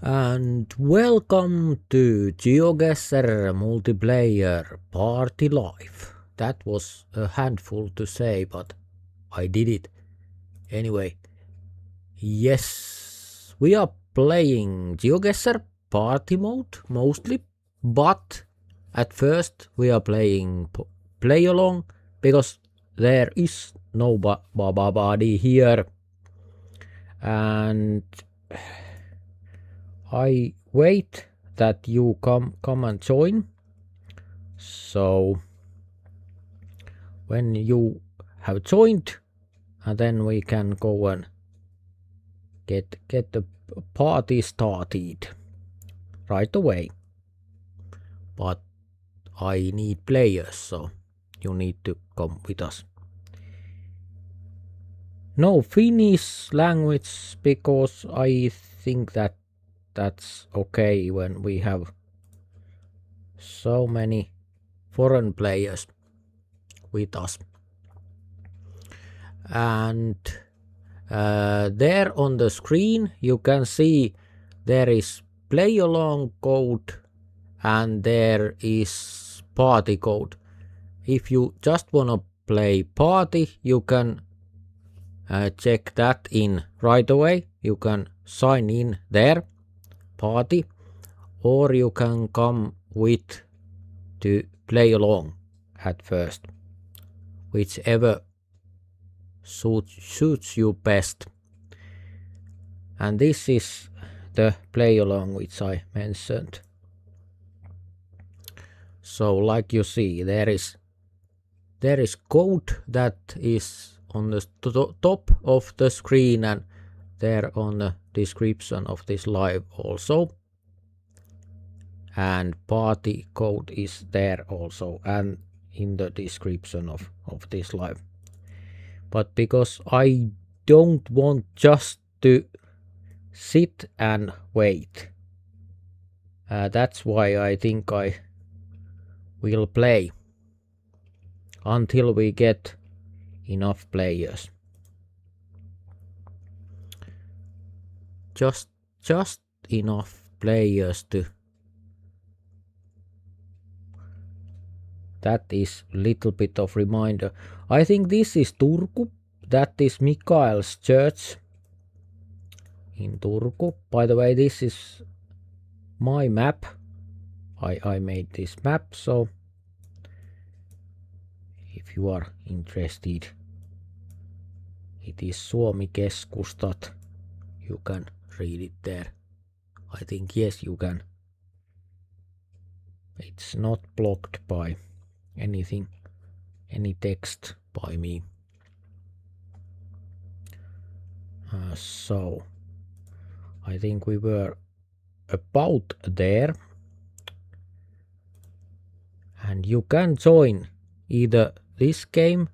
And welcome to GeoGuessr Multiplayer-Party-Live. That was a handful to say, but I did it. Anyway, yes, we are playing GeoGuessr Party Mode mostly, but at first we are playing Play Along because there is nobody here. And I wait that you come and join. So when you have joined, and then we can go and get the party started right away. But I need players, so you need to come with us. No Finnish language because I think that's okay when we have so many foreign players with us. And there on the screen you can see there is play along code and there is party code. If you just wanna play party, you can check that in right away. You can sign in there, party, or you can come with to play along at first, whichever suits you best. And this is the play along which I mentioned. So like you see, there is code that is on the top of the screen and there on the description of this live also. And party code is there also and in the description of this live. But because I don't want just to sit and wait, that's why I think I will play until we get enough players. Just enough players to. That is a little bit of reminder. I think this is Turku. That is Mikael's church in Turku. By the way, this is my map. I made this map, so if you are interested, it is Suomi Keskustat. You can read it there. I think yes, you can. It's not blocked by anything, any text by me. So I think we were about there. And you can join either this game,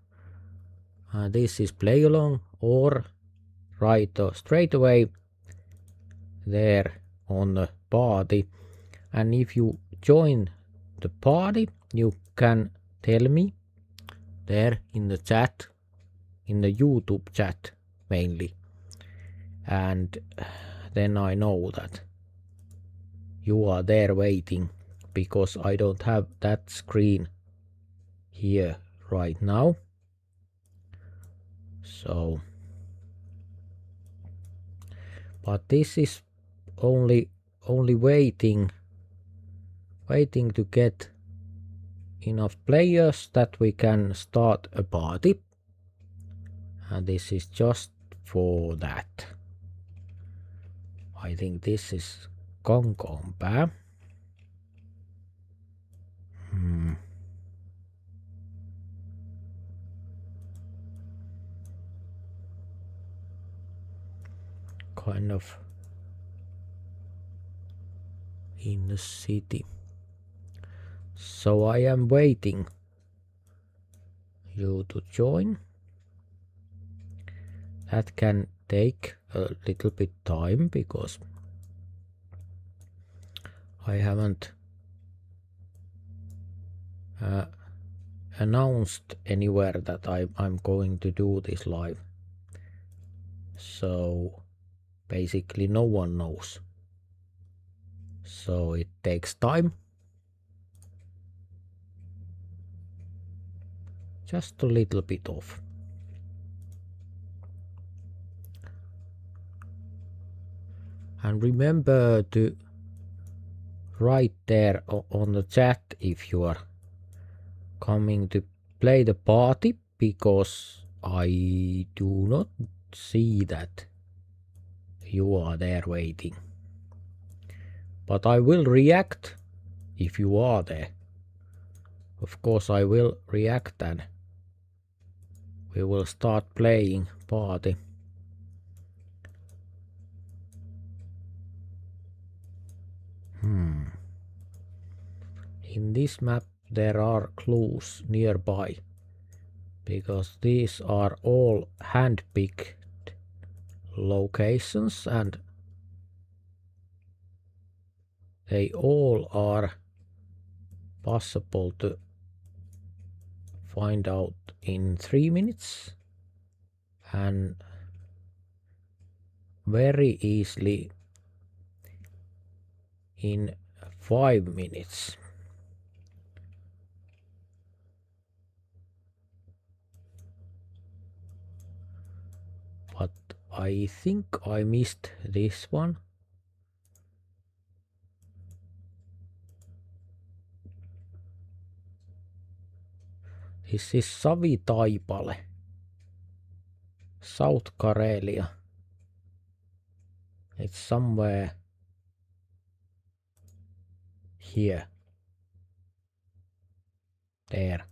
this is play along, or right straight away there on the party. And if you join the party, you can tell me there in the chat, in the YouTube chat mainly, and then I know that you are there waiting, because I don't have that screen here right now. So, but this is only waiting to get enough players that we can start a party, and this is just for that. I think this is Kankaanpää. Kind of in the city. So I am waiting you to join. That can take a little bit time because I haven't announced anywhere that I'm going to do this live. So basically no one knows so it takes time. Just a little bit off. And remember to write there on the chat if you are coming to play the party, because I do not see that you are there waiting. But I will react if you are there. Of course I will react and we will start playing party. In this map there are clues nearby, because these are all hand-picked locations and they all are possible to find out in 3 minutes and very easily in 5 minutes. But I think I missed this one. This is Savitaipale, South Karelia. It's somewhere here. There.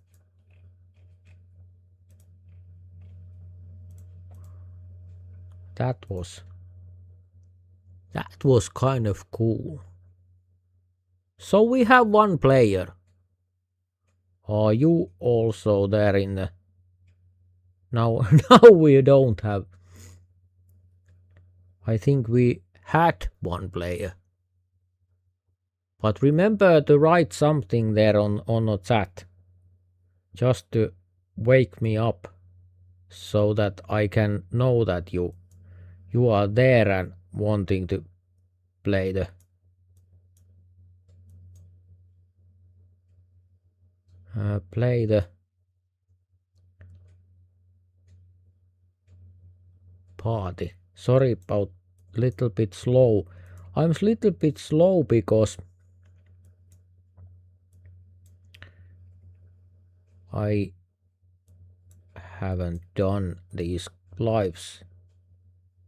That was kind of cool. So we have one player. Are you also there in the... Now we don't have. I think we had one player. But remember to write something there on the chat. Just to wake me up, so that I can know that you are there and wanting to play the party. Sorry about little bit slow. I'm a little bit slow because I haven't done these lives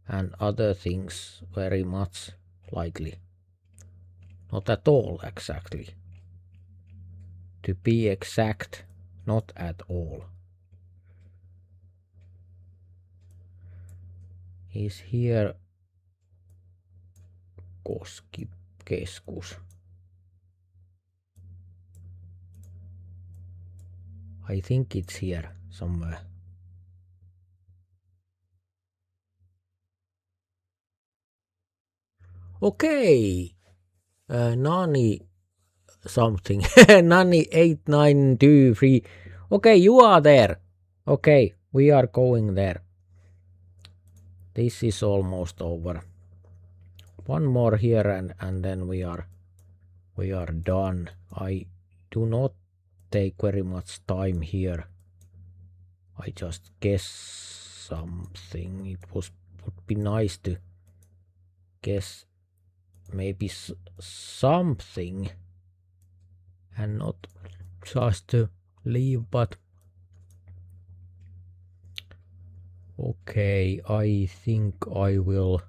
and other things very much lately. Not at all, exactly. To be exact, not at all. Is here Koskikeskus. I think it's here somewhere. Okay. Nani something. Nani 8923. Okay, you are there. Okay, we are going there. This is almost over. One more here and then we are done. I do not take very much time here. I just guess something. It would be nice to guess maybe something and not just to leave, but okay, I think I will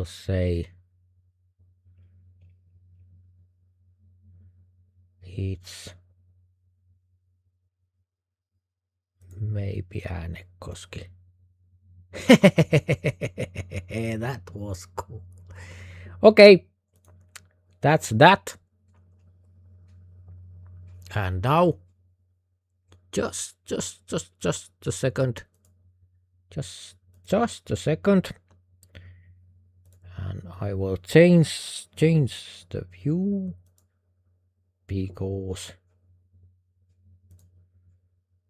say it's maybe Äänekoski. That was cool. Okay, that's that. And now, just a second. Just a second. And I will change the view, because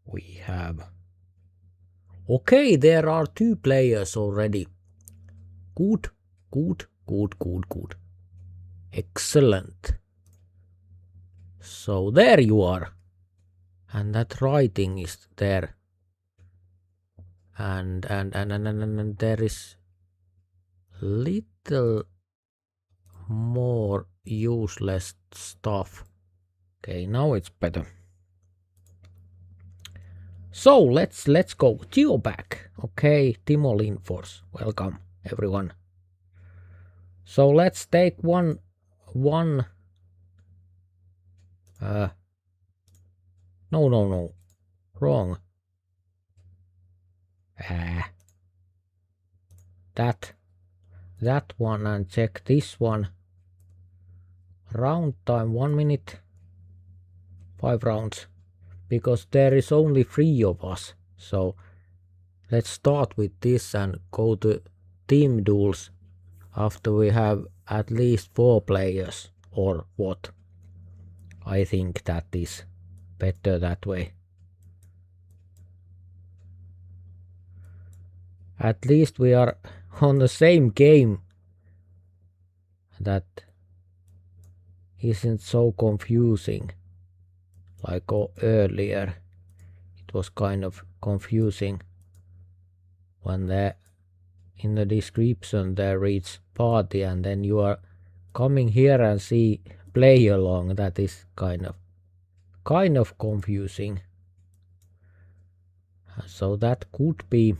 we have Okay, there are 2 players already. Good, good, good, good, good. Excellent. So there you are. And that writing is there. And there is little more useless stuff. Okay, now it's better. So let's go. Geo back. Okay, Timo Lindfors. Welcome everyone. So let's take one no. Wrong. That one and check this one. Round time 1 minute. 5 rounds. Because there is only 3 of us. So let's start with this and go to team duels after we have at least 4 players or what. I think that is better that way. At least we are on the same game. That isn't so confusing like earlier. It was kind of confusing when in the description there reads party and then you are coming here and see play along. That is kind of confusing. So that could be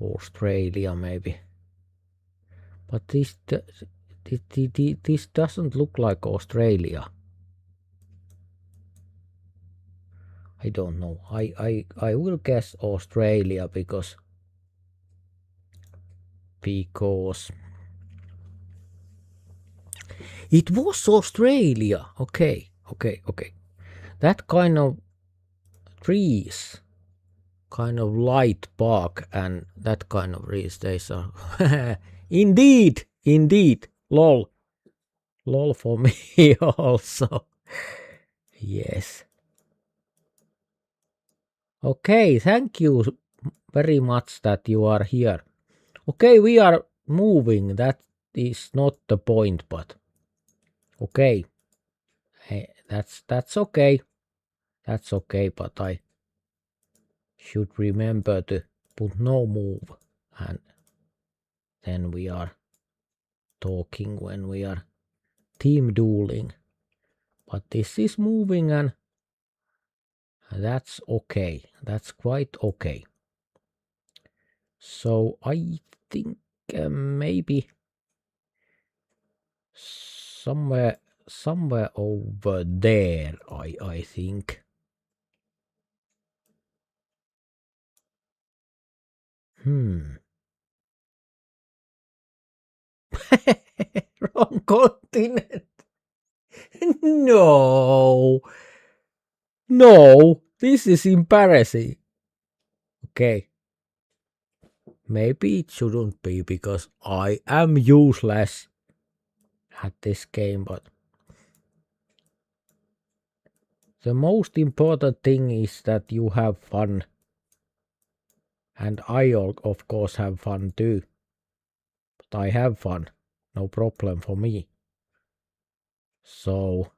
Australia maybe. But this doesn't look like Australia. I don't know. I will guess Australia because it was Australia. Okay. That kind of trees, kind of light bark and that kind of trees, they are indeed. Lol for me also. Yes. Okay, thank you very much that you are here. Okay, we are moving. That is not the point, but okay. Hey, that's okay. That's okay, but I should remember to put no move and then we are talking when we are team dueling. But this is moving and that's okay. That's quite okay. So I think maybe somewhere over there, I think. Wrong continent. No, this is embarrassing. Okay. Maybe it shouldn't be because I am useless at this game, but the most important thing is that you have fun. And I of course have fun too. But I have fun. No problem for me. So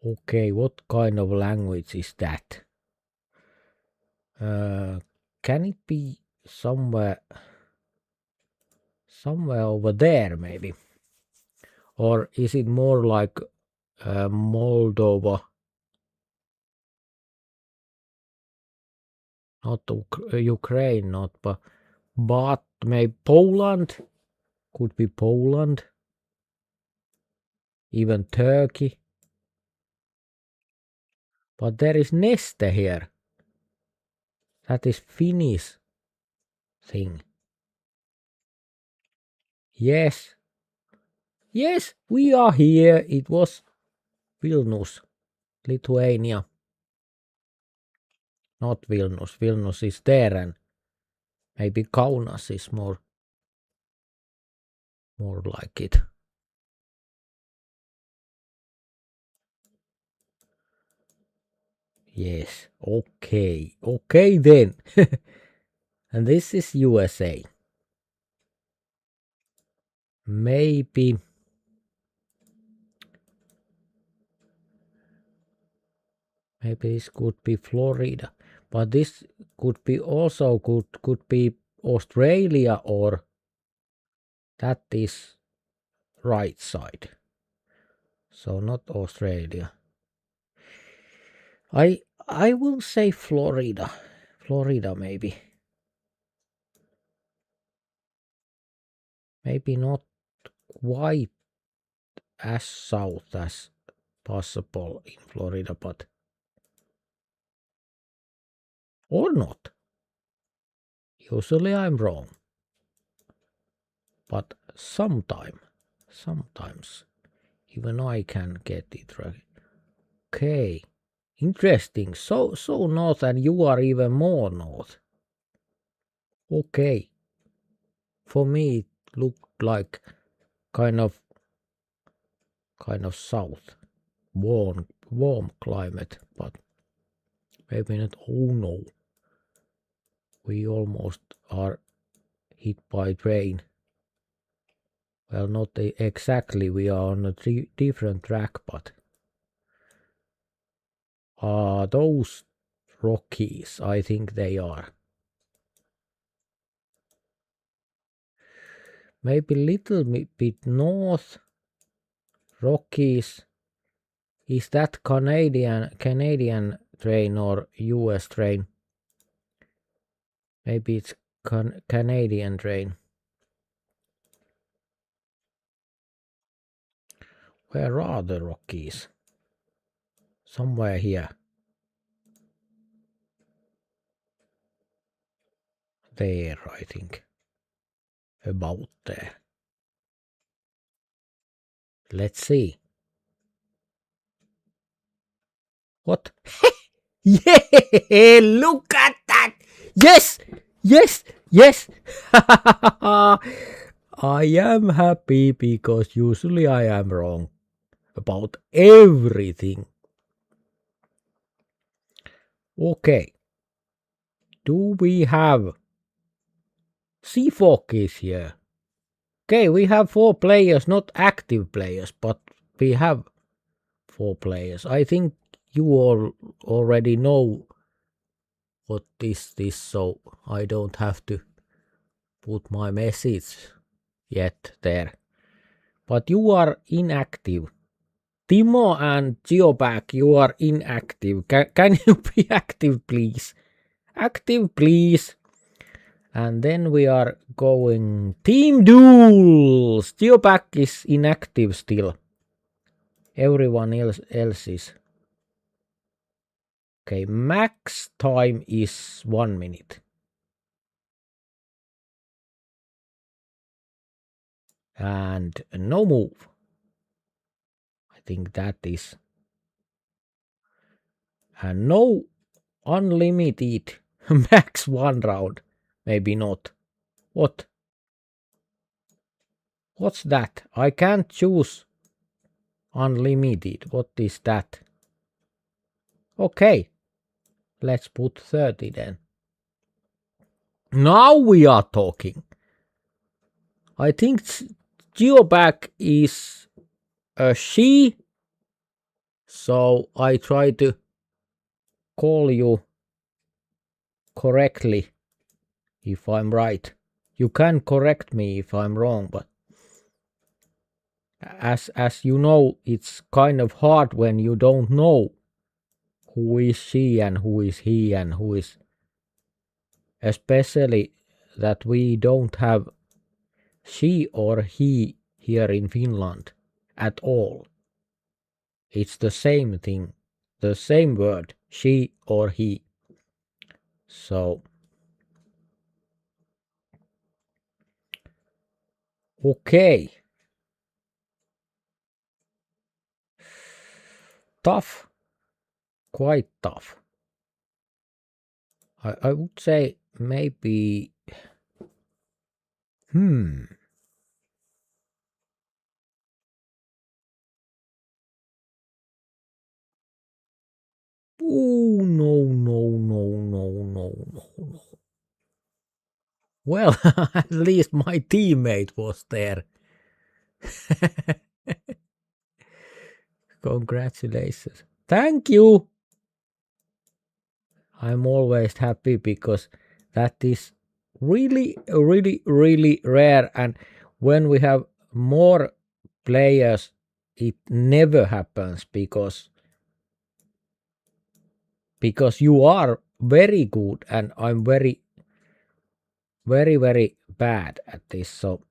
okay, what kind of language is that? Can it be somewhere over there maybe? Or is it more like Moldova? Not Ukraine, not but maybe Poland? Could be Poland. Even Turkey. But there is Neste here. That is Finnish thing. Yes. Yes, we are here. It was Vilnius, Lithuania. Not Vilnius. Vilnius is there and maybe Kaunas is more like it. Yes, okay. Okay then. And this is USA. Maybe this could be Florida. But this could be also could be Australia, or that is right side. So not Australia. I will say Florida. Florida maybe. Maybe not quite as south as possible in Florida, but or not. Usually I'm wrong. But sometimes even I can get it right. Okay. Interesting. So north, and you are even more north. Okay. For me it looked like kind of south. Warm climate, but maybe not. Oh no. We almost are hit by train. Well, not exactly. We are on a different track, but those Rockies, I think they are. Maybe little bit north. Rockies. Is that Canadian train or US train? Maybe it's Canadian train. Where are the Rockies? Somewhere here. There, I think. About there. Let's see. What? Yeah, look at that. Yes, yes, yes. I am happy because usually I am wrong about everything. Okay. Do we have Seafog is here? Okay, we have 4 players, not active players, but we have 4 players. I think you all already know what is this, so I don't have to put my message yet there. But you are inactive. Timo and Geoback, you are inactive. Can you be active, please? Active, please. And then we are going Team Duels. Geoback is inactive still. Everyone else is. Okay, max time is 1 minute. And no move. I think that is. And no unlimited max 1 round. Maybe not. What? What's that? I can't choose unlimited. What is that? Okay. Let's put 30 then. Now we are talking. I think Geoback is a she. So I try to call you correctly if I'm right. You can correct me if I'm wrong, but as you know, it's kind of hard when you don't know who is she and who is he and who is, especially that we don't have she or he here in Finland at all. It's the same thing, the same word, she or he. So, okay. Tough, quite tough. I would say maybe, Oh Well, at least my teammate was there. Congratulations. Thank you. I'm always happy because that is really, really, really rare. And when we have more players, it never happens because you are very good and I'm very, very, very bad at this. So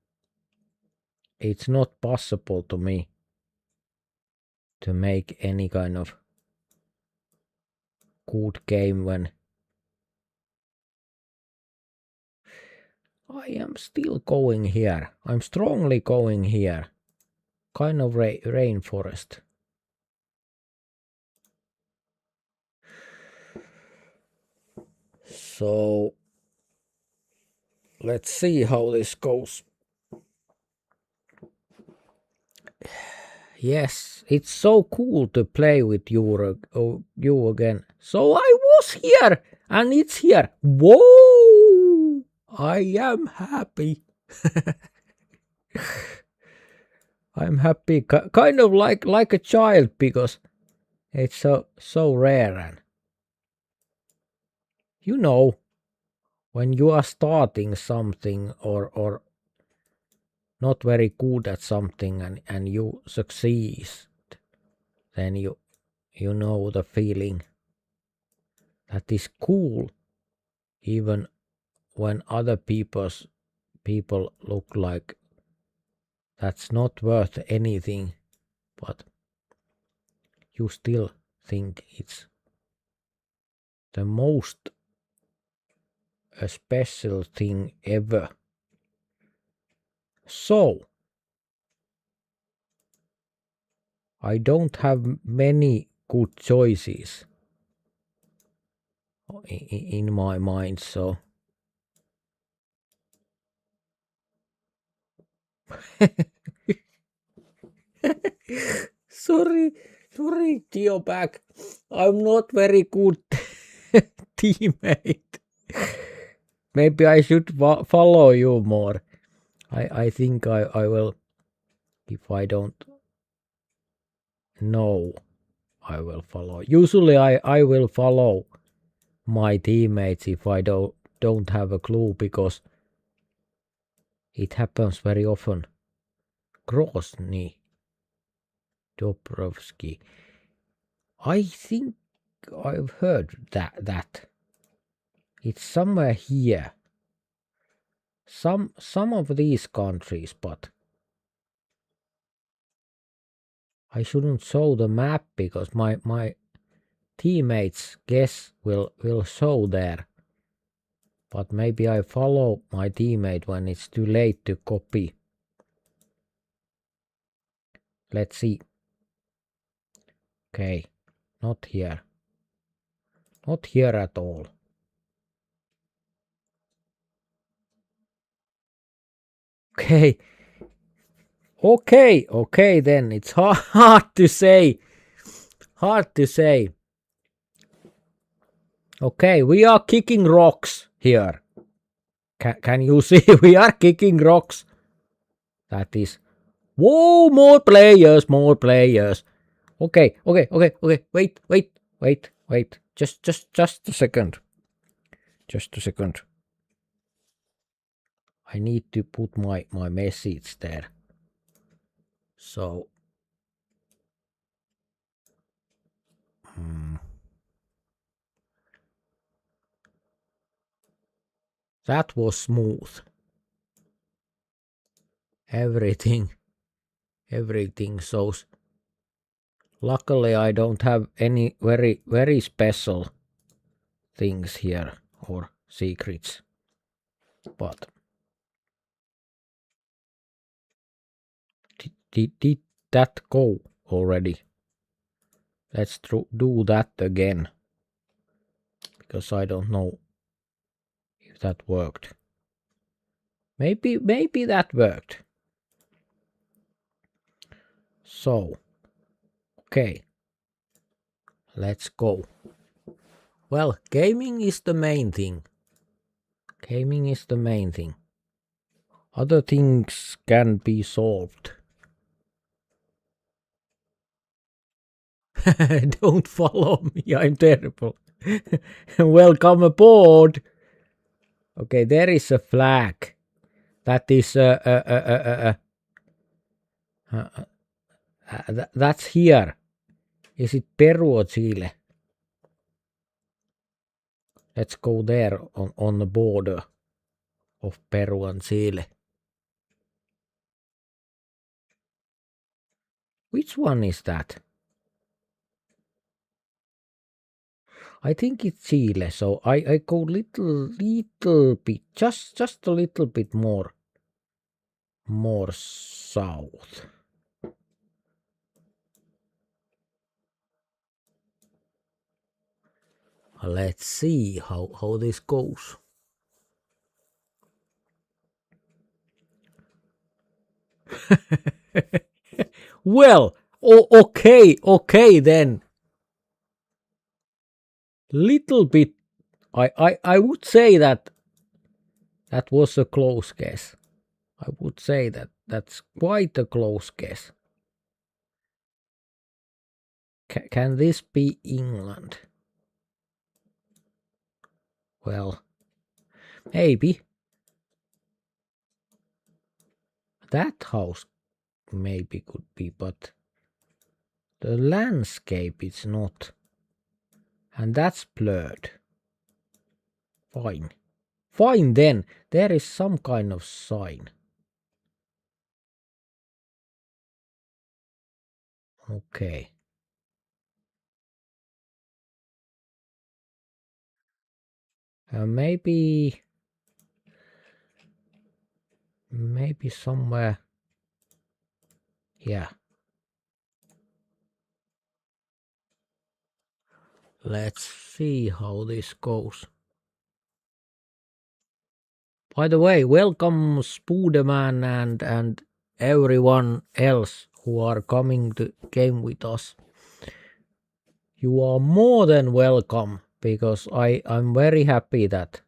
it's not possible to me to make any kind of good game when I am still going here. I'm strongly going here. Kind of rainforest. So let's see how this goes. Yes, it's so cool to play with you again. So I was here and it's here. Whoa! I am happy. I'm happy, kind of like a child because it's so rare and you know when you are starting something or not very good at something and you succeed, then you know the feeling that is cool even when other people look like that's not worth anything, but you still think it's the most a special thing ever. So I don't have many good choices in my mind, so sorry, Geoback. I'm not very good teammate. Maybe I should follow you more. I think I will. If I don't know, I will follow. Usually I will follow my teammates if I don't have a clue because it happens very often. Grozny Dobrovsky. I think I've heard that. It's somewhere here. Some of these countries, but I shouldn't show the map because my teammates guess will show there. But maybe I follow my teammate when it's too late to copy. Let's see. Okay, not here. Not here at all. Okay. Okay then. It's hard to say. Hard to say. Okay, we are kicking rocks here. Can you see? We are kicking rocks. That is. Whoa, more players, more players. Okay. Wait. Just a second. Just a second. I need to put my message there. So. That was smooth. Everything shows. Luckily I don't have any very special things here or secrets. But did that go already? Let's do that again. Because I don't know if that worked. Maybe that worked. So, okay. Let's go. Well, gaming is the main thing. Gaming is the main thing. Other things can be solved. Don't follow me, I'm terrible. Welcome aboard. Okay, there is a flag. That is that's here. Is it Peru or Chile? Let's go there on the border of Peru and Chile. Which one is that? I think it's Chile, so I go little bit, just a little bit more south. Let's see how this goes. Well, okay then. Little bit. I would say that was a close guess. I would say that's quite a close guess. Can this be England? Well, maybe. That house maybe could be, but the landscape is not. And that's blurred. Fine. Fine then. There is some kind of sign. Okay. Maybe somewhere. Yeah. Let's see how this goes. By the way, welcome Spooderman and everyone else who are coming to game with us. You are more than welcome, because I'm very happy that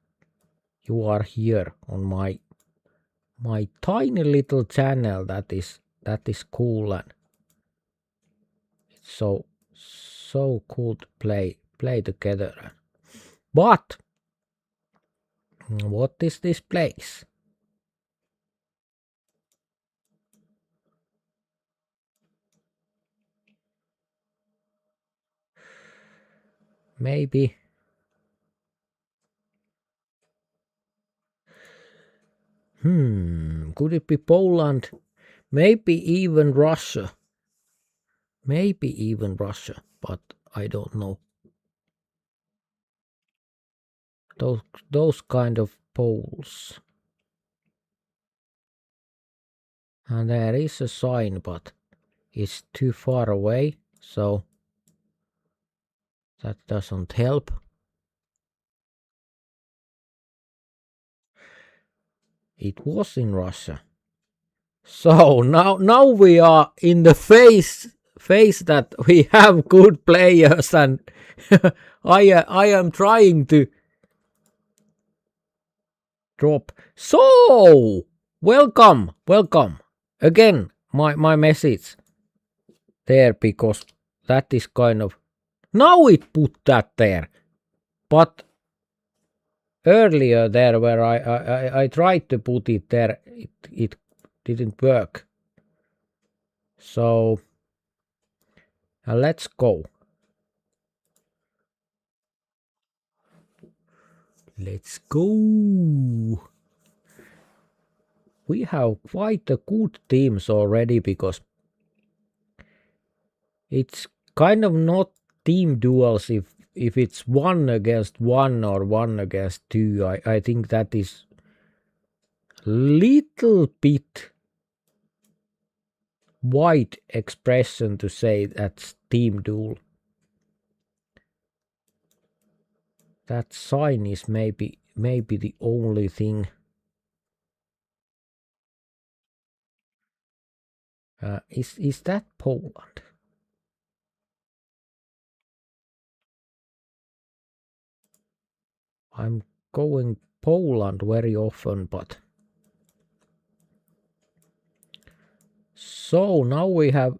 you are here on my tiny little channel. That is cool, and it's so cool to play together. But what is this place? Maybe. Could it be Poland? Maybe even Russia. But I don't know. Those kind of poles. And there is a sign, but it's too far away, so that doesn't help. It was in Russia. So now we are in the phase that we have good players, and I am trying to drop. So welcome again. My message there, because that is kind of, now it put that there, but earlier there where I tried to put it there, it didn't work. So let's go. Let's go. We have quite a good teams already, because it's kind of not team duels if it's 1 against 1 or 1 against 2. I think that is little bit wide expression to say that's team duel. That sign is maybe the only thing. Is that Poland? I'm going Poland very often, but so now we have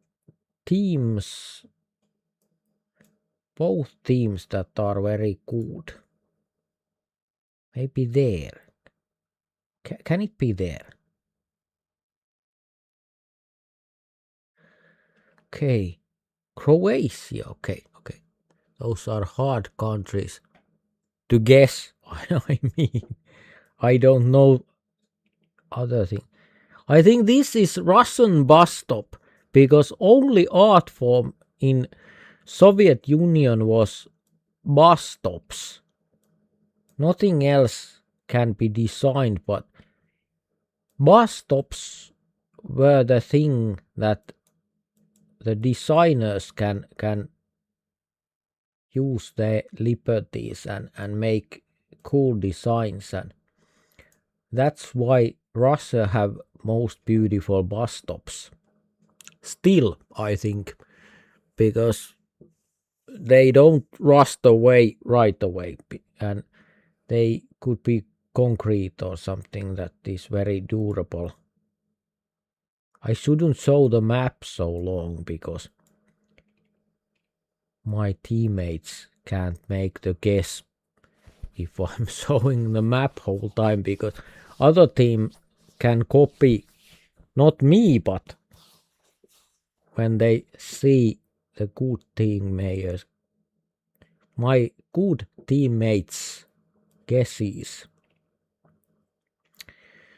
teams, both teams that are very good. Maybe there. Can it be there? Okay. Croatia. Okay. Those are hard countries to guess. I mean, I don't know other thing. I think this is Russian bus stop because only art form in Soviet Union was bus stops. Nothing else can be designed, but bus stops were the thing that the designers can use their liberties and make cool designs, and that's why Russia have most beautiful bus stops. Still, I think, because they don't rust away right away, and they could be concrete or something that is very durable. I shouldn't show the map so long because my teammates can't make the guess if I'm showing the map whole time, because other team can copy, not me, but when they see the good teammates, my good teammates guesses.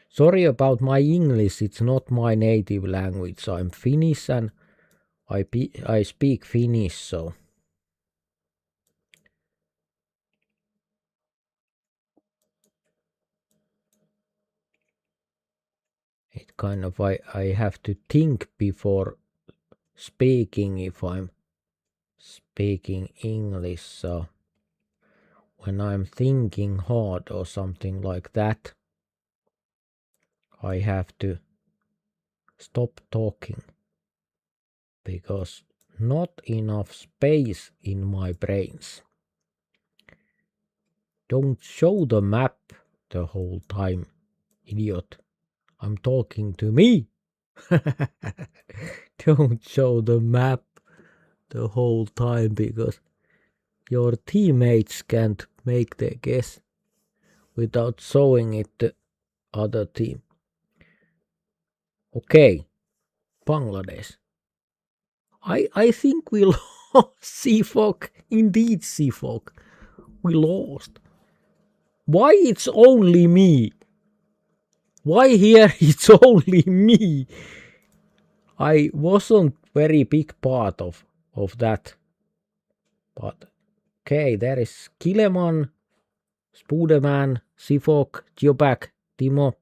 Sorry about my English, it's not my native language. I'm Finnish and I speak Finnish, so it kind of I have to think before speaking if I'm speaking English. So when I'm thinking hard or something like that, I have to stop talking because not enough space in my brains. Don't show the map the whole time, idiot. I'm talking to me. Don't show the map the whole time because your teammates can't make their guess without showing it to other team. Okay, Bangladesh. I think we lost. Seafog, indeed Seafog. We lost. Why it's only me? Why here it's only me? I wasn't very big part of that. But okay, there is Kileman, Spudeman, Sifok, Geobak, Timo.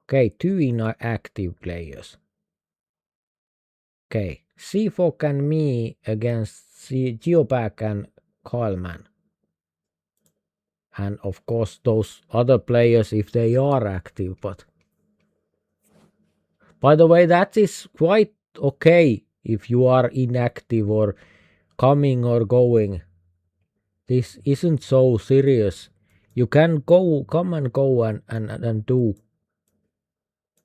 Okay, 2 inactive players. Okay, Sifok and me against Geobak and Kylman. And of course those other players if they are active, but by the way, that is quite okay if you are inactive or coming or going. This isn't so serious. You can come and go and do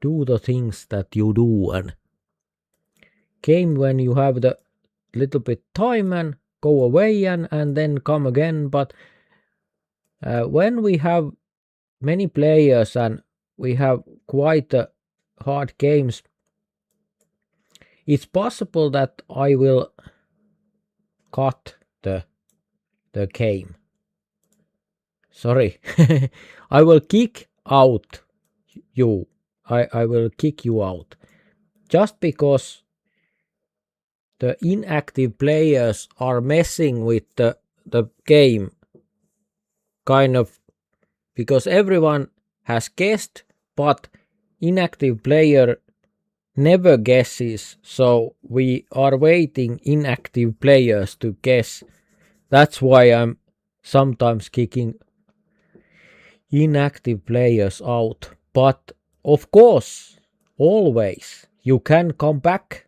the things that you do, and game when you have the little bit time and go away and then come again. But when we have many players and we have quite hard games, it's possible that I will cut the game. Sorry. I will kick out you. I will kick you out. Just because the inactive players are messing with the game. Kind of, because everyone has guessed, but inactive player never guesses, so we are waiting inactive players to guess. That's why I'm sometimes kicking inactive players out. But of course, always you can come back.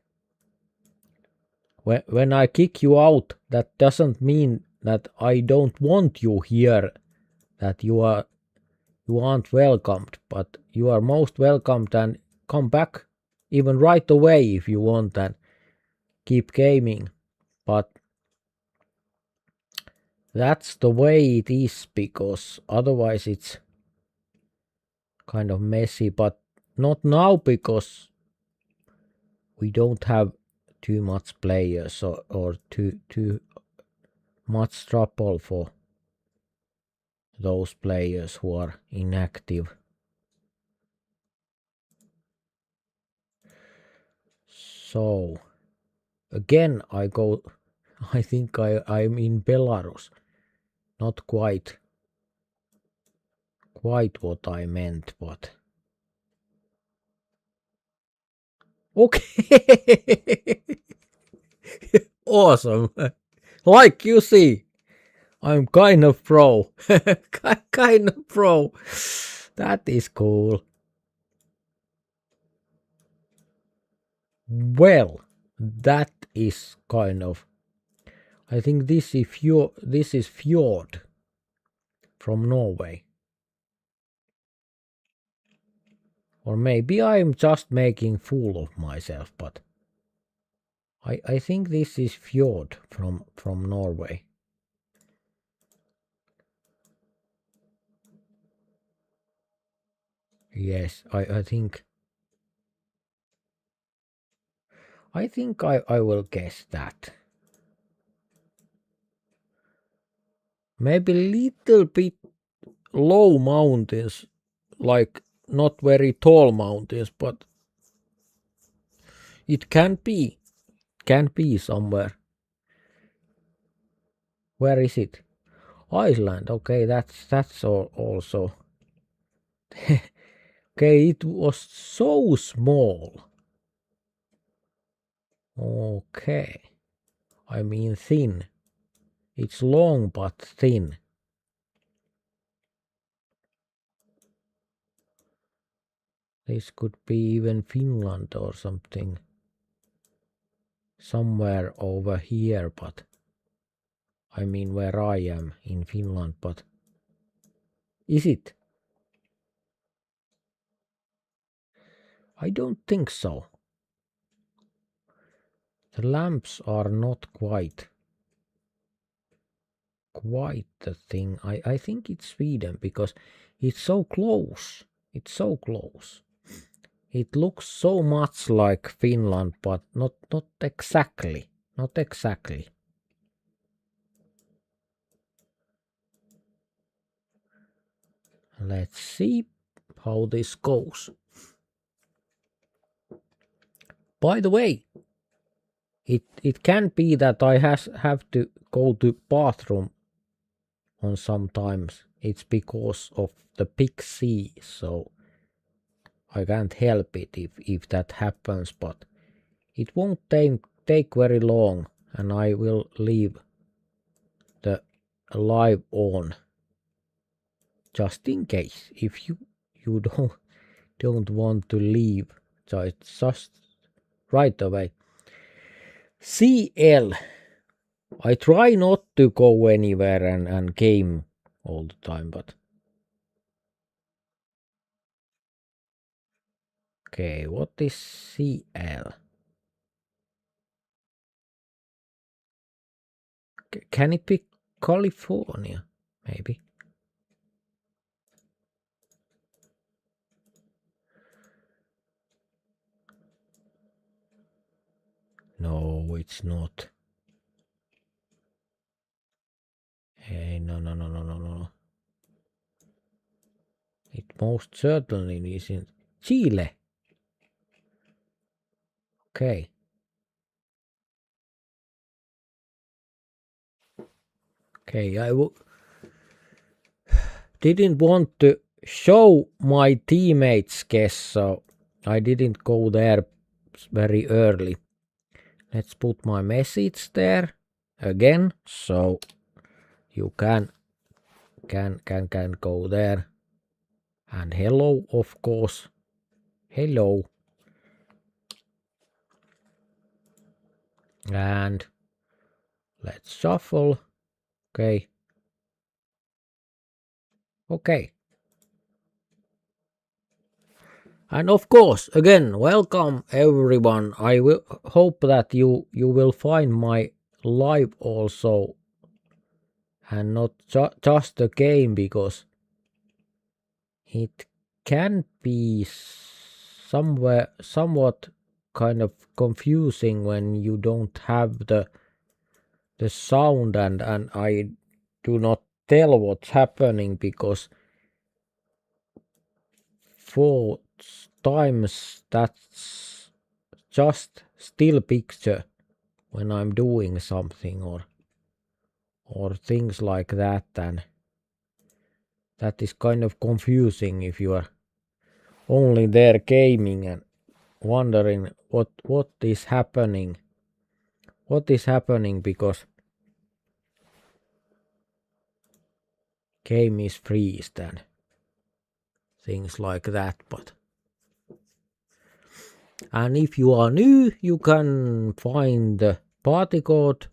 When I kick you out, that doesn't mean that I don't want you here, that you are you aren't welcomed, but you are most welcomed, and come back even right away if you want and keep gaming. But that's the way it is, because otherwise it's kind of messy. But not now, because we don't have too much players or too much trouble for those players who are inactive. So again I go, I think I'm in Belarus. Not quite what I meant, but okay. Awesome. Like you see, I'm kind of pro. Kind of pro. That is cool. Well, that is kind of, I think this is Fjord from Norway. Or maybe I'm just making fool of myself, but I think this is Fjord from Norway. Yes, I think I will guess that. Maybe little bit low mountains, like not very tall mountains, but it can be somewhere. Where is it? Iceland. Okay, that's all also. Okay, it was so small. Okay, I mean thin. It's long but thin. This could be even Finland or something. Somewhere over here, but I mean where I am in Finland, but is it? I don't think so. The lamps are not quite the thing. I think it's Sweden, because it's so close. It's so close. It looks so much like Finland, but not exactly. Not exactly. Let's see how this goes. By the way, it can be that I have to go to bathroom on sometimes. It's because of the big sea, so I can't help it if that happens, but it won't take very long, and I will leave the live on just in case if you don't want to leave, just right away. CL. I try not to go anywhere and game all the time, but okay, what is CL? Can it be California? Maybe. No, it's not. Hey, no. It most certainly isn't. Chile. Okay. Okay, didn't want to show my teammates guess, so I didn't go there very early. Let's put my message there again, so you can go there. And hello, of course. Hello. And let's shuffle. Okay. Okay. And of course, again, welcome everyone. I will hope that you will find my live also, and not just the game, because it can be somewhat kind of confusing when you don't have the sound, and I do not tell what's happening, because for times that's just still picture when I'm doing something, or things like that, and that is kind of confusing if you are only there gaming and wondering what is happening, because game is freezed and things like that. And if you are new, you can find the party code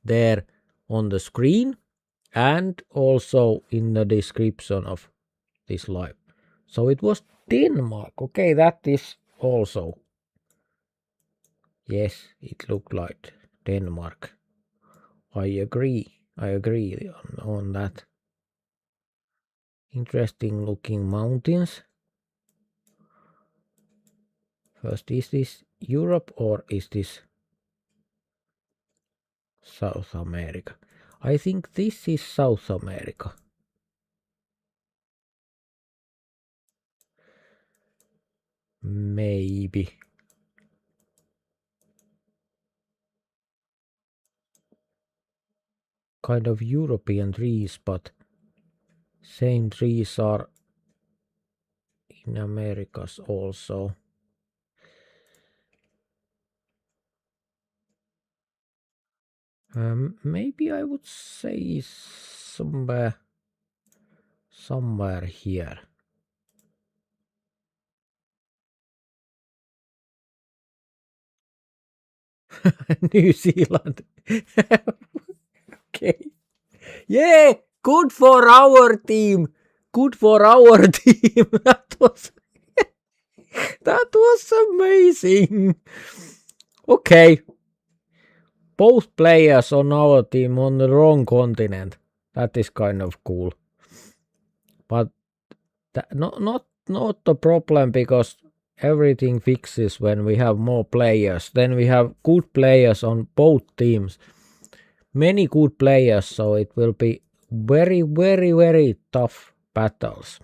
there on the screen, and also in the description of this live. So it was Denmark. Okay, that is also, yes, it looked like Denmark. I agree on that. Interesting looking mountains. First, is this Europe or is this South America? I think this is South America. Maybe. Kind of European trees, but same trees are in Americas also. Maybe I would say somewhere here. New Zealand. Okay. Yeah, good for our team. Good for our team. That was amazing. Okay. Both players on our team on the wrong continent. That is kind of cool. But not the problem, because everything fixes when we have more players. Then we have good players on both teams. Many good players, so it will be very, very, very tough battles.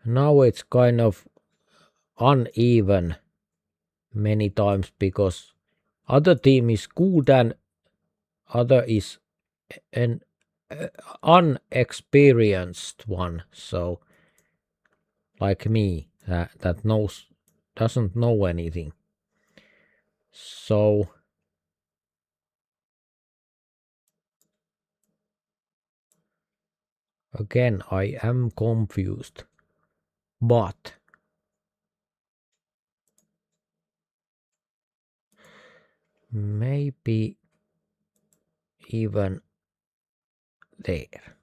Now it's kind of uneven many times, because other team is good and other is an unexperienced one, so like me, that doesn't know anything. So again, I am confused, but maybe even there,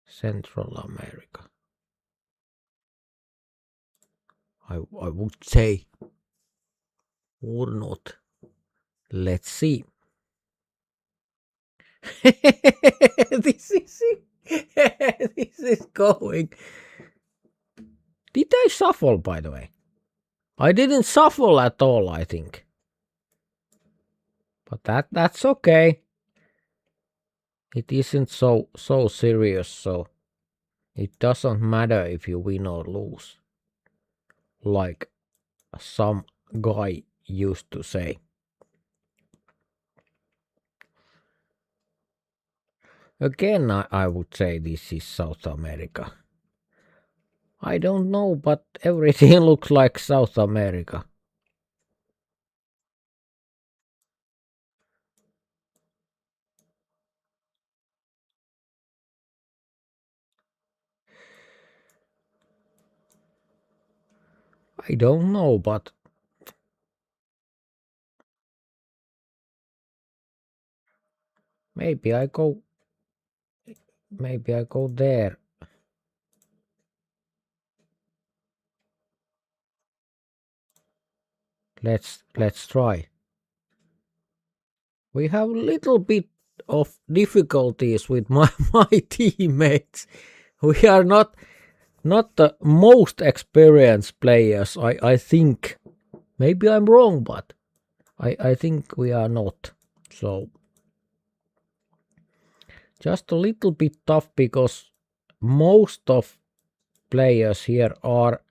Central America, I would say, or not. Let's see. This is this is going. Did I shuffle, by the way? I didn't shuffle at all, I think. But that's okay. It isn't so serious, so it doesn't matter if you win or lose, like some guy used to say. Again, I would say this is South America. I don't know, but everything looks like South America. I don't know, but maybe I go there. let's try. We have a little bit of difficulties with my teammates. We are not the most experienced players, I think. Maybe I'm wrong, but I think we are not. So just a little bit tough because most of players here are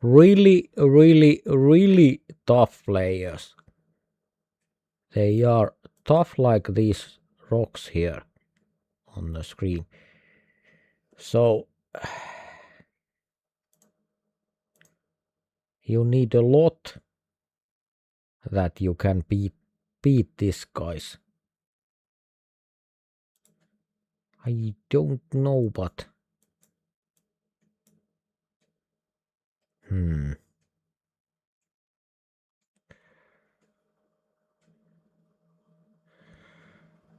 really tough players. They are tough like these rocks here on the screen. So you need a lot that you can beat these guys. I don't know, but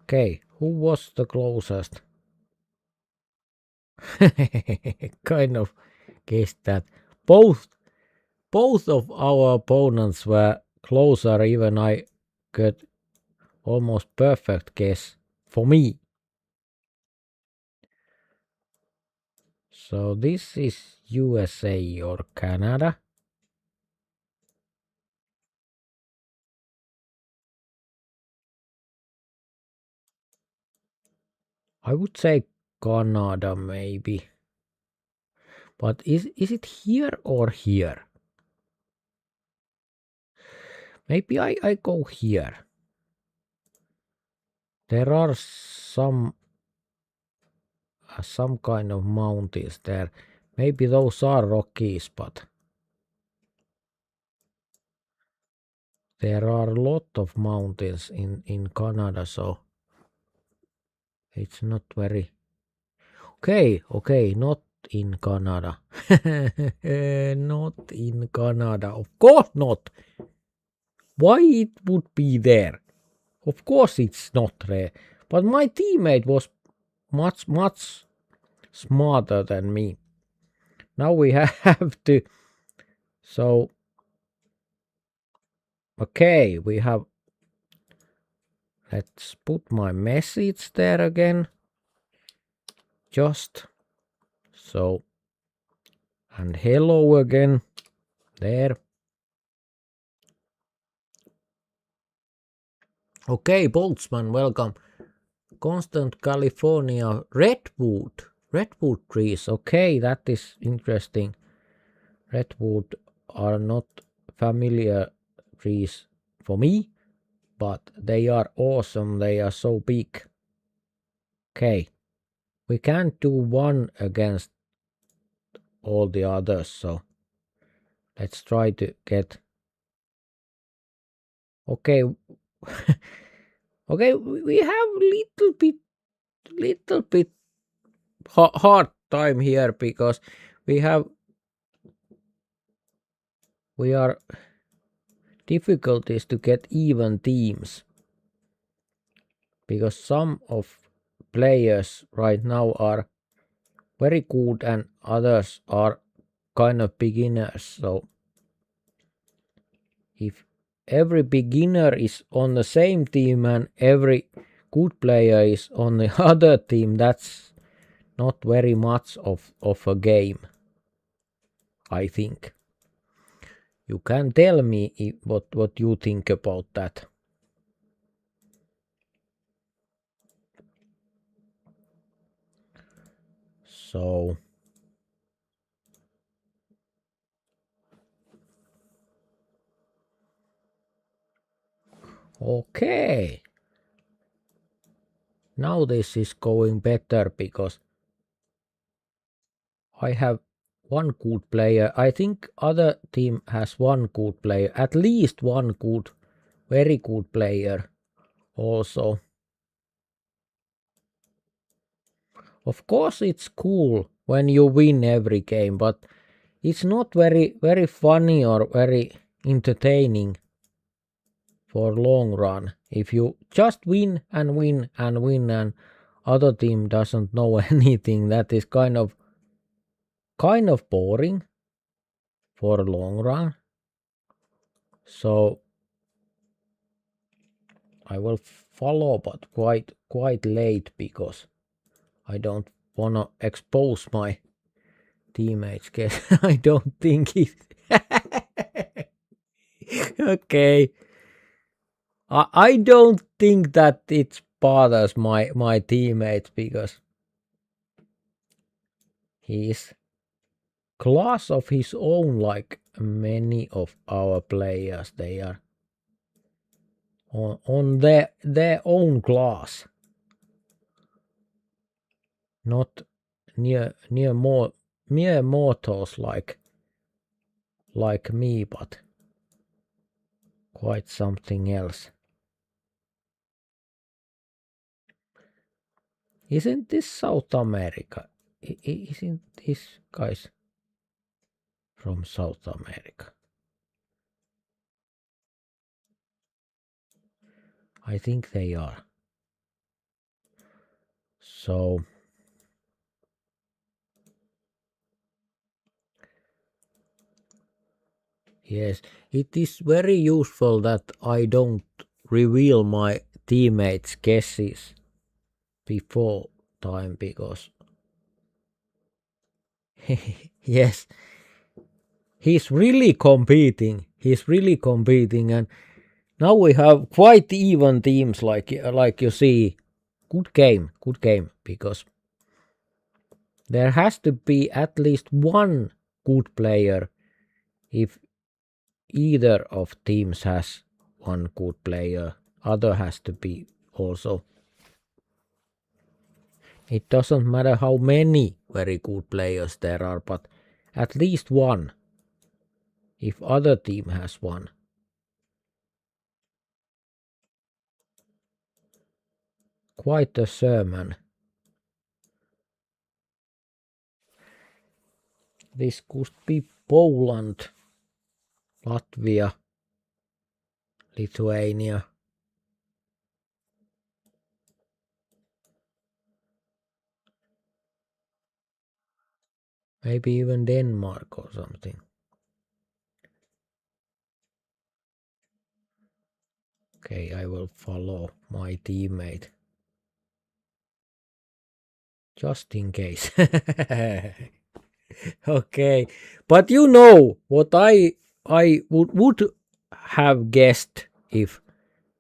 Okay, who was the closest? Kind of guessed that both of our opponents were closer. Even I got almost perfect guess for me. So this is USA or Canada. I would say Canada maybe. But is it here or here? Maybe I go here. There are some kind of mountains there. Maybe those are Rockies, but there are a lot of mountains in Canada, so it's not very... Okay, not in Canada. Not in Canada. Of course not. Why it would be there? Of course it's not there. But my teammate was much smarter than me. Now we have to... So... Okay, we have... Let's put my message there again. Just so. And hello again. There. Okay, Boltzmann, welcome. Constant California redwood trees. Okay, that is interesting. Redwood are not familiar trees for me, but they are awesome. They are so big. Okay, we can't do one against all the others, so let's try to get... Okay. Okay, we have little bit hard time here because we are difficulties to get even teams, because some of players right now are very good and others are kind of beginners. So if every beginner is on the same team and every good player is on the other team, that's not very much of a game, I think. You can tell me what you think about that. So okay, now this is going better because I have one good player. I think other team has one good player, at least one good, very good player also. Of course it's cool when you win every game, but it's not very funny or very entertaining for long run if you just win and other team doesn't know anything. That is kind of boring for long run. So I will follow, but quite late because I don't wanna expose my teammates. I don't think it. Okay. I don't think that it bothers my teammates because he's class of his own, like many of our players. They are on their own class, not mere mortals like me, but quite something else. Isn't this South America? Isn't this guys from South America? I think they are. So yes, it is very useful that I don't reveal my teammates' guesses before time because yes, he's really competing. He's really competing, and now we have quite even teams. Like you see, good game, because there has to be at least one good player if either of teams has one good player. Other has to be also. It doesn't matter how many very good players there are, but at least one. If other team has one. Quite a sermon. This could be Poland, Latvia, Lithuania. Maybe even Denmark or something. Okay, I will follow my teammate. Just in case. Okay, but you know what I would have guessed if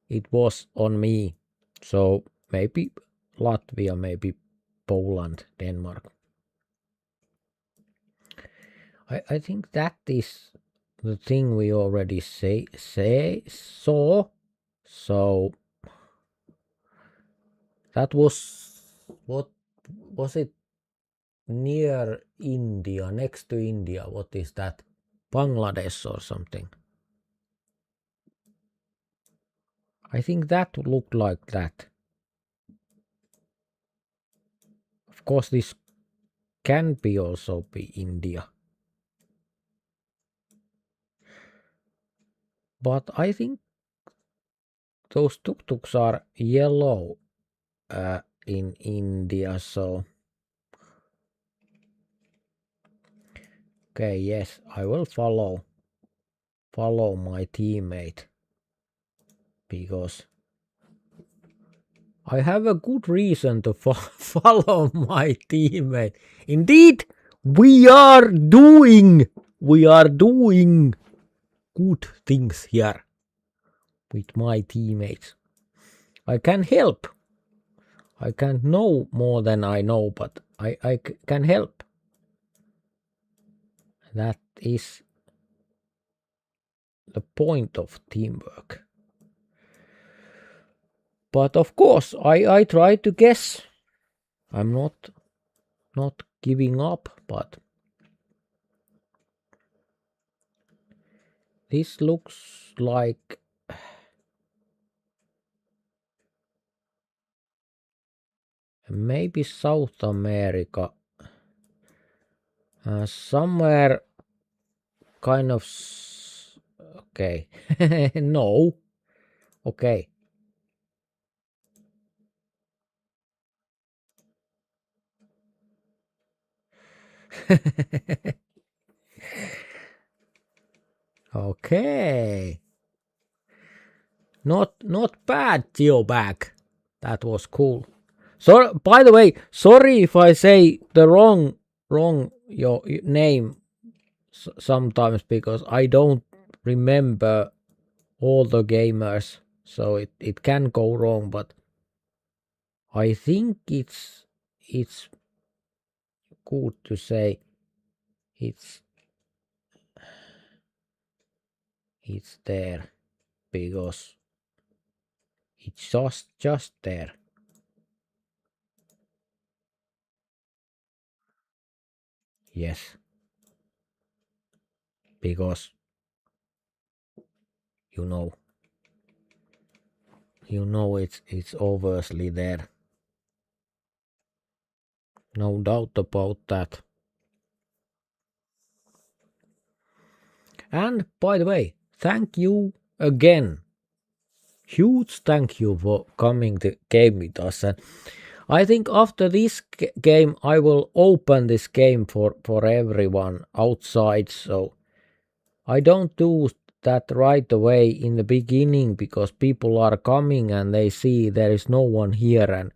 it was on me. So maybe Latvia, maybe Poland, Denmark. I think that is the thing we already saw. So that was, what was it, near India, next to India? What is that? Bangladesh or something? I think that looked like that. Of course, this can be also be India. But I think those tuk-tuks are yellow in India, so okay, yes, I will follow my teammate because I have a good reason to follow my teammate. Indeed, we are doing good things here with my teammates. I can help. I can't know more than I know, but I can help. That is the point of teamwork. But of course, I try to guess. I'm not giving up, but this looks like maybe South America. Somewhere kind of. Okay. No. Okay. Okay. Not bad, Geobag. That was cool. So, by the way, sorry if I say the wrong your name sometimes, because I don't remember all the gamers, so it can go wrong. But I think it's good to say it's there, because it's just there. Yes, because you know it's obviously there. No doubt about that. And by the way, thank you again. Huge thank you for coming to game with us. And I think after this game, I will open this game for everyone outside. So I don't do that right away in the beginning, because people are coming and they see there is no one here and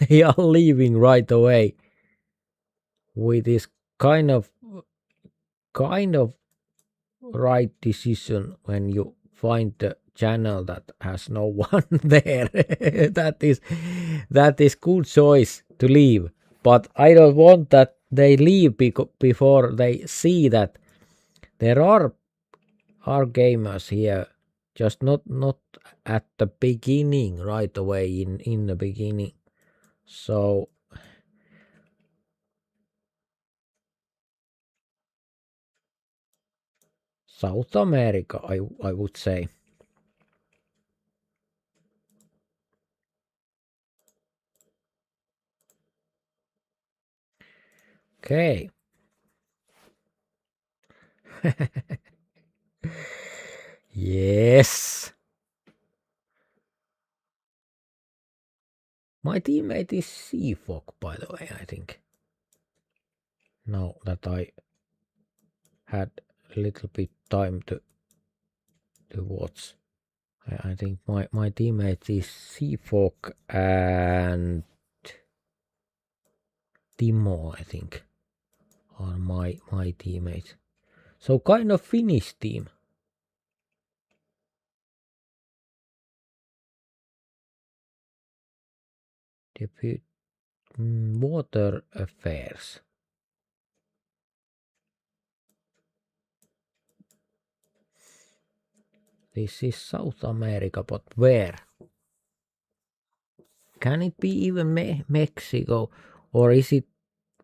they are leaving right away, with this kind of right decision when you find the channel that has no one there. that is good choice to leave, but I don't want that they leave before they see that there are gamers here, just not at the beginning, right away in the beginning. So South America, I would say. Okay. Yes. My teammate is Seafog, by the way, I think. Now that I had a little bit time to watch. I think my teammate is Seafog and Timo, I think, are my teammates. So kind of Finnish team. Deputy Water Affairs. This is South America, but where? Can it be even Mexico? Or is it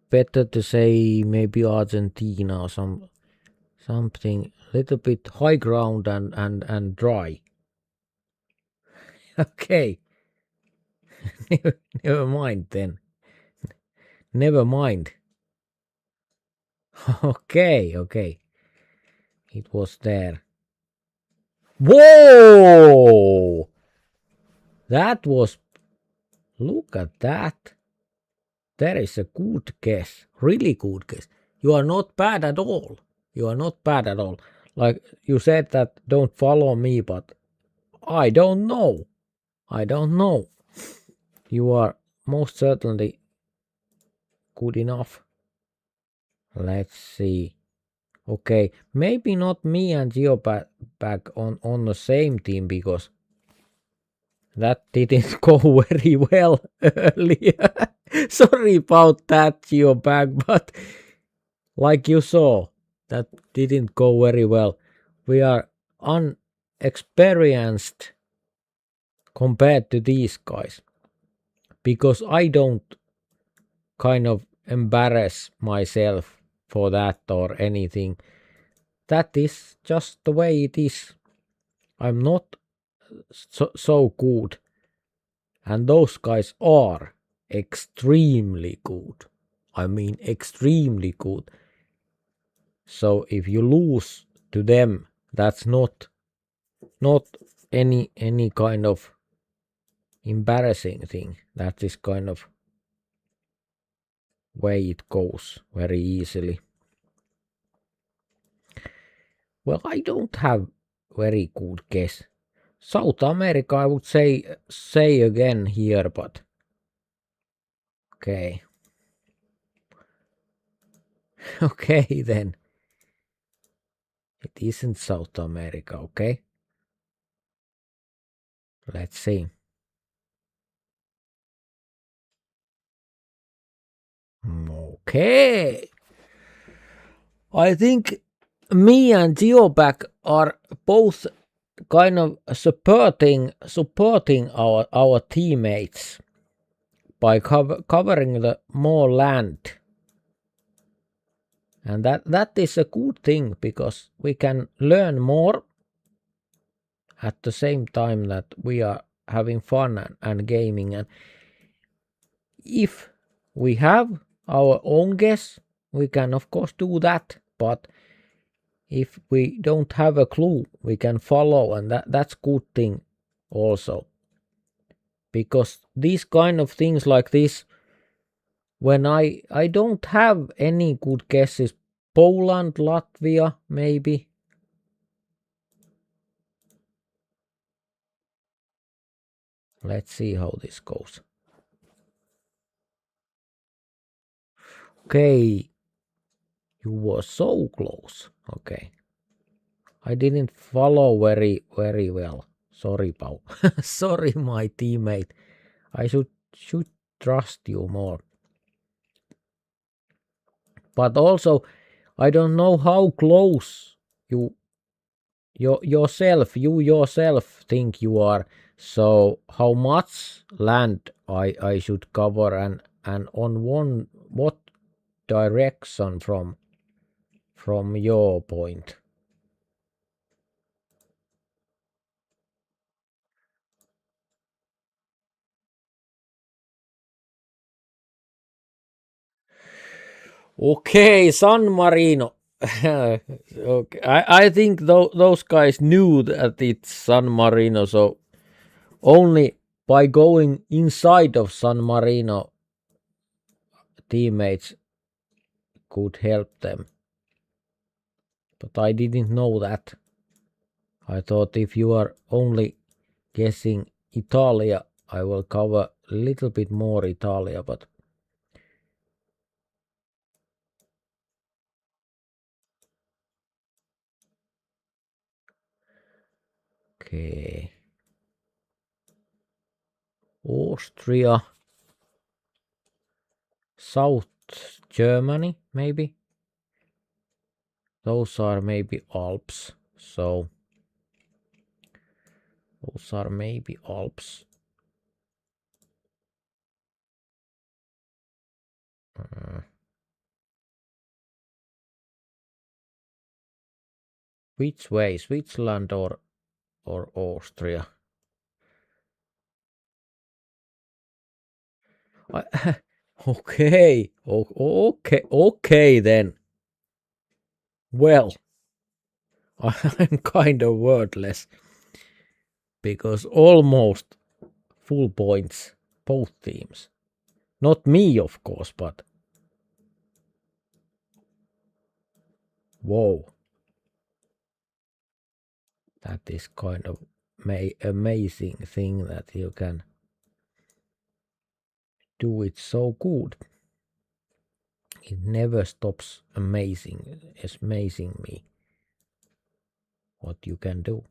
better to say maybe Argentina or something little bit high ground and dry? Okay. Never mind then. Never mind. Okay. It was there. Whoa! That was. Look at that. That is a good guess. Really good guess. You are not bad at all. You are not bad at all. Like you said that don't follow me, but I don't know. I don't know. You are most certainly good enough. Let's see. Okay, maybe not me and Geobag on the same team, because that didn't go very well earlier. Sorry about that, Geobag, but like you saw, that didn't go very well. We are unexperienced compared to these guys, because I don't kind of embarrass myself for that or anything. That is just the way it is. I'm not so good, and those guys are extremely good. I mean extremely good. So if you lose to them, that's not any kind of embarrassing thing. That is kind of way it goes very easily. Well, I don't have very good guess. South America, I would say again here, but okay. Okay then. It isn't South America, okay? Let's see. Okay. I think me and Geoback are both kind of supporting our teammates by covering the more land. And that is a good thing because we can learn more at the same time that we are having fun and gaming. And if we have our own guess, we can of course do that, but if we don't have a clue, we can follow, and that's good thing also, because these kind of things like this, when I don't have any good guesses. Poland, Latvia, maybe. Let's see how this goes. Okay, you were so close. Okay, I didn't follow very well. Sorry, Pau. Sorry, my teammate. I should trust you more. But also, I don't know how close you yourself think you are. So how much land I should cover, and on what direction from your point. Okay, San Marino. Okay, I think those guys knew that it's San Marino, so only by going inside of San Marino, teammates could help them. But I didn't know that. I thought if you are only guessing Italia, I will cover a little bit more Italia, but okay. Austria, South Germany, maybe. Those are maybe Alps. So those are maybe Alps. Uh, which way, Switzerland or Austria? Okay, okay then. Well, I'm kind of wordless because almost full points both teams. Not me, of course, but whoa, that is kind of amazing thing that you can do it so good. It never stops amazing me what you can do.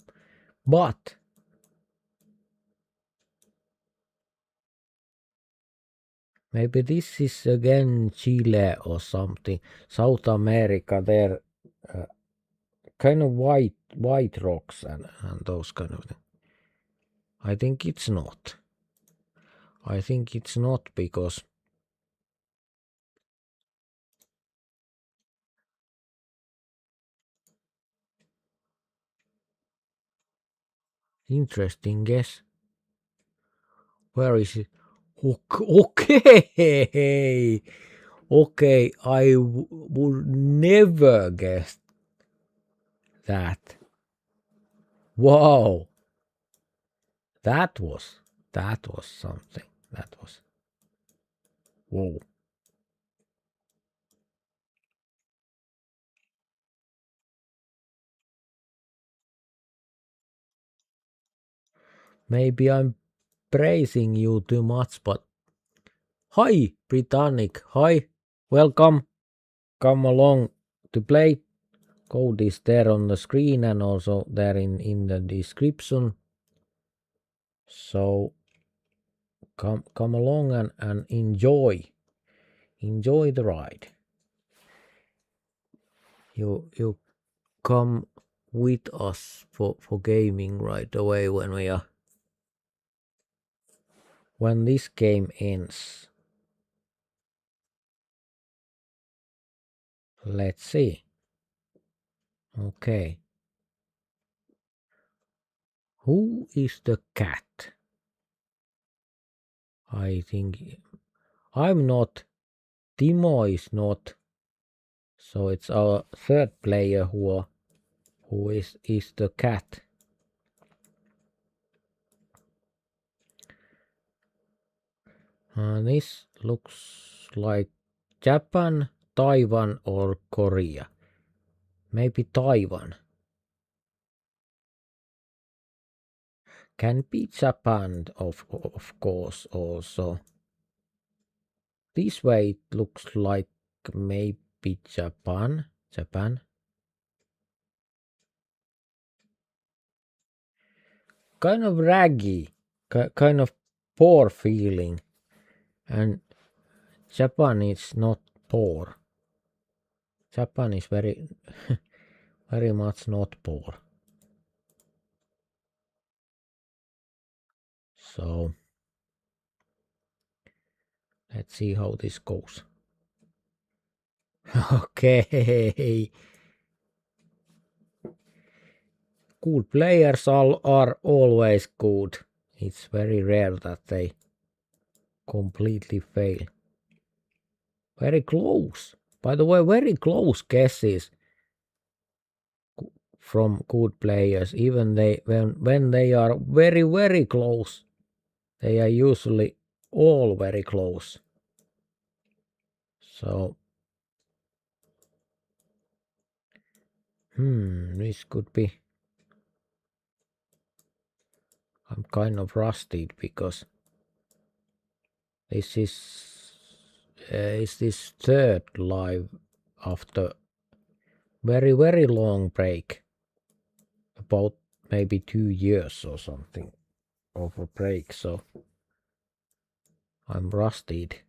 But maybe this is again Chile or something. South America, there kind of white rocks and those kind of things. I think it's not. I think it's not because interesting guess. Where is it? Okay. Okay, I would never guess that. Wow, that was something. That was whoa. Maybe I'm praising you too much, but hi, Britannic, hi, welcome, come along to play. Code is there on the screen and also there in the description. So come along and enjoy the ride. You come with us for gaming right away when this game ends. Let's see. Okay. Who is the cat? I think I'm not. Timo is not. So it's our third player who is the cat. This looks like Japan, Taiwan or Korea. Maybe Taiwan. Can be Japan of course also. This way it looks like maybe Japan. Kind of raggy, kind of poor feeling. And Japan is not poor. Japan is very very much not poor. So let's see how this goes. Okay. Good players are always good. It's very rare that they completely fail. Very close. By the way, very close guesses from good players. Even when they are very close, they are usually all very close. So this could be. I'm kind of rusted because this is this third live after very long break, about maybe 2 years or something of a break, so I'm rusted,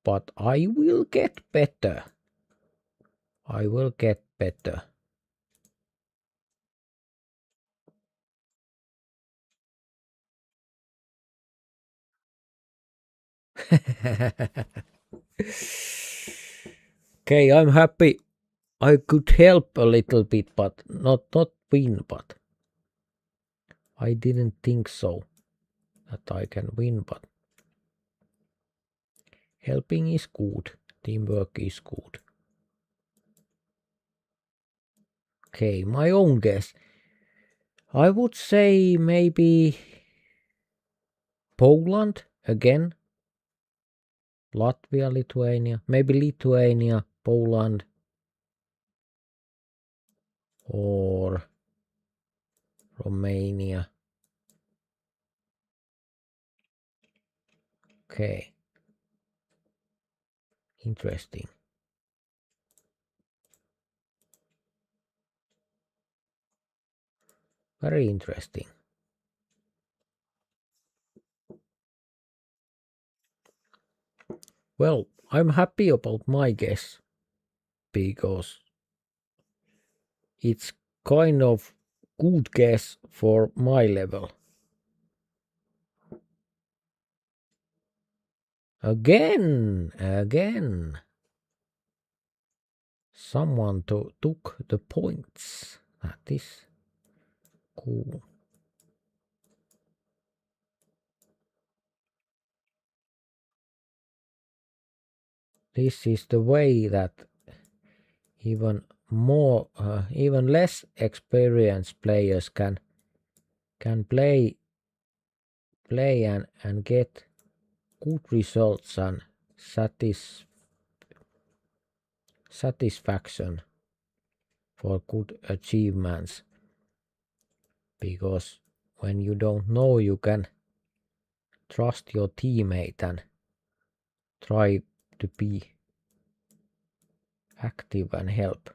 but I will get better. I will get better. Okay, I'm happy I could help a little bit, but not win, but I didn't think so that I can win, but helping is good, teamwork is good. Okay, my own guess. I would say maybe Poland again. Latvia, Lithuania, maybe Lithuania, Poland, or Romania. Okay. Interesting. Very interesting. Well, I'm happy about my guess because it's kind of good guess for my level. Again. Someone took the points. That is cool. This is the way that even less experienced players can play and get good results and satisfaction for good achievements, because when you don't know, you can trust your teammate and try to be active and help.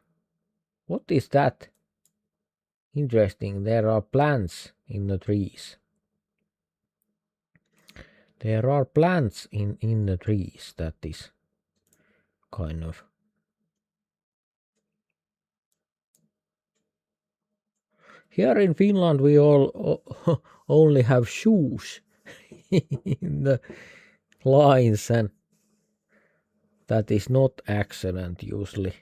What is that? Interesting, there are plants in the trees. There are plants in the trees. That is kind of... Here in Finland we all only have shoes in the lines, and that is not accident usually.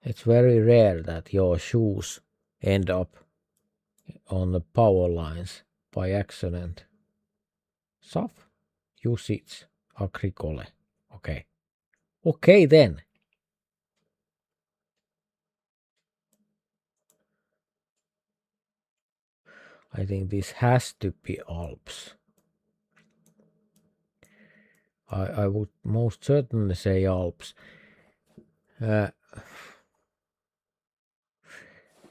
It's very rare that your shoes end up on the power lines by accident. SAF usage agricole. Okay. Okay then. I think this has to be Alps. I would most certainly say Alps.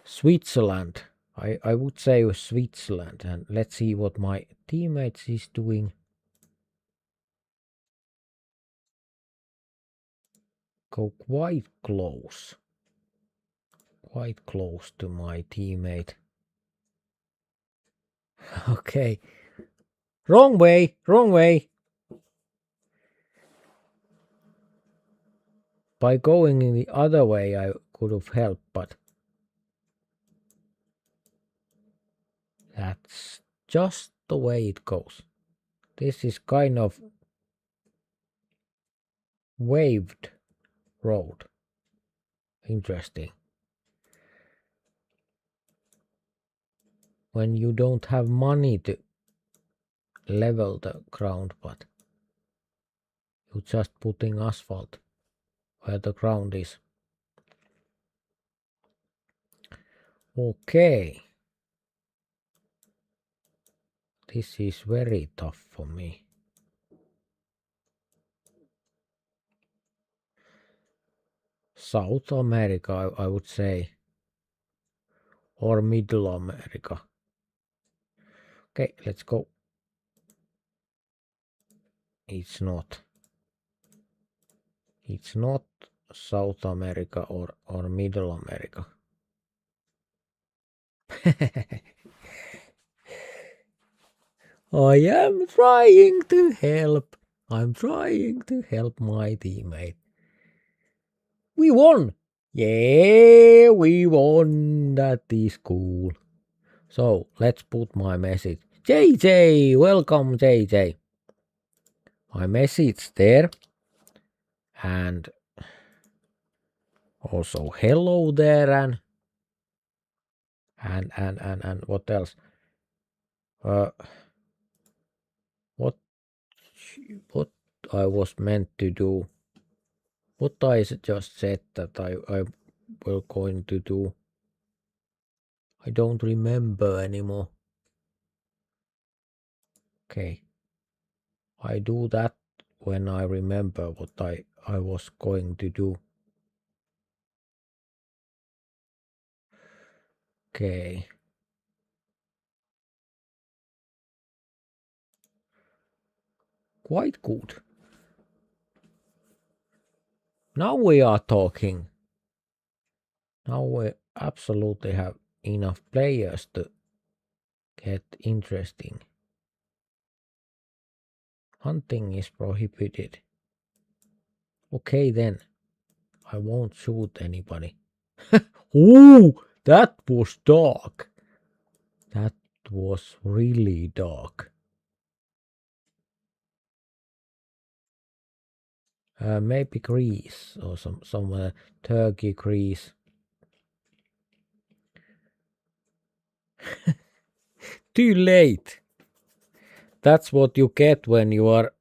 Switzerland. I would say Switzerland, and let's see what my teammates is doing. Go quite close to my teammate. Okay, wrong way. By going in the other way I could have helped, but that's just the way it goes. This is kind of waved road. Interesting. When you don't have money to level the ground, but you're just putting asphalt where the ground is. Okay. This is very tough for me. South America, I would say, or Middle America. Okay, let's go. It's not South America or Middle America. I am trying to help. I'm trying to help my teammate. We won! Yeah, we won. That is cool. So let's put my message. JJ, welcome JJ. My message there. And also hello there, and what else? What I was meant to do? What I just said that I will going to do? I don't remember anymore. Okay, I do that when I remember what I was going to do. Okay. Quite good. Now we are talking. Now we absolutely have enough players to get interesting. Hunting is prohibited. Okay then. I won't shoot anybody. Ooh, that was dark. That was really dark. Maybe Greece or somewhere. Turkey, Greece. Too late. That's what you get when you are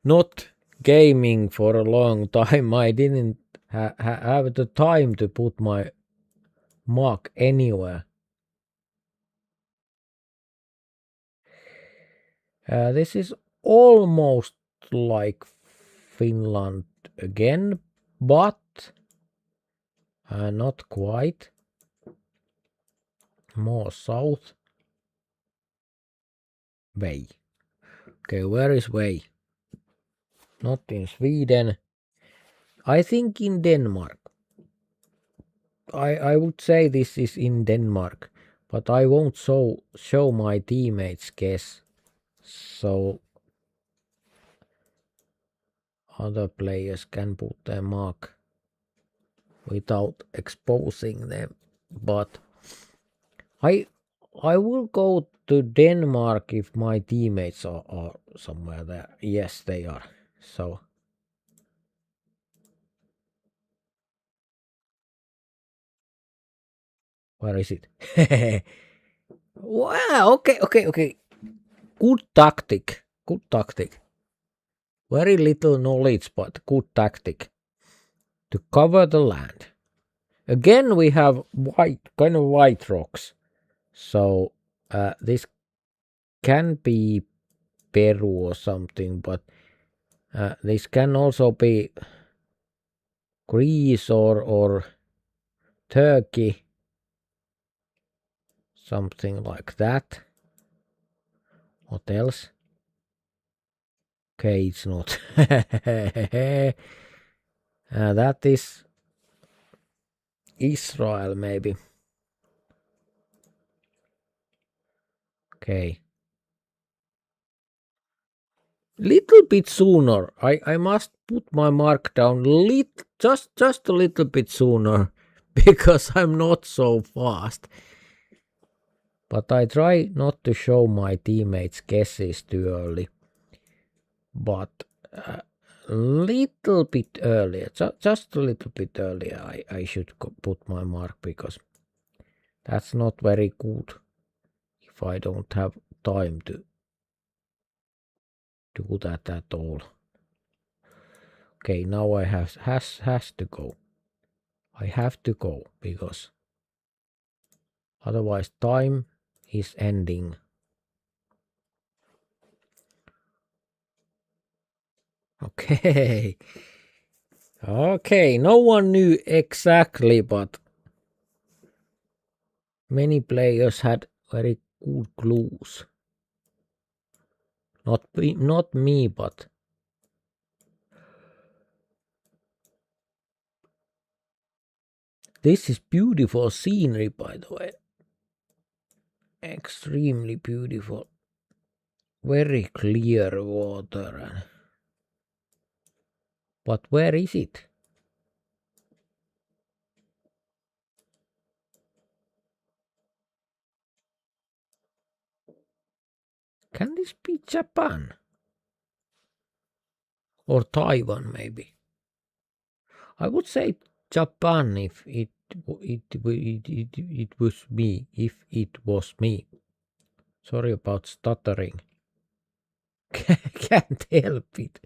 not gaming for a long time. I didn't have the time to put my mark anywhere. This is almost like Finland again, but not quite. More south. Way. Okay, where is way? Not in Sweden. I think in Denmark. I would say this is in Denmark, but I won't show my teammates guess, so other players can put their mark without exposing them. But I will go to Denmark if my teammates are somewhere there. Yes, they are. So where is it? Wow, okay. Good tactic. Good tactic. Very little knowledge, but good tactic. To cover the land. Again, we have kind of white rocks. So this can be Peru or something, but this can also be Greece or Turkey, something like that. What else? Okay, it's not. That is Israel, maybe. Okay. Little bit sooner. I must put my mark down just a little bit sooner because I'm not so fast. But I try not to show my teammates guesses too early. But little bit earlier, just a little bit earlier, I should put my mark because that's not very good if I don't have time to do that at all. Okay, now I has to go. I have to go because otherwise time is ending. Okay. Okay, no one knew exactly, but many players had very good clues. Not me, but this is beautiful scenery, by the way. Extremely beautiful. Very clear water. But where is it? Can this be Japan? Or Taiwan, maybe? I would say Japan if it was me. If it was me. Sorry about stuttering. Can't help it.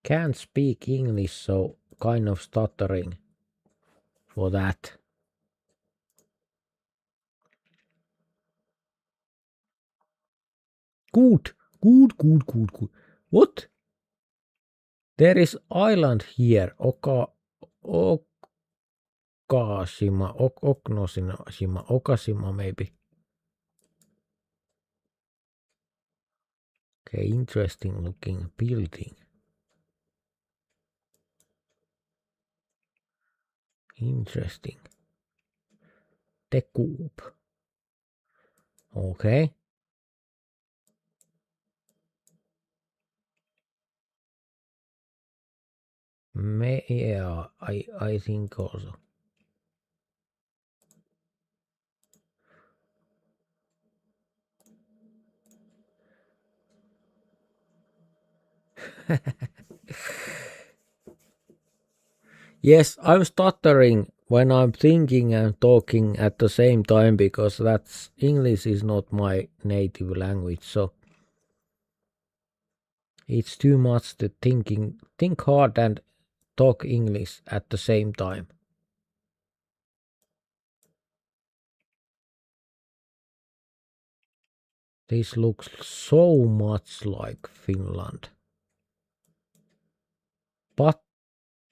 Can't speak English, so kind of stuttering for that. Good. What? There is island here. Okashima maybe. Okay, interesting looking building. Interesting. The Coop. Okay. Yeah, I think also. Yes, I'm stuttering when I'm thinking and talking at the same time because that's English is not my native language, so it's too much to think hard and talk English at the same time. This looks so much like Finland. But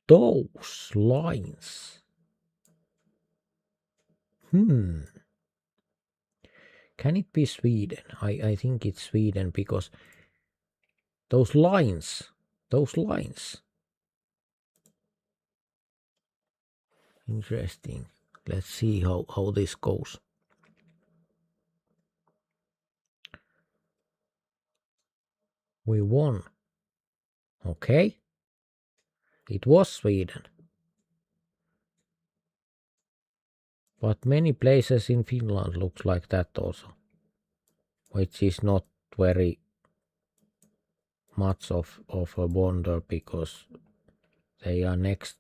those lines. Can it be Sweden? I think it's Sweden because those lines. Interesting. Let's see how this goes. We won. Okay. It was Sweden. But many places in Finland looks like that also. Which is not very much of a wonder because they are next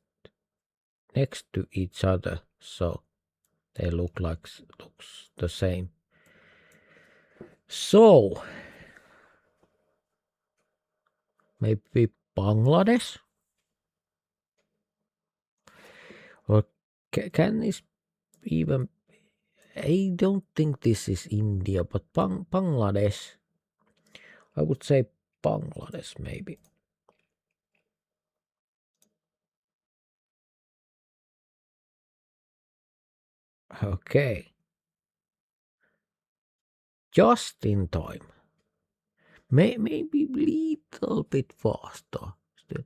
to each other, so they looks the same. So maybe Bangladesh, or can this even? I don't think this is India, but Bangladesh. I would say Bangladesh maybe. Okay. Just in time. Maybe little bit faster. Still.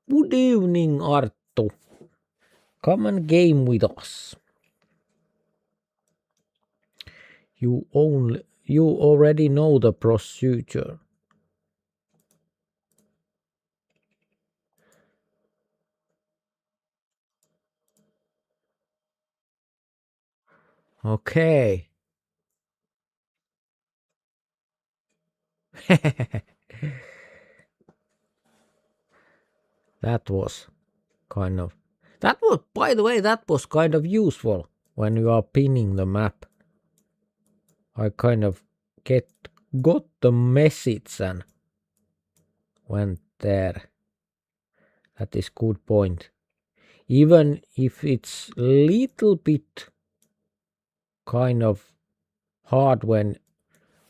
Good evening, Arttu. Come and game with us. You already know the procedure. Okay. That was kind of. That was, by the way, that was kind of useful when you are pinning the map. I kind of got the message and went there. That is good point. Even if it's little bit kind of hard when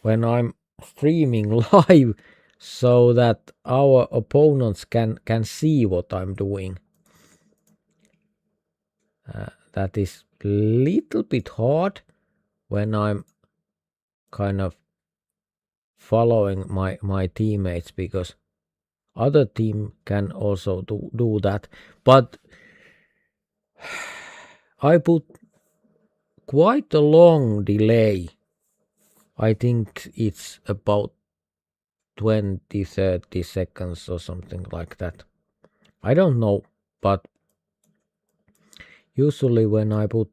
I'm streaming live so that our opponents can see what I'm doing. That is little bit hard when I'm kind of following my teammates because other team can also do that, but I put quite a long delay. I think it's about 20-30 seconds or something like that. I don't know, but usually when I put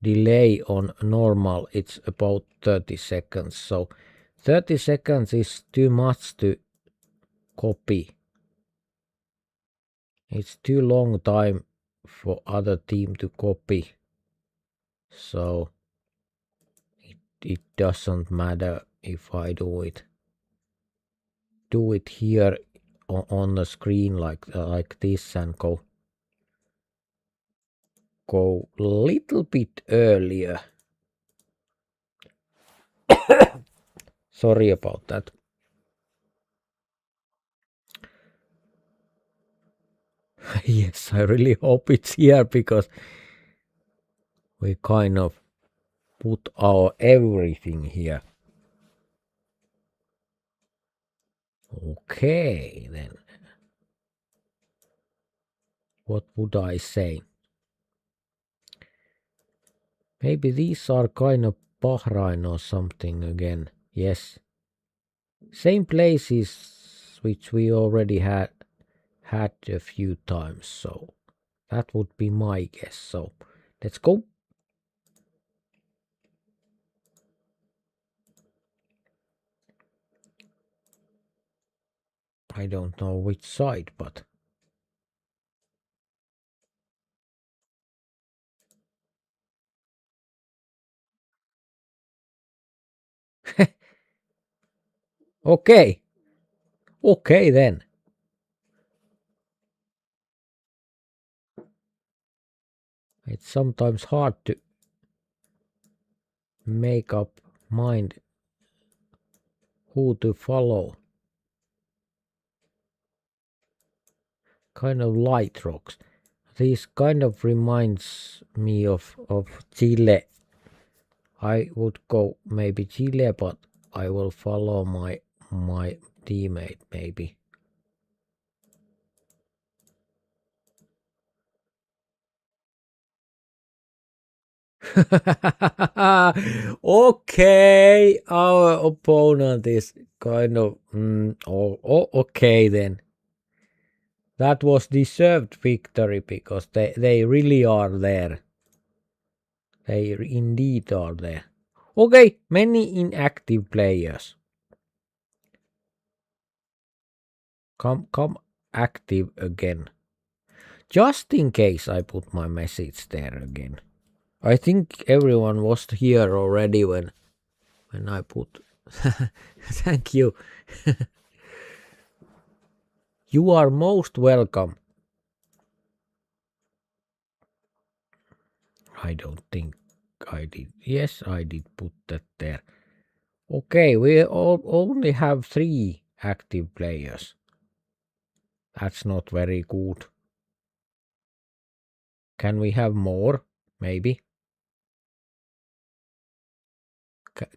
delay on normal, it's about 30 seconds. So 30 seconds is too much to copy. It's too long time for other team to copy. So it doesn't matter if I do it here on the screen like this and go little bit earlier. Sorry about that. Yes, I really hope it's here because we kind of put our everything here. Okay, then. What would I say? Maybe these are kind of Bahrain or something again. Yes. Same places which we already had a few times, so that would be my guess. So let's go. I don't know which side, but okay. Okay then. It's sometimes hard to make up mind who to follow. Kind of light rocks. This kind of reminds me of Chile. I would go maybe Chile, but I will follow my teammate maybe. Okay, our opponent is kind of okay then. That was deserved victory because they really are there. They indeed are there. Okay, many inactive players. Come active again. Just in case I put my message there again. I think everyone was here already when I put. Thank you. You are most welcome. I don't think I did. Yes, I did put that there. Okay, we only have 3 active players. That's not very good. Can we have more? Maybe.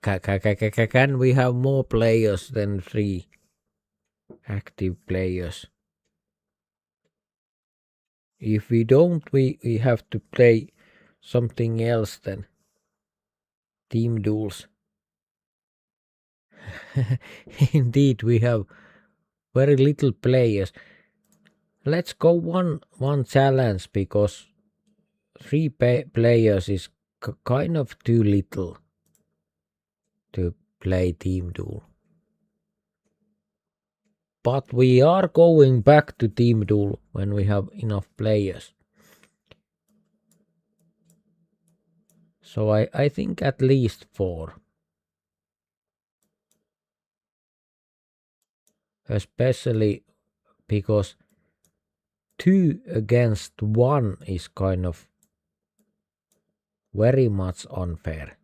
Can we have more players than 3 active players? If we don't, we have to play something else then. Team duels. Indeed, we have very little players. Let's go one challenge because 3 players is kind of too little to play team duel. But we are going back to team duel when we have enough players. So I think at least 4. Especially because 2 against 1 is kind of very much unfair.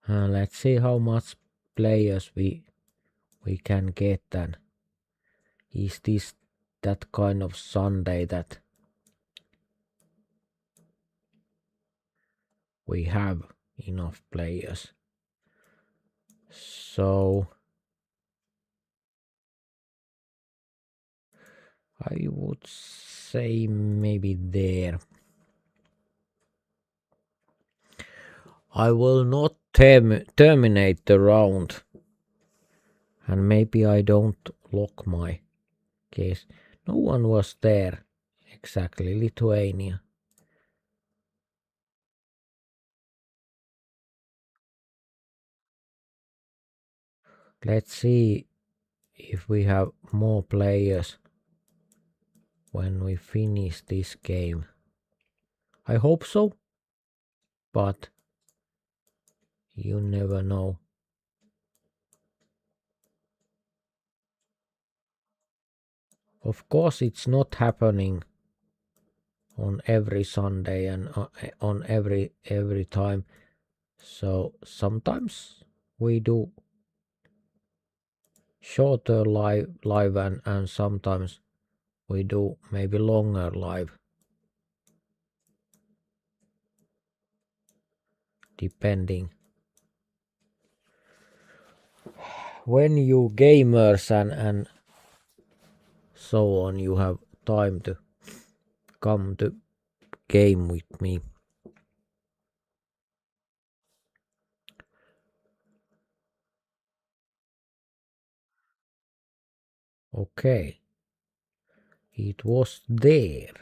Let's see how much players we can get then. Is this that kind of Sunday that we have enough players? So I would say maybe there. I will not terminate the round. And maybe I don't lock my case. No one was there. Exactly, Lithuania. Let's see if we have more players when we finish this game. I hope so, but you never know. Of course, it's not happening on every Sunday and on every time. So sometimes we do shorter live and sometimes we do maybe longer live, depending when you gamers and so on you have time to come to game with me. Okay, it was there.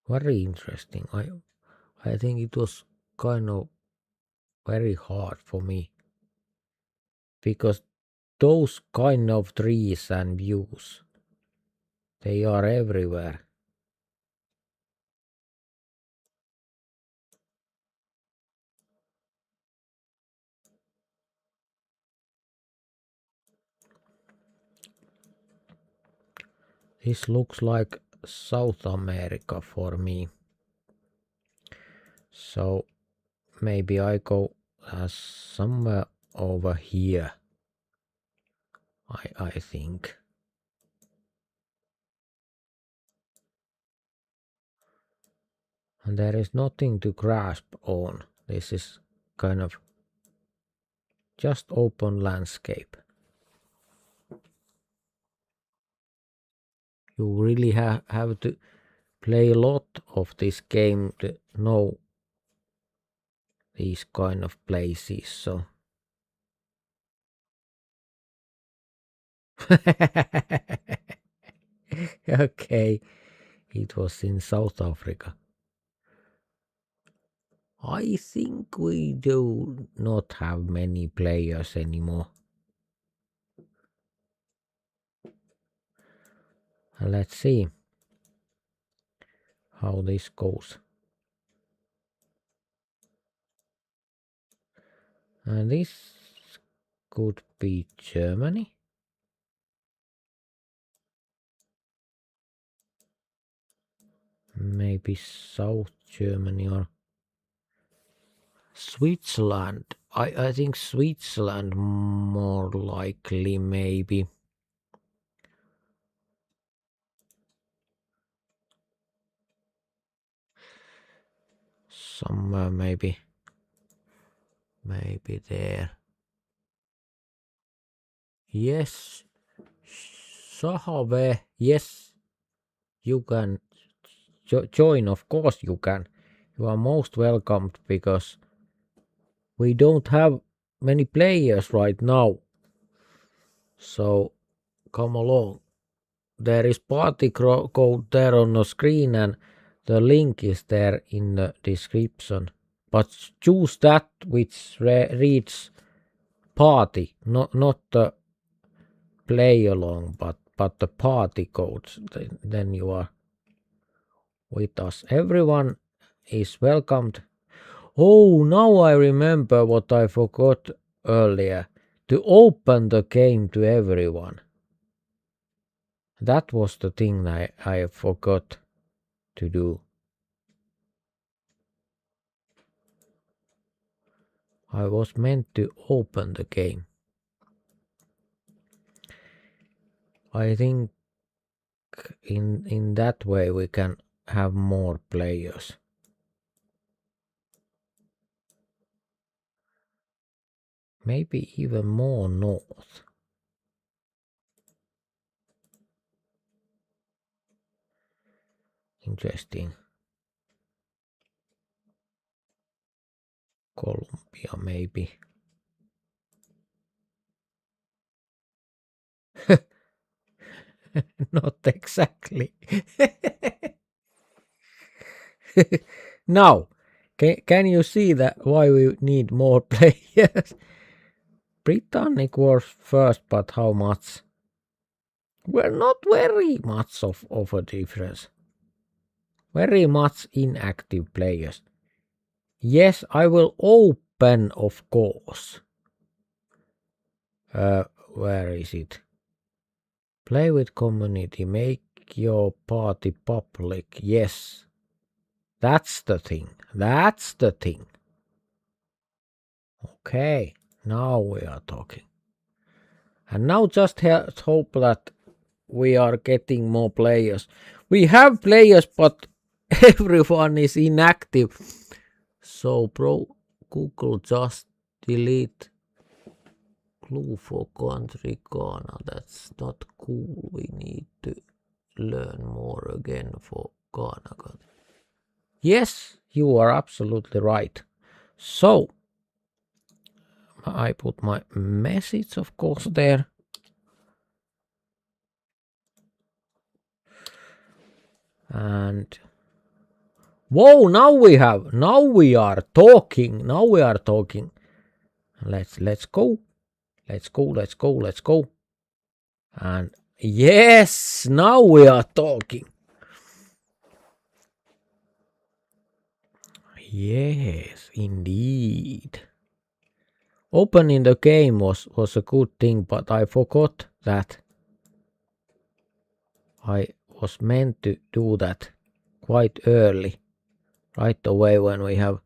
Very interesting. I think it was kind of very hard for me because those kind of trees and views, they are everywhere. This looks like South America for me. So maybe I go somewhere over here. I think. And there is nothing to grasp on. This is kind of just open landscape. You really have to play a lot of this game to know these kind of places. So okay, it was in South Africa. I think we do not have many players anymore. Let's see how this goes. And this could be Germany. Maybe South Germany or Switzerland. I think Switzerland more likely, maybe. Somewhere maybe there. Yes, Sahave. Yes, you can join. Of course you can. You are most welcomed because we don't have many players right now. So come along. There is party code there on the screen and the link is there in the description. But choose that which reads party, not the play along, but the party codes. Then you are with us. Everyone is welcomed. Oh, now I remember what I forgot earlier. To open the game to everyone. That was the thing I forgot to do. I was meant to open the game. I think in that way we can have more players. Maybe even more north. Interesting. Colombia maybe. Not exactly. Now, can you see that why we need more players? Britannic was first, but how much? Well, not very much of a difference. Very much inactive players. Yes, I will open, of course. Where is it? Play with community. Make your party public. Yes. That's the thing. That's the thing. Okay. Now we are talking. And now just hope that we are getting more players. We have players, but everyone is inactive. So, bro, Google just delete clue for country Ghana. That's not cool. We need to learn more again for Ghana. Yes, you are absolutely right. So, I put my message, of course, there. And whoa, now we are talking. Let's go. And yes, now we are talking. Yes, indeed. Opening the game was a good thing, but I forgot that I was meant to do that quite early, right away when we have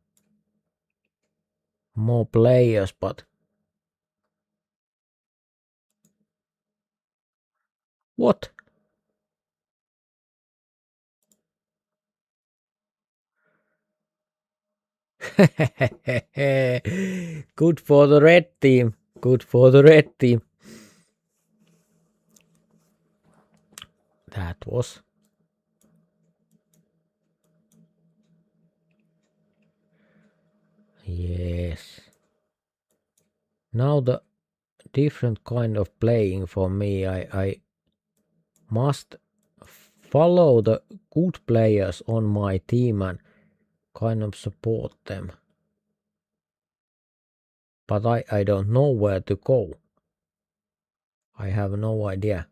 more players, but what? Good for the red team. Good for the red team. That was. Yes. Now the different kind of playing for me. I must follow the good players on my team and kind of support them. But I don't know where to go. I have no idea.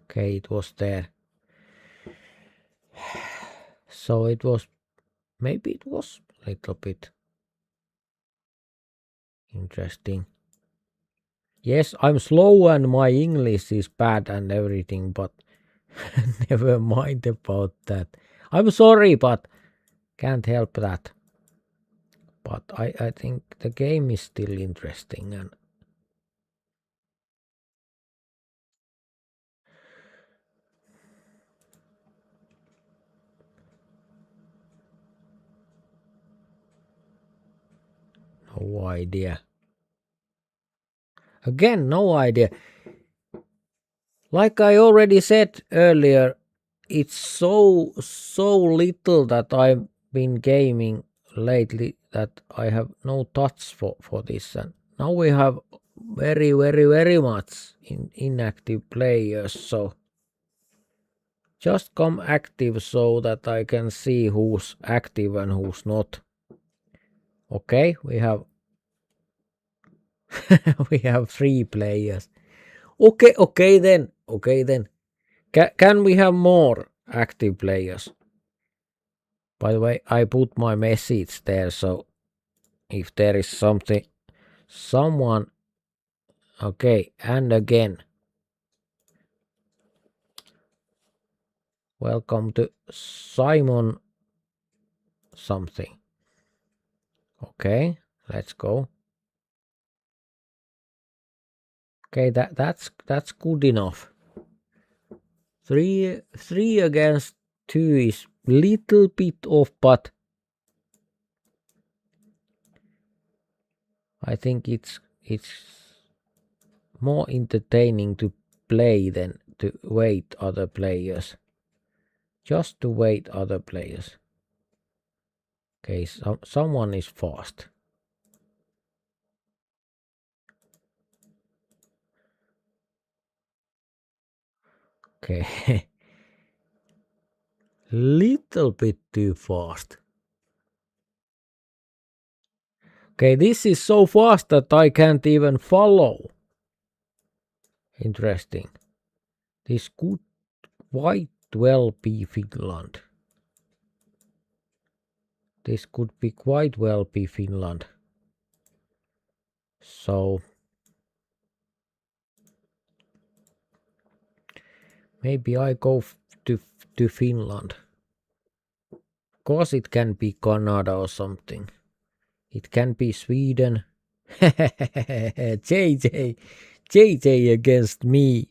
Okay, it was there. So it was, maybe it was a little bit interesting. Yes, I'm slow and my English is bad and everything, but never mind about that. I'm sorry, but can't help that. But I think the game is still interesting and no idea. Again, no idea. Like I already said earlier, it's so little that I've been gaming lately that I have no touch for this, and now we have very much inactive players, so just come active so that I can see who's active and who's not. Okay, we have we have 3 players. Okay then. Can we have more active players? By the way, I put my message there, so if there is someone, okay, and again, welcome to Simon something. Okay, let's go. Okay, that's good enough. Three against 2 is little bit off, but I think it's more entertaining to play than to wait other players. Just to wait other players. Okay, someone is fast. Okay. Little bit too fast. Okay, this is so fast that I can't even follow. Interesting. This could quite well be Finland. This could be quite well be Finland. So maybe I go to Finland. Of course it can be Canada or something. It can be Sweden. JJ against me.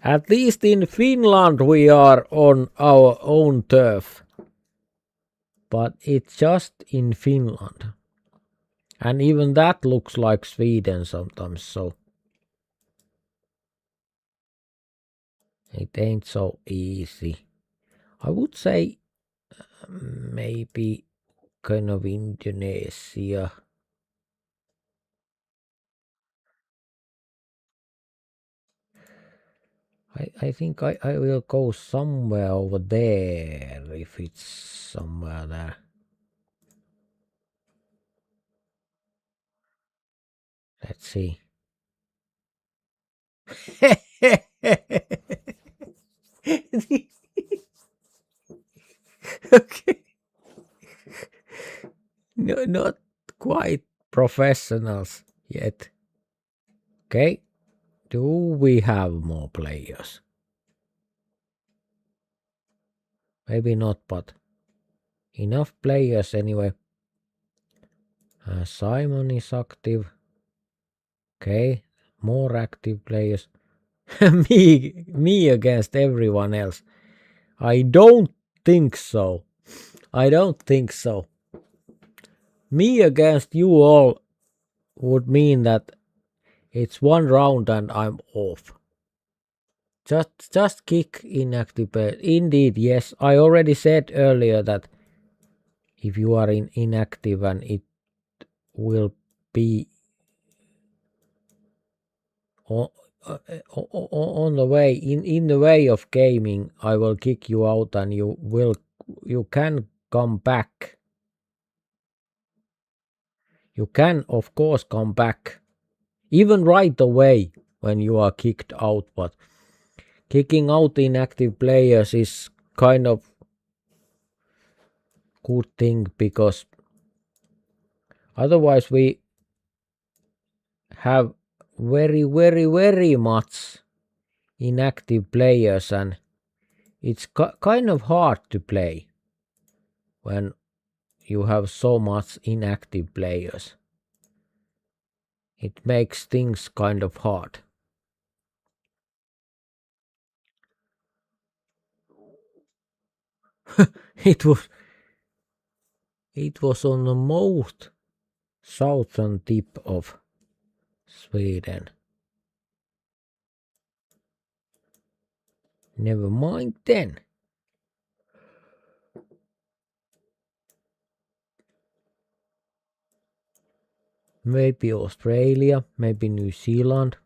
At least in Finland we are on our own turf. But it's just in Finland. And even that looks like Sweden sometimes, so it ain't so easy. I would say maybe kind of Indonesia. I think I will go somewhere over there if it's somewhere there. Let's see. Okay. No, not quite professionals yet. Okay. Do we have more players? Maybe not, but Enough players anyway. Simon is active. Okay, more active players. me against everyone else. I don't think so. I don't think so. Me against you all would mean that it's one round and I'm off. Just kick inactive players. Indeed, yes. I already said earlier that if you are inactive and it will be on the way in the way of gaming, I will kick you out and you can come back. You can of course come back even right away when you are kicked out, but kicking out inactive players is kind of good thing because otherwise we have very much inactive players and it's kind of hard to play when you have so much inactive players. It makes things kind of hard. it was on the most southern tip of Sweden. Never mind then. Maybe Australia, maybe New Zealand.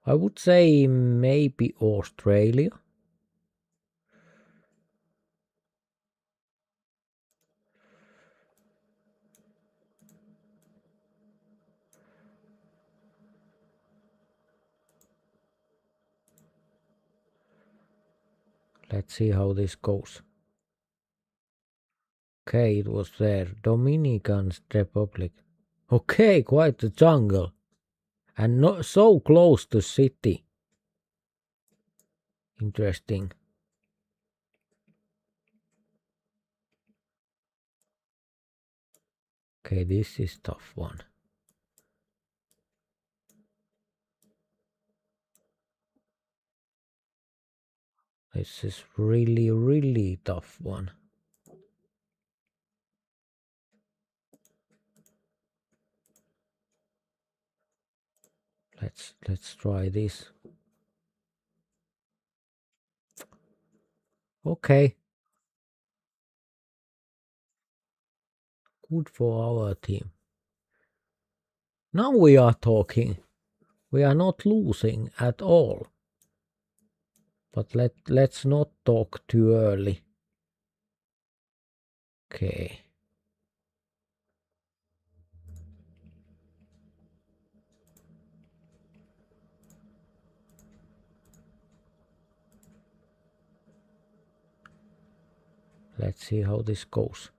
I would say maybe Australia. Let's see how this goes. Okay, it was there. Dominican Republic. Okay, quite a jungle. And not so close to city. Interesting. Okay, this is tough one. This is really tough one. Let's try this. Okay. Good for our team. Now we are talking. We are not losing at all. But let's not talk too early. Okay. Let's see how this goes.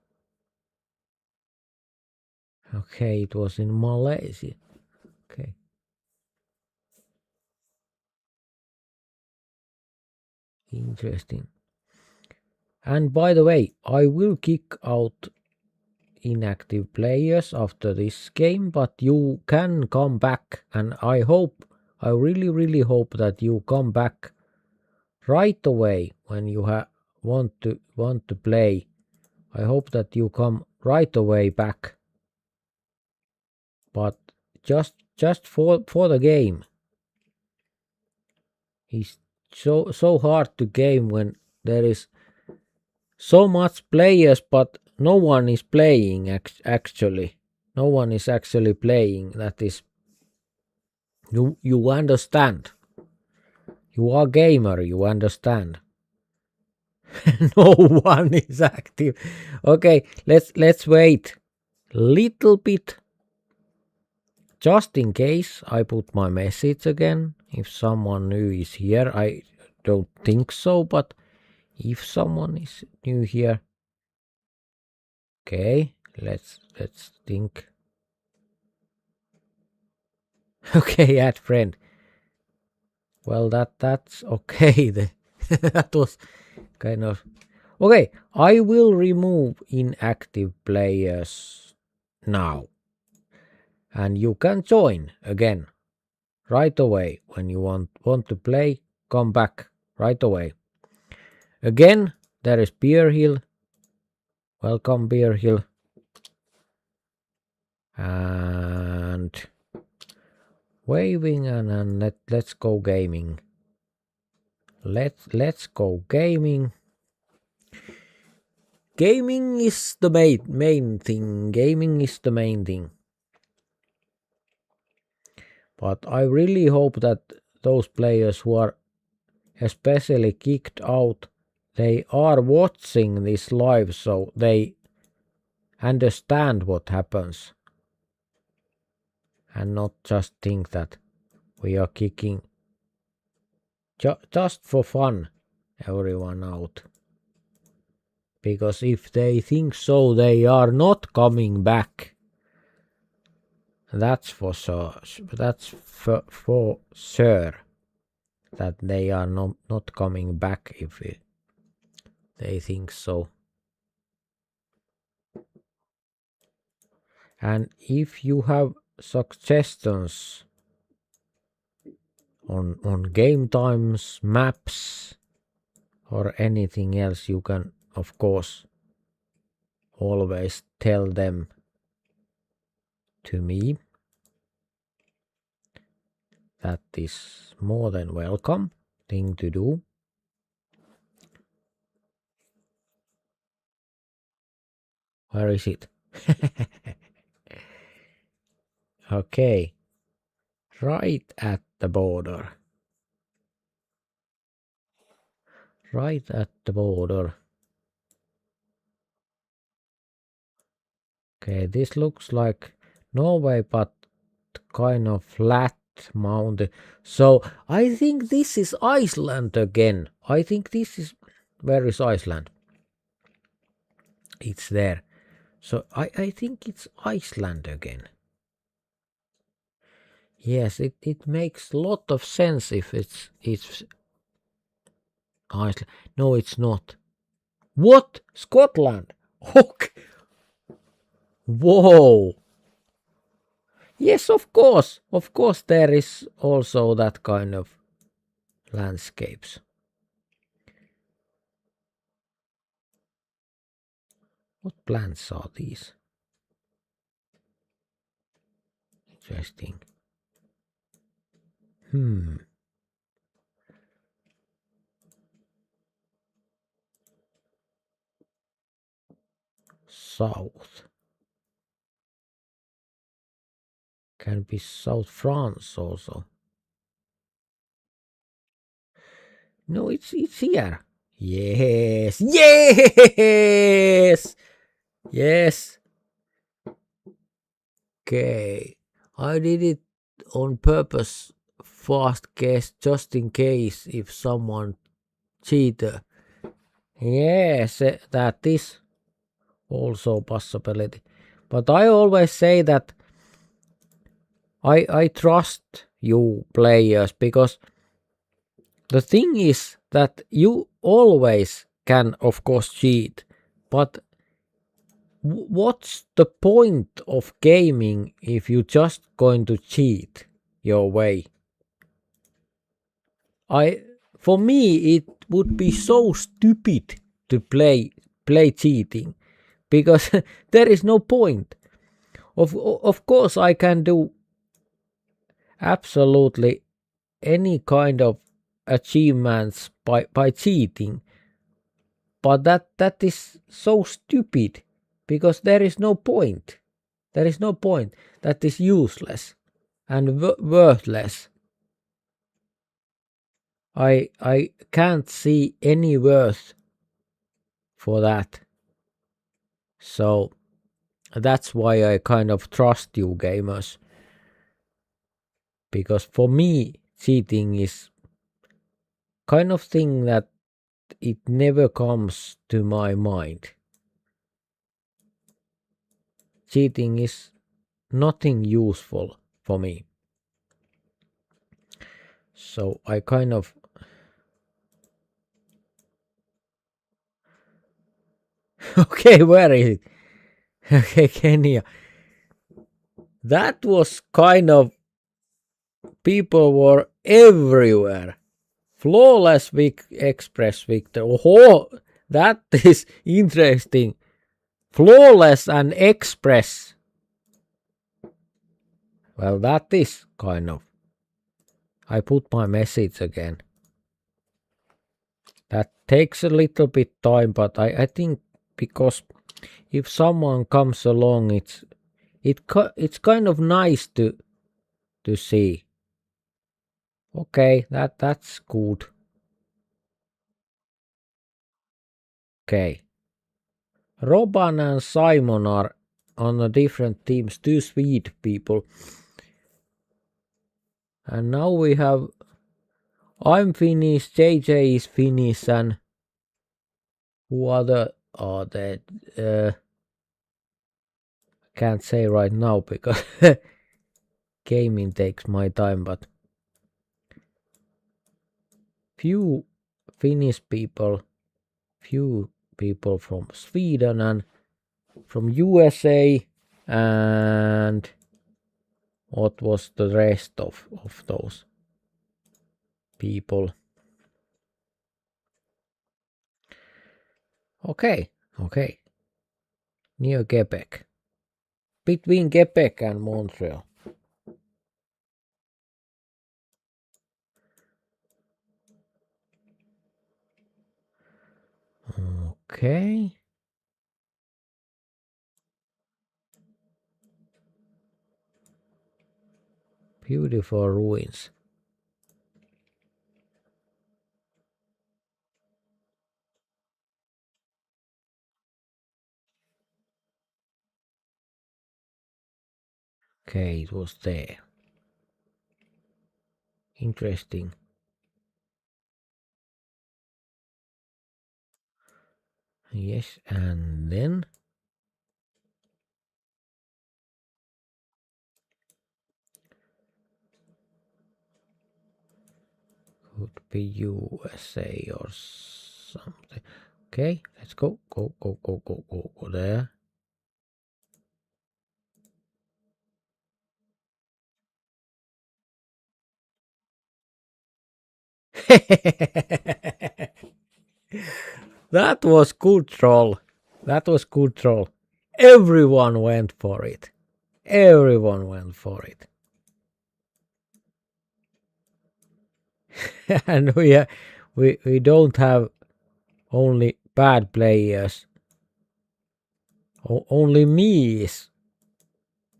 Okay, it was in Malaysia. Okay. Interesting. And by the way, I will kick out inactive players after this game, but you can come back, and I really hope that you come back right away when you want to play. I hope that you come right away back, but just for the game. It's so hard to game when there is so much players, but no one is playing actually. No one is actually playing. That is, you understand. You are gamer, you understand. No one is active. Okay, let's wait little bit. Just in case I put my message again. If someone new is here, I don't think so, but if someone is new here. Okay, let's think. Okay, add friend. Well, that's okay. That was kind of... Okay, I will remove inactive players now. And you can join again right away. When you want to play, come back right away. Again, there is Beer Hill. Welcome, Beer Hill. And waving and let's go gaming. Let's go gaming. Gaming is the main thing. Gaming is the main thing. But I really hope that those players who are especially kicked out, they are watching this live so they understand what happens. And not just think that we are kicking just for fun everyone out. Because if they think so, they are not coming back. That's for sure. That's for sure that they are not coming back if they think so. And if you have suggestions on game times, maps, or anything else, you can of course always tell them to me. That is more than welcome thing to do. Where is it? Okay, right at the border. Right at the border. Okay, this looks like Norway, but kind of flat mountain. So I think this is Iceland again. I think this is... Where is Iceland? It's there. So I think it's Iceland again. Yes, it makes a lot of sense if it's Iceland. No, it's not. What? Scotland? Okay. Whoa. Yes, of course. Of course there is also that kind of landscapes. What plants are these? Interesting. South. Can be South France also. No, it's here. Yes. Yes. Yes. Okay. I did it on purpose, fast guess, just in case if someone cheated. Yes, that is also possibility. But I always say that I trust you players, because the thing is that you always can of course cheat, but what's the point of gaming if you just going to cheat your way? For me it would be so stupid to play cheating, because there is no point. Of course I can do absolutely any kind of achievements by cheating, but that is so stupid, because there is no point. There is no point. That is useless and worthless. I can't see any worth for that. So that's why I kind of trust you gamers, because for me cheating is kind of thing that it never comes to my mind. Cheating is nothing useful for me. So I kind of Okay, where is it? Okay, Kenya. That was kind of, people were everywhere. Flawless express victor. Oh, that is interesting. Flawless and express. Well, that is kind of. I put my message again. That takes a little bit time, but I think because if someone comes along, it's kind of nice to see. Okay, that's good. Okay. Robin and Simon are on a different teams, two Swede people. And now we have, I'm Finnish, JJ is Finnish, and who other are they? Can't say right now because gaming takes my time, but few Finnish people, few people from Sweden and from USA, and what was the rest of those people? Okay, near Quebec, between Quebec and Montreal. Okay. Beautiful ruins. Okay, it was there. Interesting. Yes, and then could be USA or something. Okay, let's go there. That was good troll. That was good troll. Everyone went for it. Everyone went for it. And we don't have only bad players. Only me is,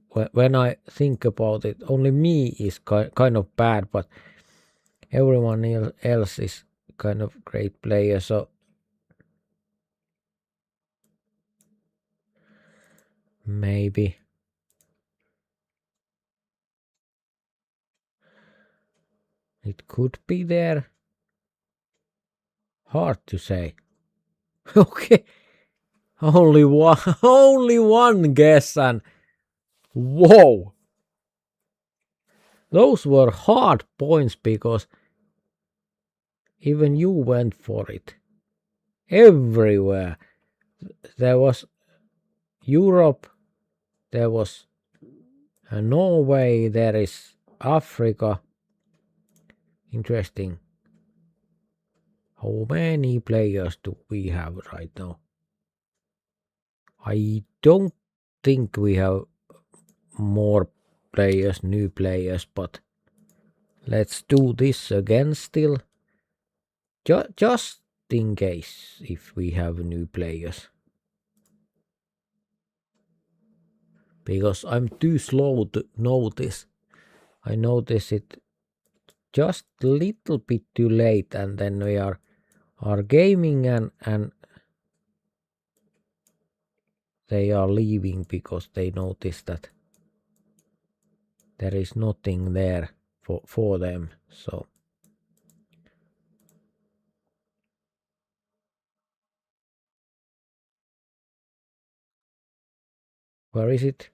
when I think about it, only me is kind of bad, but everyone else is kind of great player. So maybe it could be there. Hard to say. Okay, only one, only one guess, and whoa, those were hard points because even you went for it. Everywhere there was Europe, there was Norway, there is Africa. Interesting. How many players do we have right now? I don't think we have more players, new players, but let's do this again still. Just in case if we have new players. Because I'm too slow to notice. I notice it just a little bit too late, and then we are gaming and they are leaving because they notice that there is nothing there for them. So where is it?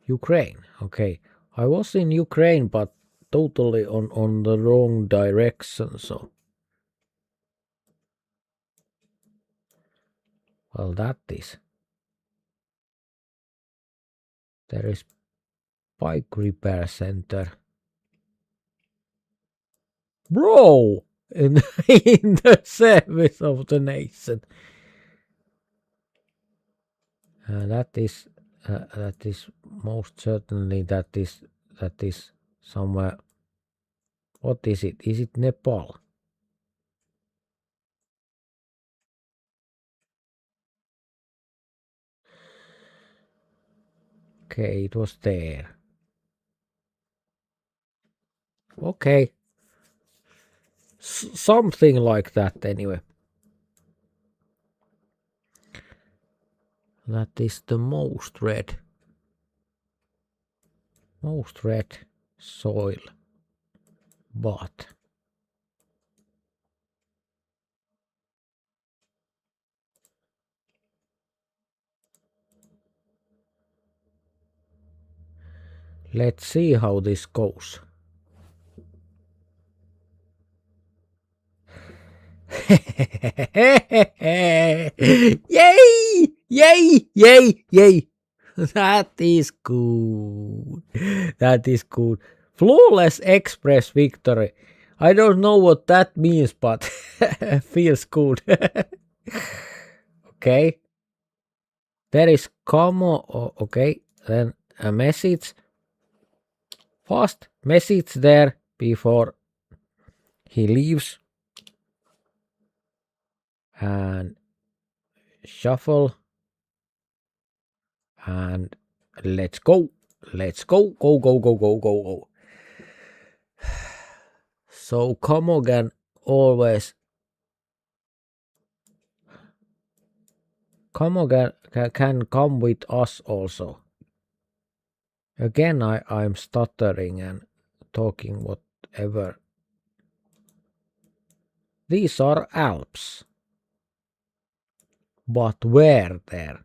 Ukraine. Okay, I was in Ukraine, but totally on the wrong direction. So Well, that is. There is bike repair center. Bro! In, in the service of the nation. That is most certainly that is somewhere. What is it? Is it Nepal? Okay, it was there. Okay. Something like that anyway. That is the most red soil. But let's see how this goes. Yay! Yay! Yay! Yay! That is good. That is good. Flawless express victory. I don't know what that means, but feels good. Okay. There is Como. Okay. Then a message. Fast message there before he leaves. And shuffle. And let's go. Let's go. Go, go, go, go, go, go. So Como can always. Como can come with us also. Again, I'm stuttering and talking whatever. These are Alps. But where there?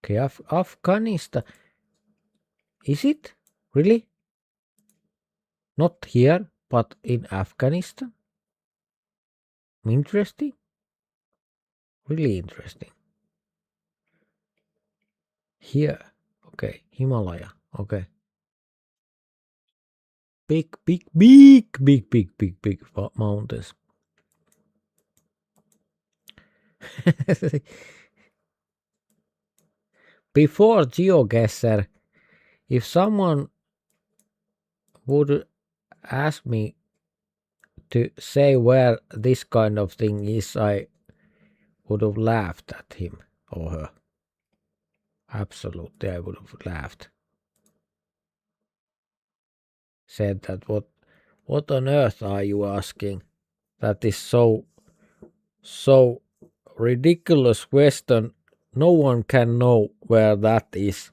Okay, Afghanistan. Is it? Really? Not here, but in Afghanistan? Interesting. Really interesting. Here. Okay, Himalaya. Okay. Big mountains. Before GeoGuessr, if someone would ask me to say where this kind of thing is, I would have laughed at him or her. Absolutely, I would have laughed. Said that what on earth are you asking? That is so ridiculous question. No one can know where that is.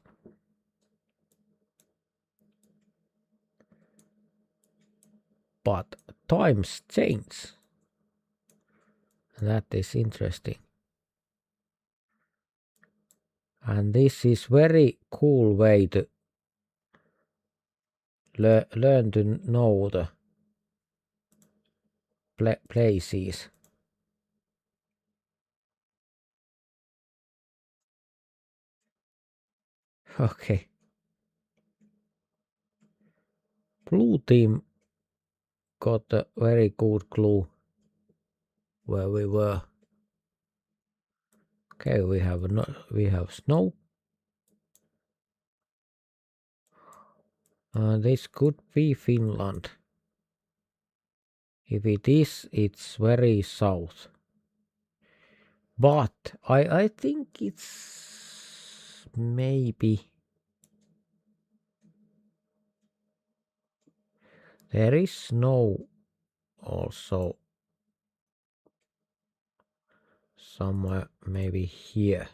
But times change. That is interesting. And this is very cool way to learn to know the places. Okay. Blue team got a very good clue where we were. Okay, we have snow. This could be Finland. If it is, it's very south. But I think it's maybe there is snow also somewhere maybe here.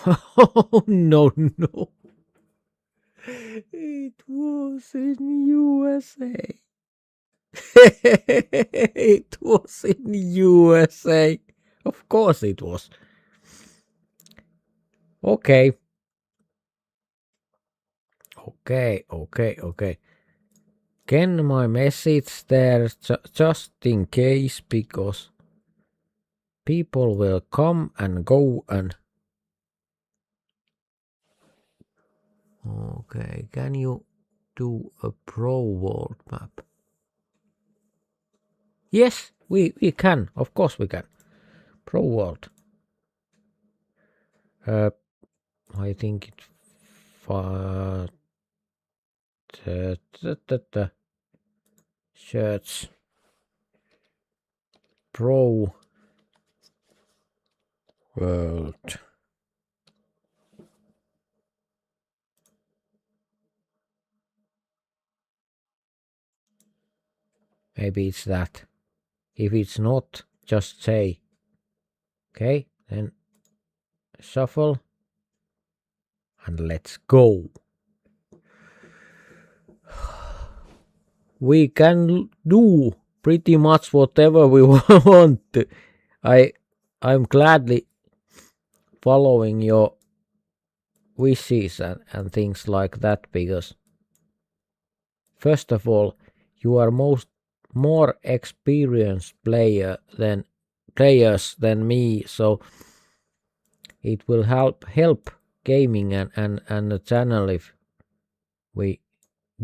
Oh no. It was in USA. It was in USA. Of course it was. Okay. Okay. Can my message there just in case, because people will come and go and... Okay, can you do a pro world map? Yes, we can. Of course we can. Pro world. I think it... Search pro world. Maybe it's that. If it's not, just say. Okay, then shuffle and let's go. We can do pretty much whatever we want to. I'm gladly following your wishes and things like that, because first of all, you are more experienced players than me, so it will help gaming and the channel if we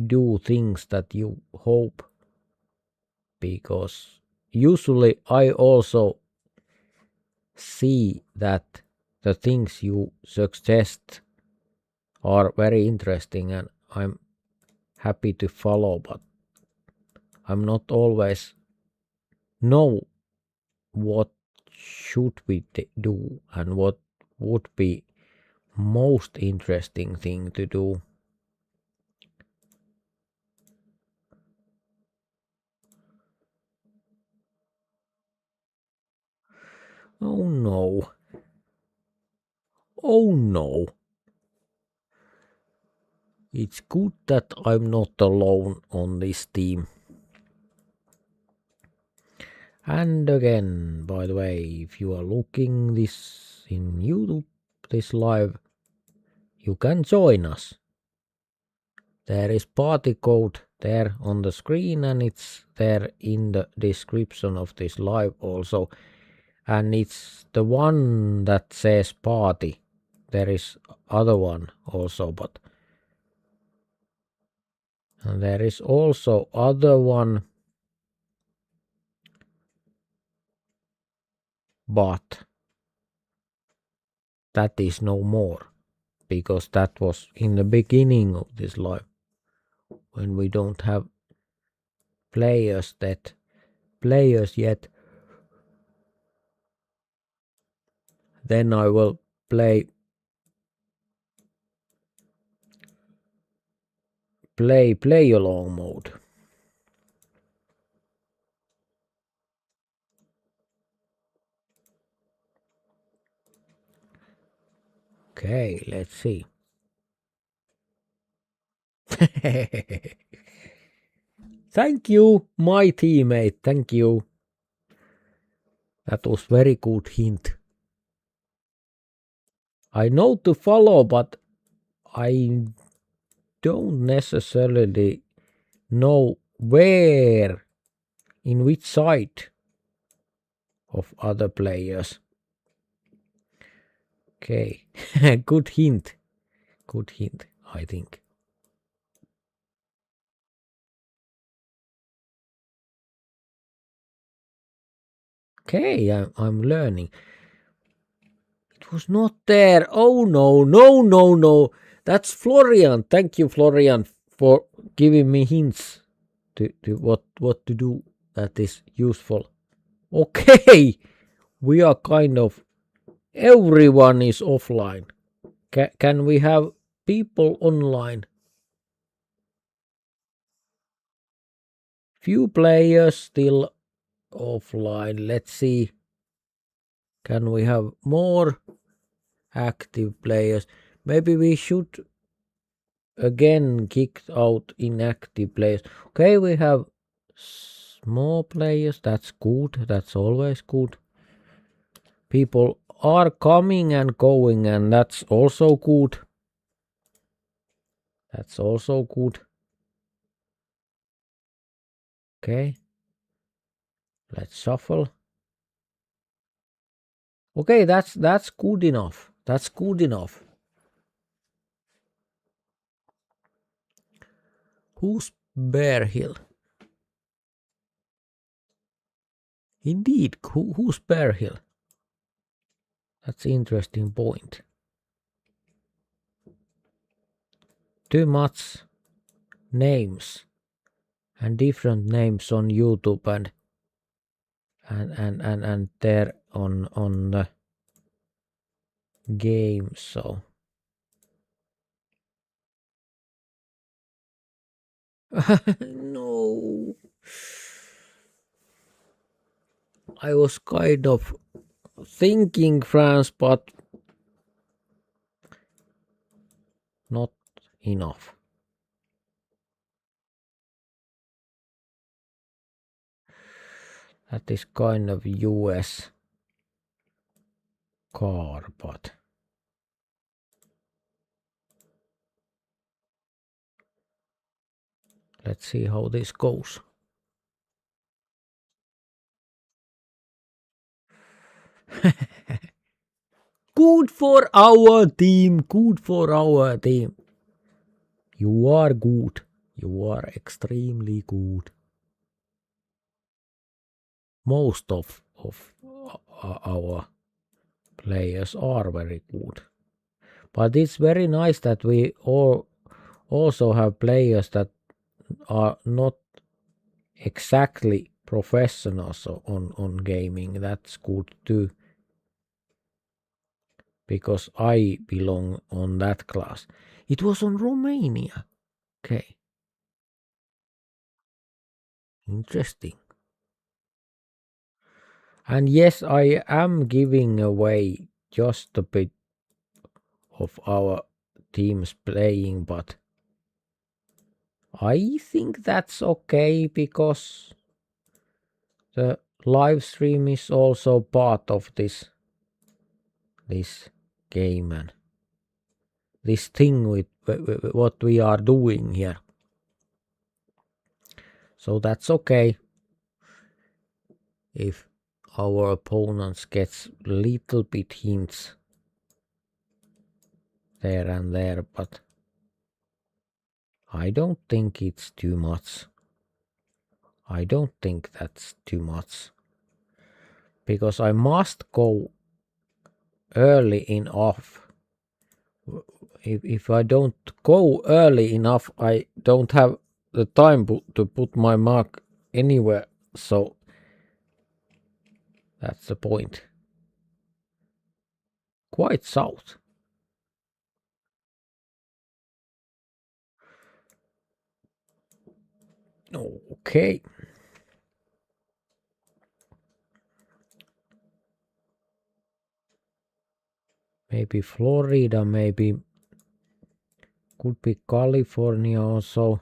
do things that you hope, because usually I also see that the things you suggest are very interesting and I'm happy to follow, but I'm not always know what should we do and what would be most interesting thing to do. Oh no. Oh no. It's good that I'm not alone on this team. And again, by the way, if you are looking this in YouTube, this live, you can join us. There is party code there on the screen and it's there in the description of this live also. And it's the one that says party. There is other one also, but... And there is also other one, but that is no more, because that was in the beginning of this live when we don't have players yet. Then I will play along mode. Okay, let's see. Thank you, my teammate, thank you. That was very good hint. I know to follow, but I don't necessarily know where, in which side of other players. Okay, good hint, I think. Okay, I'm learning. It was not there. Oh no. That's Florian. Thank you, Florian, for giving me hints to what to do that is useful. Okay, we are kind of... Everyone is offline. Can we have people online? Few players still offline. Let's see. Can we have more active players? Maybe we should again kick out inactive players. Okay, we have more players. That's good. That's always good. People are coming and going, and that's also good. That's also good. Okay. Let's shuffle. Okay, that's good enough. That's good enough. Who's Bear Hill? Indeed, who's Bear Hill? That's an interesting point. Too much names and different names on YouTube and they're on the game, so no. I was kind of thinking France, but not enough. That is kind of US car, but let's see how this goes. Good for our team. Good for our team. You are good. You are extremely good. Most of our players are very good. But it's very nice that we all also have players that are not exactly professionals on gaming. That's good too. Because I belong on that class. It was on Romania. Okay. Interesting. And yes, I am giving away just a bit of our teams playing, but I think that's okay because the live stream is also part of this game and this thing with what we are doing here. So that's okay if our opponents gets little bit hints there and there, but I don't think it's too much. I don't think that's too much. Because I must go early enough. If I don't go early enough, I don't have the time to put my mark anywhere. So that's the point. Quite south. Okay. Maybe Florida, maybe could be California also.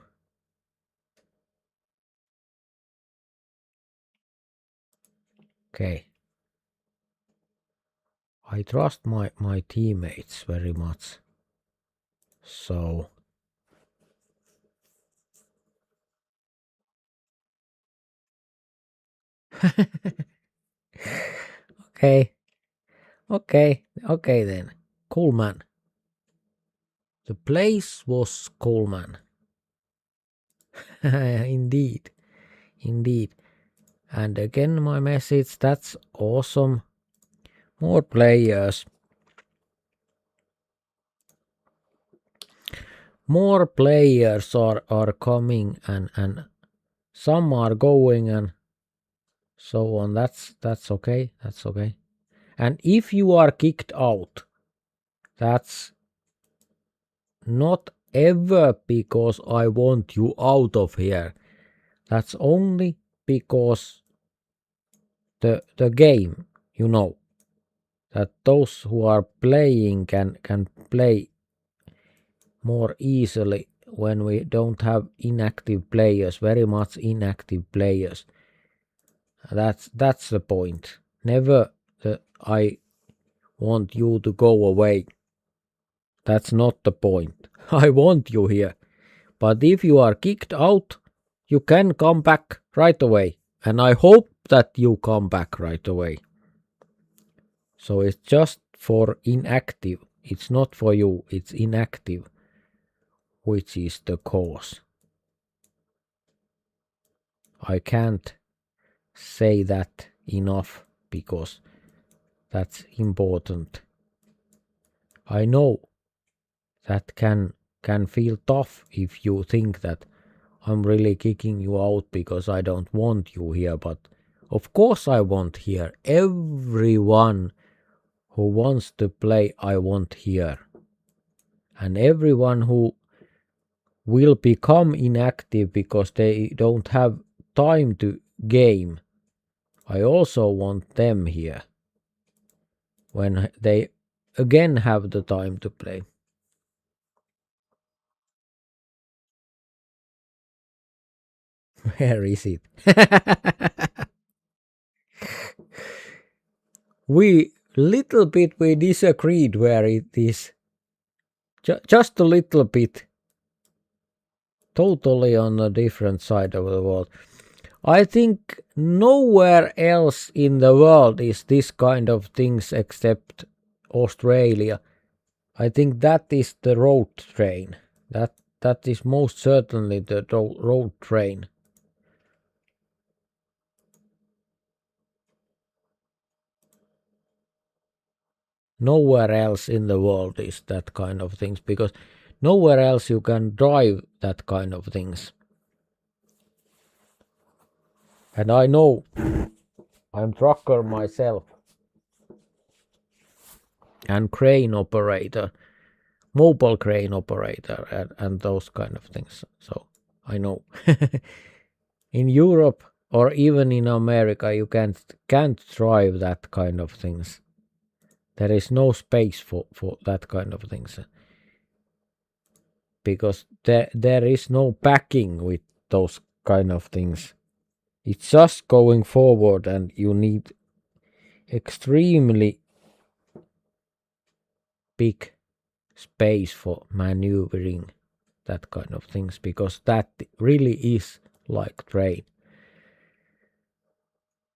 Okay. I trust my teammates very much. So okay. Okay then. Coleman. The place was Coleman. Indeed. And again my message, that's awesome. More players. More players are coming and some are going and so on. That's okay. That's okay. And if you are kicked out, that's not ever because I want you out of here. That's only because the game, that those who are playing can play more easily when we don't have inactive players, very much inactive players. That's the point. Never I want you to go away. That's not the point. I want you here. But if you are kicked out, you can come back right away. And I hope that you come back right away. So it's just for inactive. It's not for you, it's inactive, which is the cause. I can't say that enough because that's important. I know that can feel tough if you think that I'm really kicking you out because I don't want you here, but of course I want here. Everyone who wants to play I want here. And everyone who will become inactive because they don't have time to game, I also want them here when they again have the time to play. Where is it? we disagreed where it is. Just a little bit. Totally on a different side of the world. I think nowhere else in the world is this kind of things except Australia. I think that is the road train. That is most certainly the road train. Nowhere else in the world is that kind of things because nowhere else you can drive that kind of things. And I know I'm trucker myself and crane operator, mobile crane operator and those kind of things. So I know. In Europe or even in America you can't drive that kind of things. There is no space for that kind of things. Because there is no backing with those kind of things. It's just going forward and you need extremely big space for maneuvering that kind of things because that really is like train.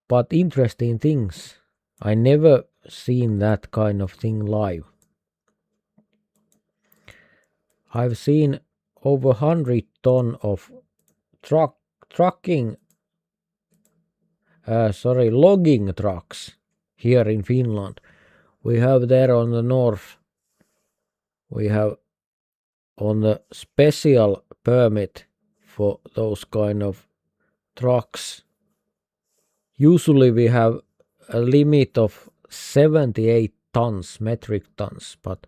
But interesting things, I never seen that kind of thing live. I've seen over 100 ton of logging trucks here in Finland. We have there on the north, we have on the special permit for those kind of trucks. Usually we have a limit of 78 tons, metric tons, but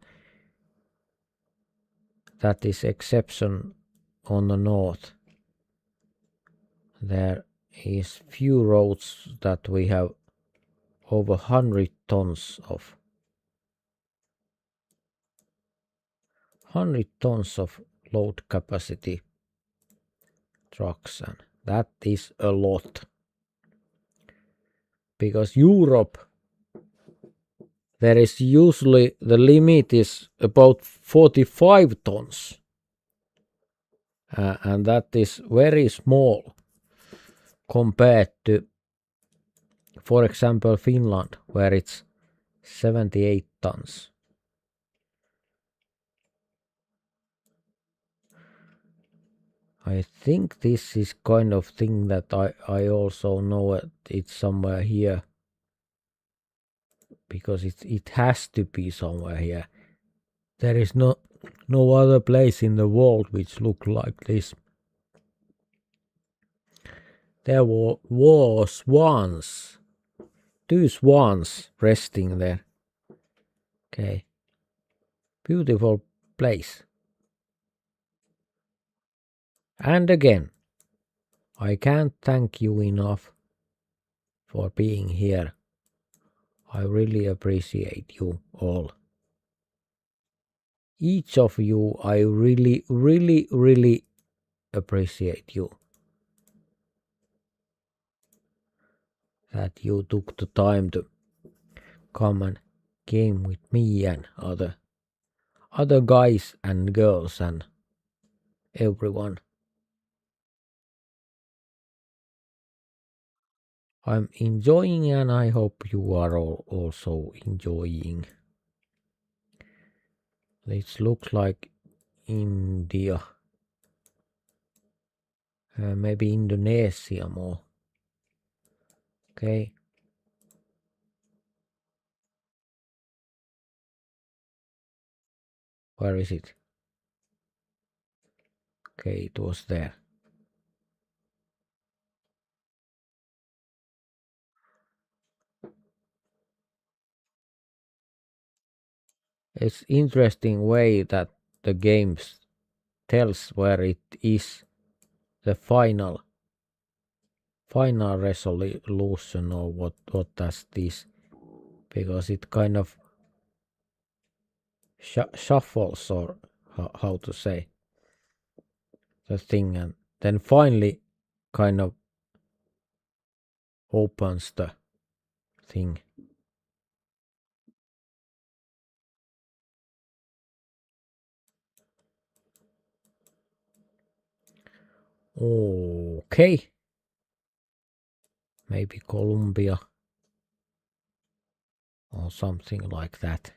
that is exception on the north. There is few roads that we have over 100 tons of 100 tons of load capacity trucks, and that is a lot. Because Europe, there is usually the limit is about 45 tons. And that is very small compared to, for example, Finland, where it's 78 tons. I think this is kind of thing that I also know it's somewhere here. Because it has to be somewhere here. There is no other place in the world which look like this. There was once 2 swans resting there. Okay. Beautiful place. And again, I can't thank you enough for being here. I really appreciate you all. Each of you, I really, really, really appreciate you. That you took the time to come and game with me and other guys and girls and everyone. I'm enjoying and I hope you are all also enjoying. This looks like India. Maybe Indonesia more. Okay. Where is it? Okay, it was there. It's interesting way that the game tells where it is the final resolution, or what does this, because it kind of shuffles, or how to say, the thing, and then finally kind of opens the thing. Okay, maybe Colombia or something like that.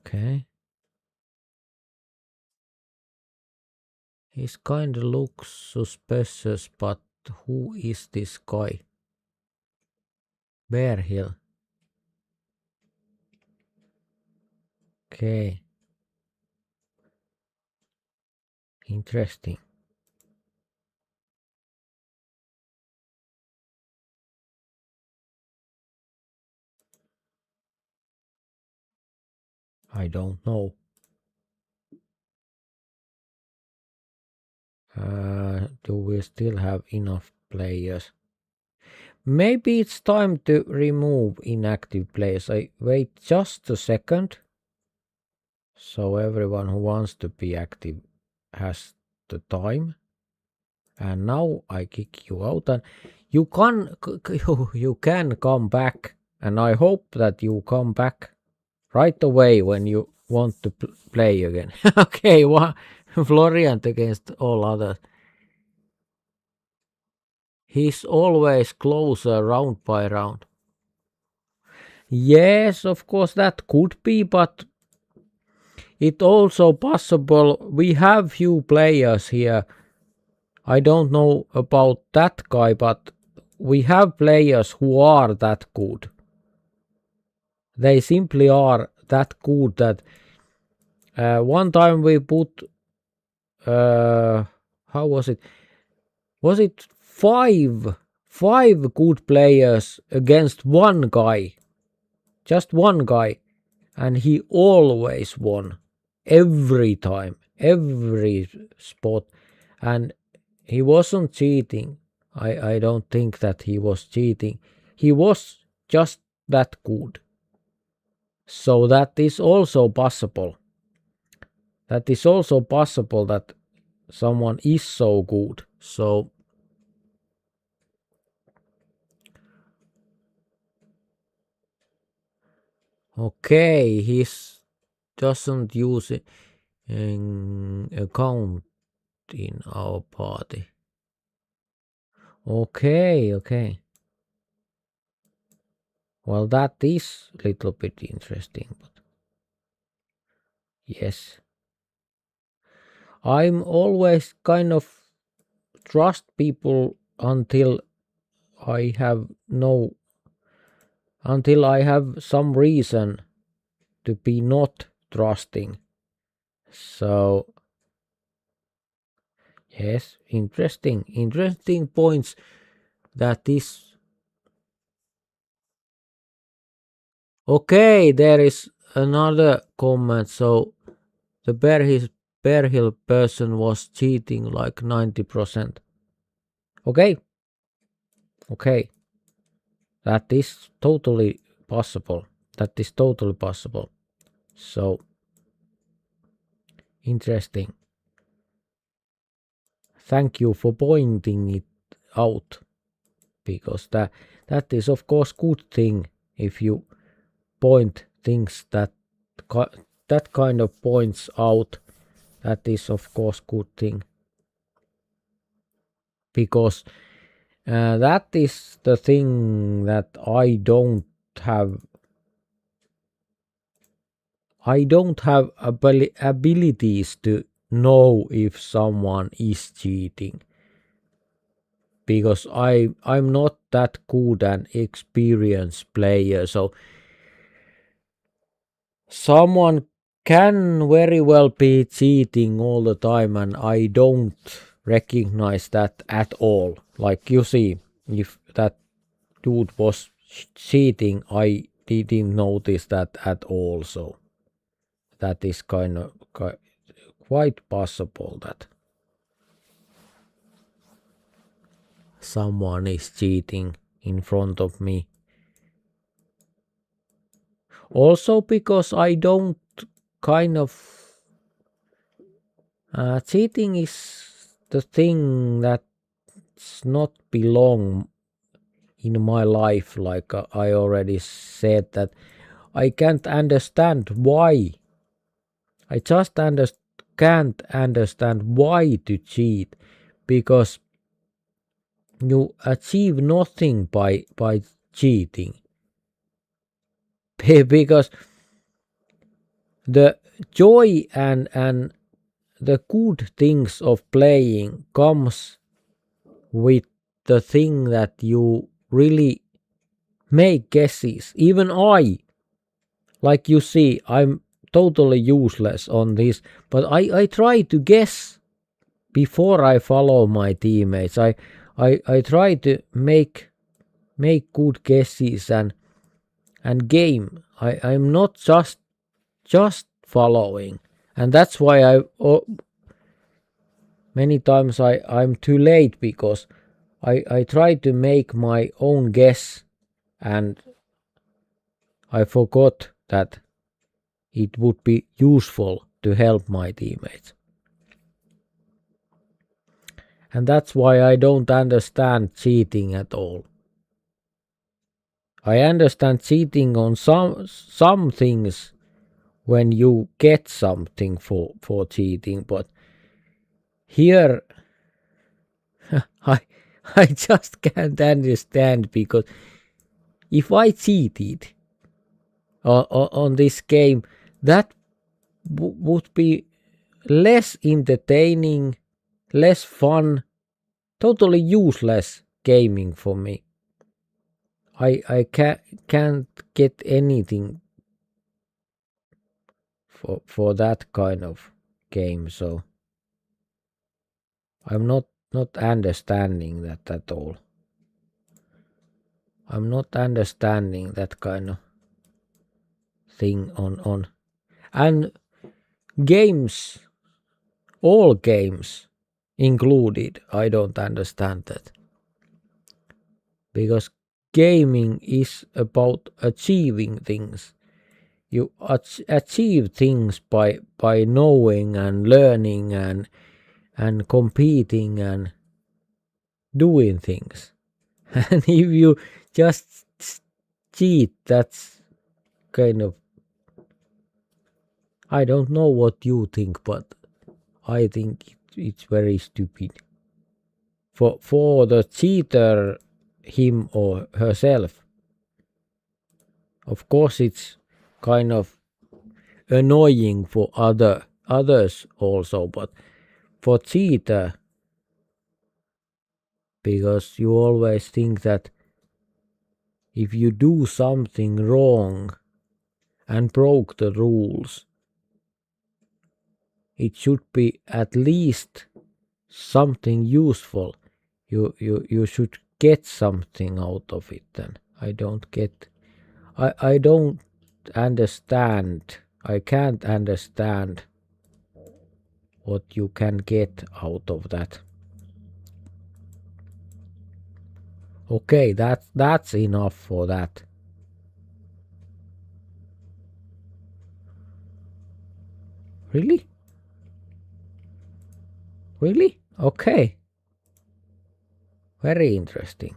Okay, he kind of looks suspicious, but who is this guy? Bear Hill. Okay, interesting. I don't know. Do we still have enough players? Maybe it's time to remove inactive players. I wait just a second. So everyone who wants to be active has the time. And now I kick you out, and you can come back, and I hope that you come back right away when you want to play again. Okay, Florian against all others. He's always closer round by round. Yes, of course that could be, but it also possible we have few players here. I don't know about that guy, but we have players who are that good. They simply are that good that one time we put how was it? Was it five good players against one guy? Just one guy, and he always won every time, every spot, and he wasn't cheating. I don't think that he was cheating. He was just that good. So that is also possible. That is also possible that someone is so good. So okay, he doesn't use an account in our party. Okay. Well, that is a little bit interesting, but yes. I'm always kind of trust people until I have some reason to be not trusting. So yes, interesting points. That is okay. There is another comment. So the Bear Hill person was cheating like 90%. Okay, that is totally possible. So interesting. thank you for pointing it out, because that is of course good thing if you point things that kind of points out. That is of course good thing, because that is the thing that I don't have. I don't have abilities to know if someone is cheating, because I'm not that good an experienced player. So someone can very well be cheating all the time, and I don't recognize that at all. Like you see, if that dude was cheating, I didn't notice that at all. So that is kind of quite possible that someone is cheating in front of me. Also because I don't kind of cheating is the thing that's not belong in my life. Like I already said, that I can't understand why. I just can't understand why to cheat, because you achieve nothing by cheating. Because the joy and the good things of playing comes with the thing that you really make guesses. Even I, like you see, I'm totally useless on this, but I try to guess before I follow my teammates. I try to make good guesses and game. I'm not just following, and that's why many times I'm too late, because I try to make my own guess, and I forgot that it would be useful to help my teammates. And that's why I don't understand cheating at all. I understand cheating on some things, when you get something for cheating, but here I I just can't understand, because if I cheated on this game, that would be less entertaining, less fun, totally useless gaming for me. I can't get anything for that kind of game, so I'm not understanding that at all. I'm not understanding that kind of thing on and games, all games included. I don't understand that, because gaming is about achieving things. You achieve things by knowing and learning and competing and doing things. And if you just cheat, that's kind of, I don't know what you think, but I think it's very stupid. For the cheater, him or herself, of course it's kind of annoying for others also, but for cheater, because you always think that if you do something wrong and broke the rules, it should be at least something useful. You should get something out of it. Then I don't get. I don't understand. I can't understand what you can get out of that. Okay, that's enough for that. Really? Really? Okay. Very interesting.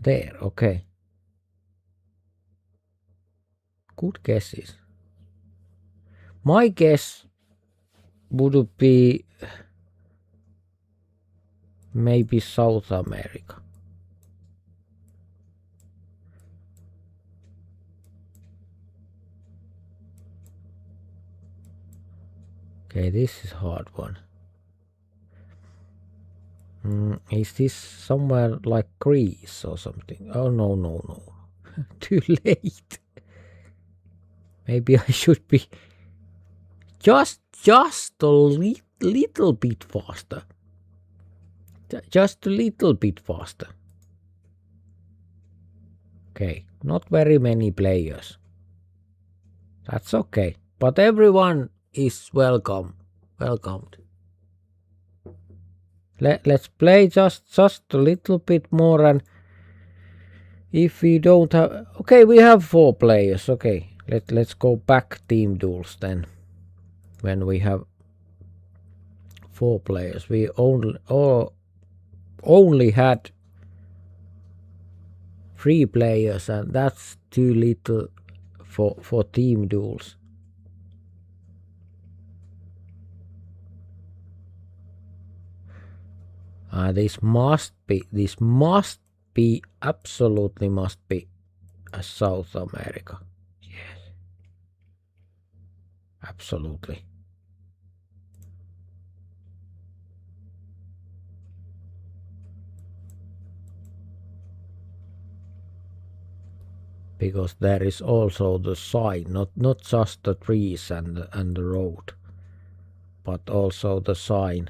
There, okay. Good guesses. My guess would be maybe South America. Okay, this is a hard one. Is this somewhere like Greece or something? Oh, no. Too late. Maybe I should be just a little bit faster. Just a little bit faster. Okay, not very many players. That's okay. But everyone is welcomed. Let's play just a little bit more, and if we don't have, okay, we have 4 players. Okay, let's go back team duels then. When we have 4 players, we only had 3 players, and that's too little for team duels. This must be absolutely must be a South America. Yes, absolutely. Because there is also the sign, not just the trees and the road, but also the sign.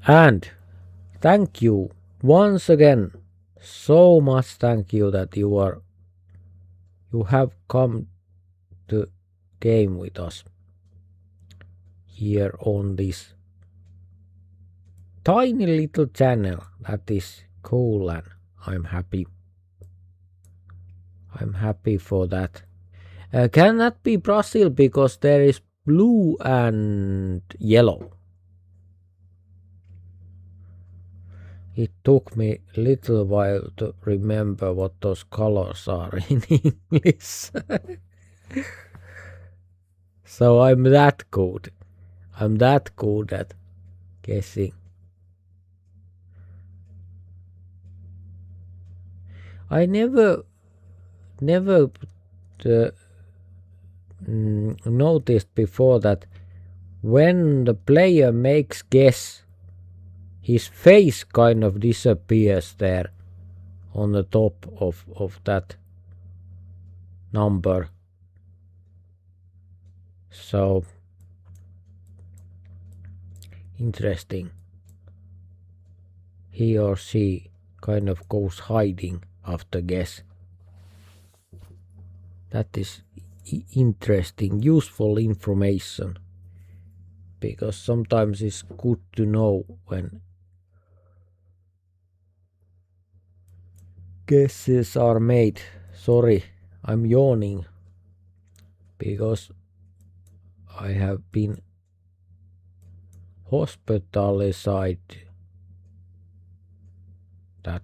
And thank you once again, so much thank you that you have come to game with us here on this tiny little channel. That is cool, and I'm happy for that. Can that be Brazil, because there is blue and yellow? It took me a little while to remember what those colors are in English. So I'm that good. At guessing. I never noticed before that when the player makes guess, his face kind of disappears there on the top of that number. So interesting. He or she kind of goes hiding after guess. That is interesting, useful information, because sometimes it's good to know when guesses are made. Sorry, I'm yawning because I have been hospitalized. That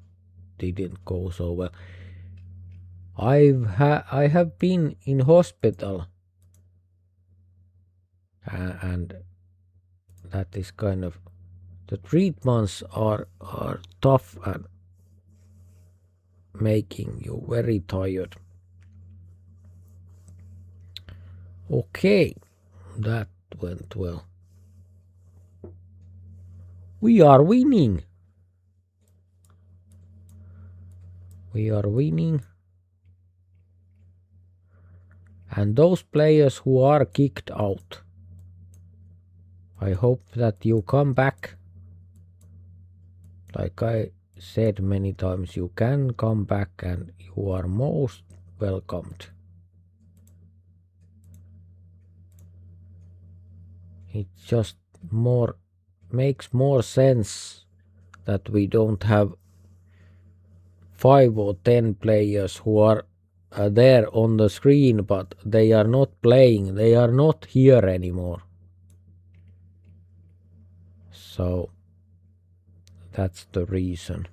didn't go so well. I have been in hospital, and that is kind of, the treatments are tough and making you very tired. Okay, that went well. We are winning. And those players who are kicked out, I hope that you come back. Like I said many times, you can come back and you are most welcomed. It just makes more sense that we don't have 5 or 10 players who are there on the screen, but they are not playing, they are not here anymore. So that's the reason.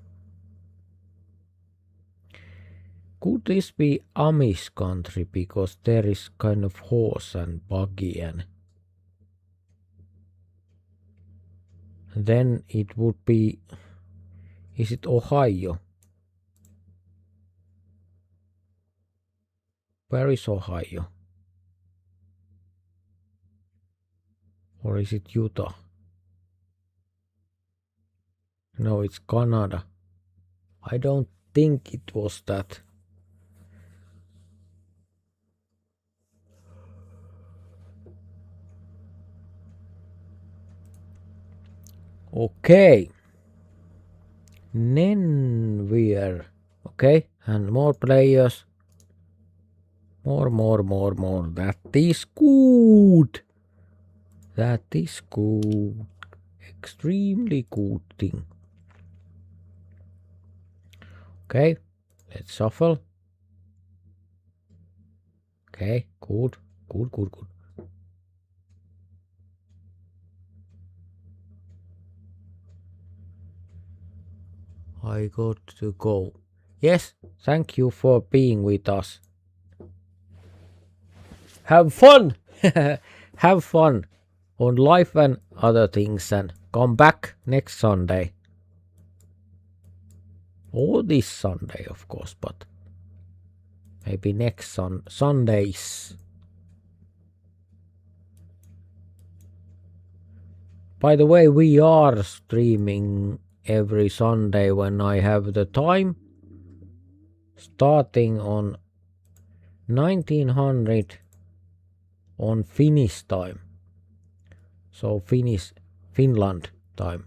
Could this be Amish country, because there is kind of horse and buggy, and then it would be, is it Ohio? Where is Ohio? Or is it Utah? No, it's Canada. I don't think it was that. Okay. Nenweir. Okay, and more players. More. That is good. That is good. Extremely good thing. Okay, let's shuffle. Okay, good. I got to go. Yes, thank you for being with us. Have fun! Have fun on life and other things, and come back next Sunday. Or this Sunday, of course, but maybe next Sundays. By the way, we are streaming every Sunday when I have the time, starting on 1900 on Finnish time. So Finland time.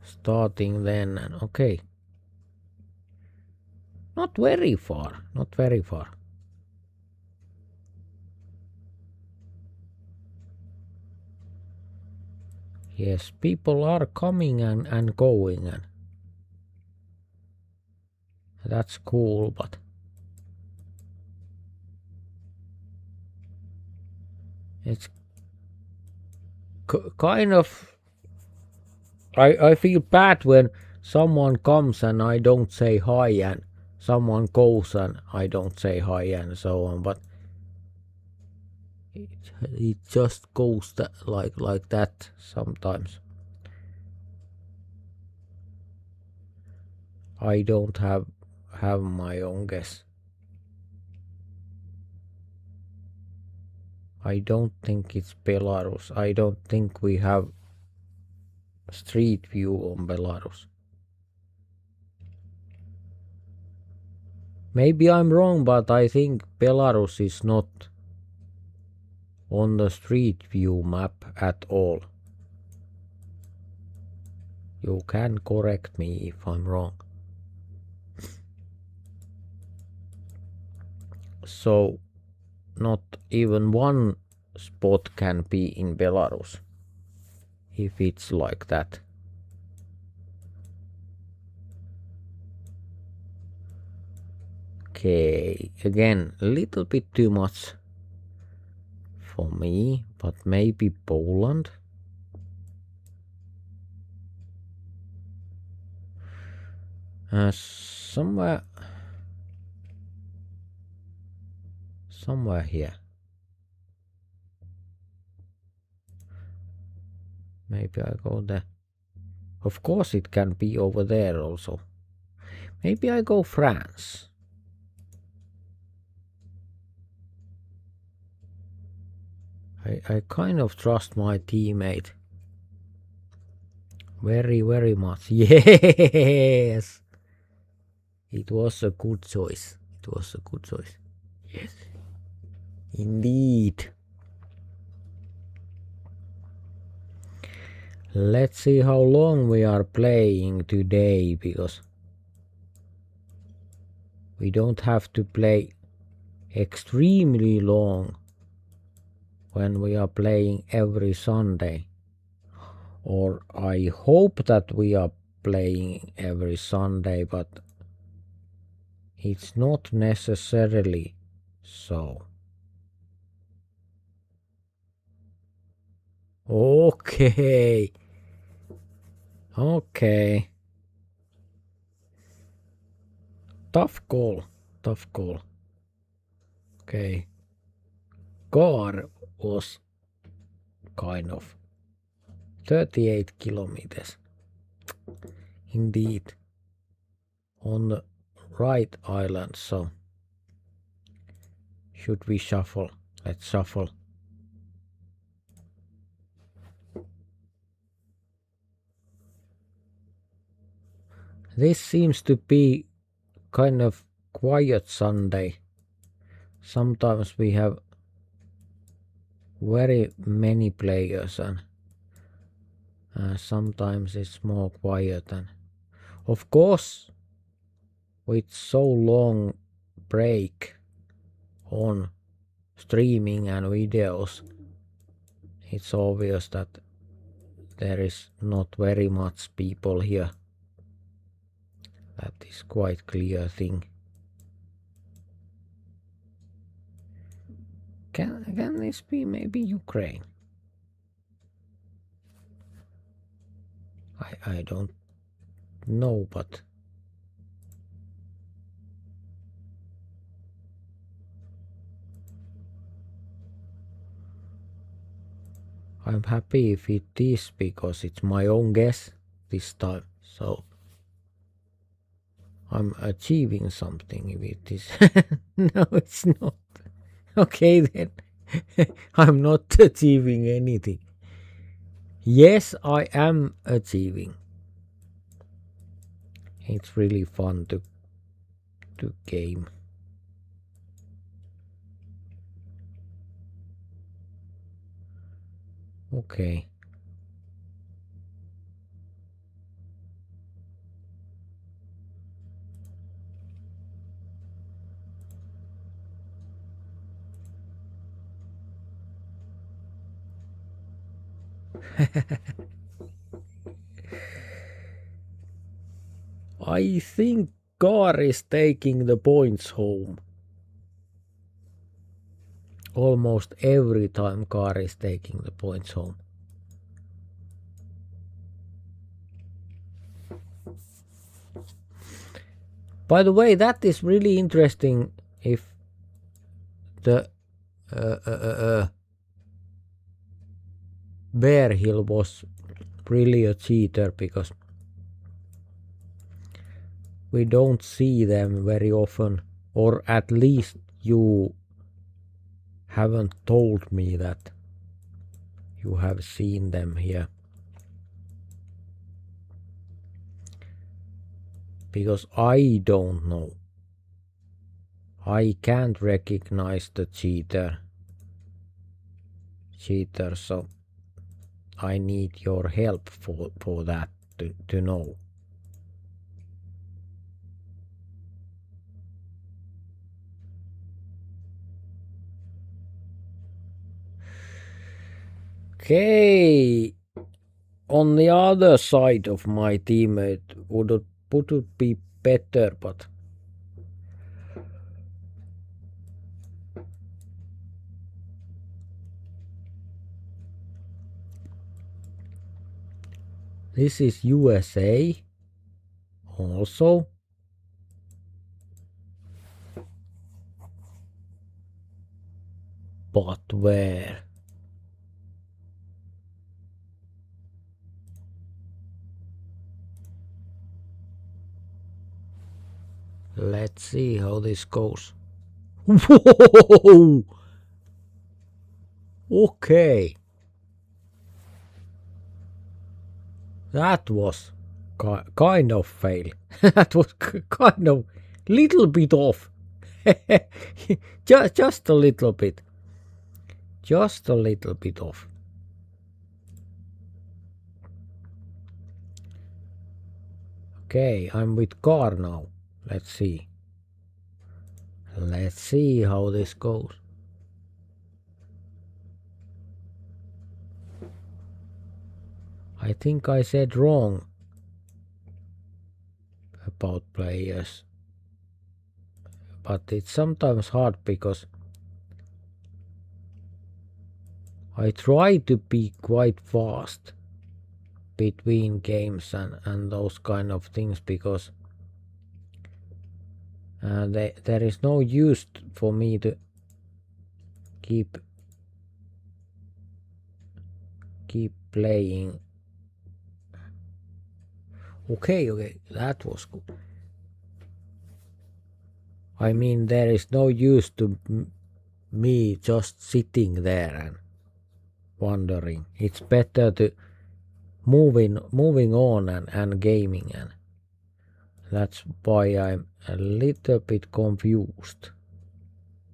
Starting then, and okay. Not very far. Yes, people are coming and going, and that's cool, but it's kind of, I feel bad when someone comes and I don't say hi, and someone goes and I don't say hi, and so on, but it just goes like that sometimes. I don't have my own guess. I don't think it's Belarus. I don't think we have street view on Belarus. Maybe I'm wrong, but I think Belarus is not on the street view map at all. You can correct me if I'm wrong. So not even one spot can be in Belarus if it's like that. Okay, again, a little bit too much for me, but maybe Poland. Somewhere here. Maybe I go there. Of course it can be over there also. Maybe I go France. I kind of trust my teammate. Very much. Yes! It was a good choice. Yes. Indeed. Let's see how long we are playing today, because we don't have to play extremely long when we are playing every Sunday. Or I hope that we are playing every Sunday, but it's not necessarily so. Okay. Okay. Tough call. Tough call. Okay. Car was kind of 38 kilometers. Indeed. On the right island, so should we shuffle? Let's shuffle. This seems to be kind of quiet Sunday. Sometimes we have very many players and sometimes it's more quiet, and of course with so long break on streaming and videos, it's obvious that there is not very much people here. That is quite clear thing. Can this be maybe Ukraine? I don't know, but I'm happy if it is, because it's my own guess this time, so I'm achieving something if it is. No, it's not. Okay then. I'm not achieving anything. Yes, I am achieving. It's really fun to game. Okay. I think Car is taking the points home. Almost every time Car is taking the points home. By the way, that is really interesting if the Bear Hill was really a cheater, because we don't see them very often, or at least you haven't told me that you have seen them here, because I don't know. I can't recognize the cheater, so I need your help for that to know. Okay, on the other side of my teammate would it be better, but this is USA also. But where? Let's see how this goes. Whoa! Okay. That was kind of fail. That was kind of little bit off. Just a little bit. Just a little bit off. Okay, I'm with Car now. Let's see. Let's see how this goes. I think I said wrong about players, but it's sometimes hard because I try to be quite fast between games and those kind of things, because there is no use for me to keep playing. Okay, that was good. I mean, there is no use to me just sitting there and wondering. It's better to moving on and gaming, and that's why I'm a little bit confused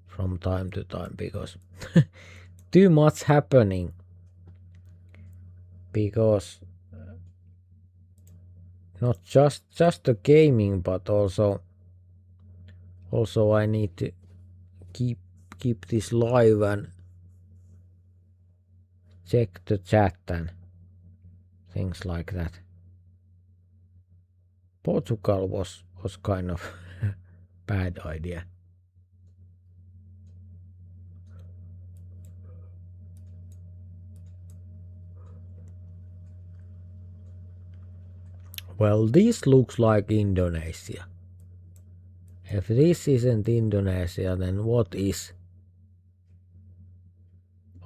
from time to time, because too much happening, because not just the gaming, but also I need to keep this live and check the chat and things like that. Portugal was kind of bad idea. Well, this looks like Indonesia. If this isn't Indonesia, then what is?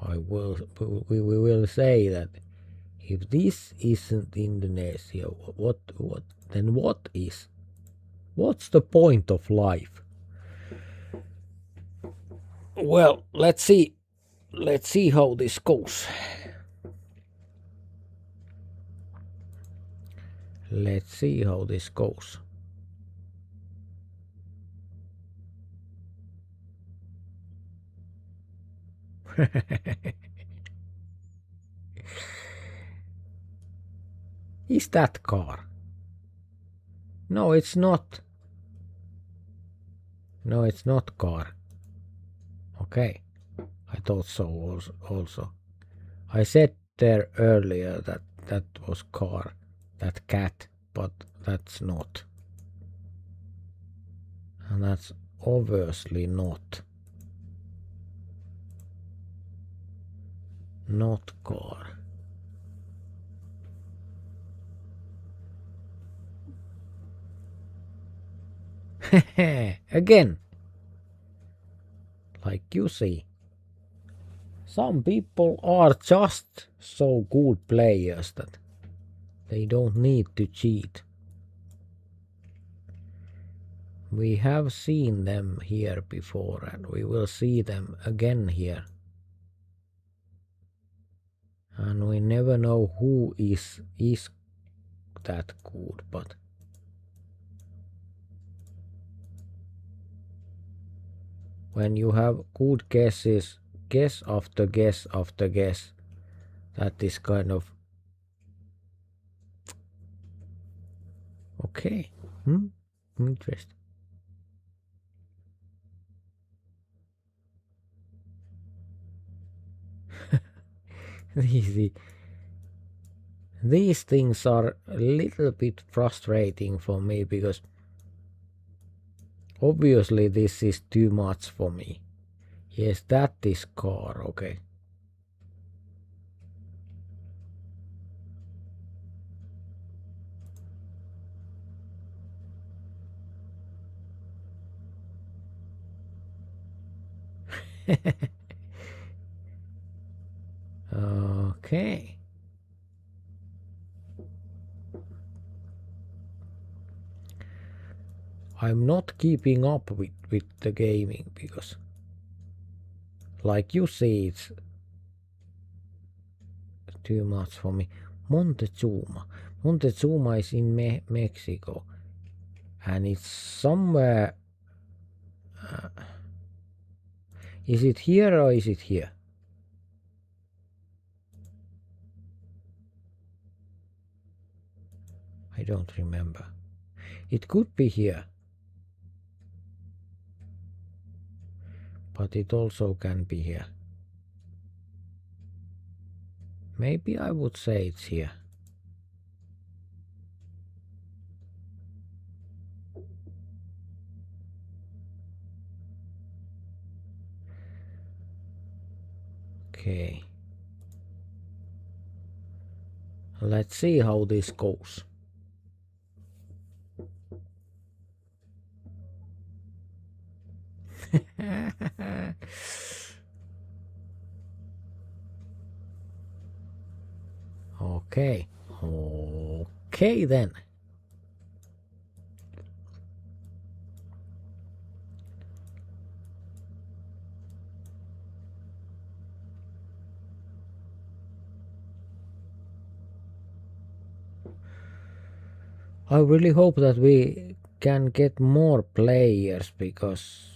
We will say that if this isn't Indonesia, what then what is? What's the point of life? Well, let's see how this goes. Let's see how this goes. Is that car? No, it's not. No, it's not car. Okay, I thought so also. I said there earlier that was car, that cat, but that's not. And that's obviously not car. Again, like you see, some people are just so good players that they don't need to cheat. We have seen them here before, and we will see them again here. And we never know who is that good, but when you have good guesses, guess after guess after guess, that is kind of okay. Interesting. These things are a little bit frustrating for me, because obviously this is too much for me. Yes, that is car, okay. Okay. I'm not keeping up with the gaming, because like you see, it's too much for me. Montezuma is in Mexico, and it's somewhere. Is it here or is it here? I don't remember. It could be here, but it also can be here. Maybe I would say it's here. Okay. Let's see how this goes. Okay. Okay then. I really hope that we can get more players because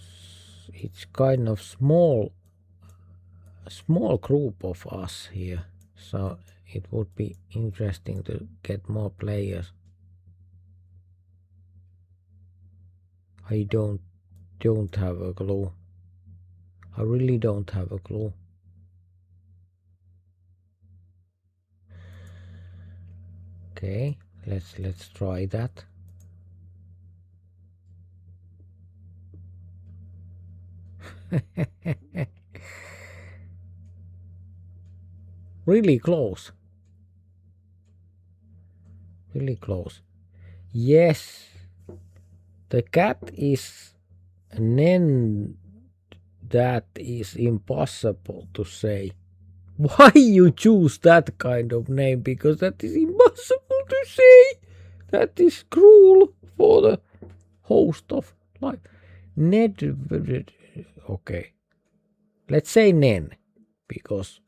it's kind of small group of us here, so it would be interesting to get more players. I don't have a clue. I really don't have a clue. Okay, let's try that. Really close. Really close. Yes, the cat is Nen. That is impossible to say. Why you choose that kind of name? Because that is impossible to say. That is cruel for the host of life. Ned. Okay. Let's say Nen, because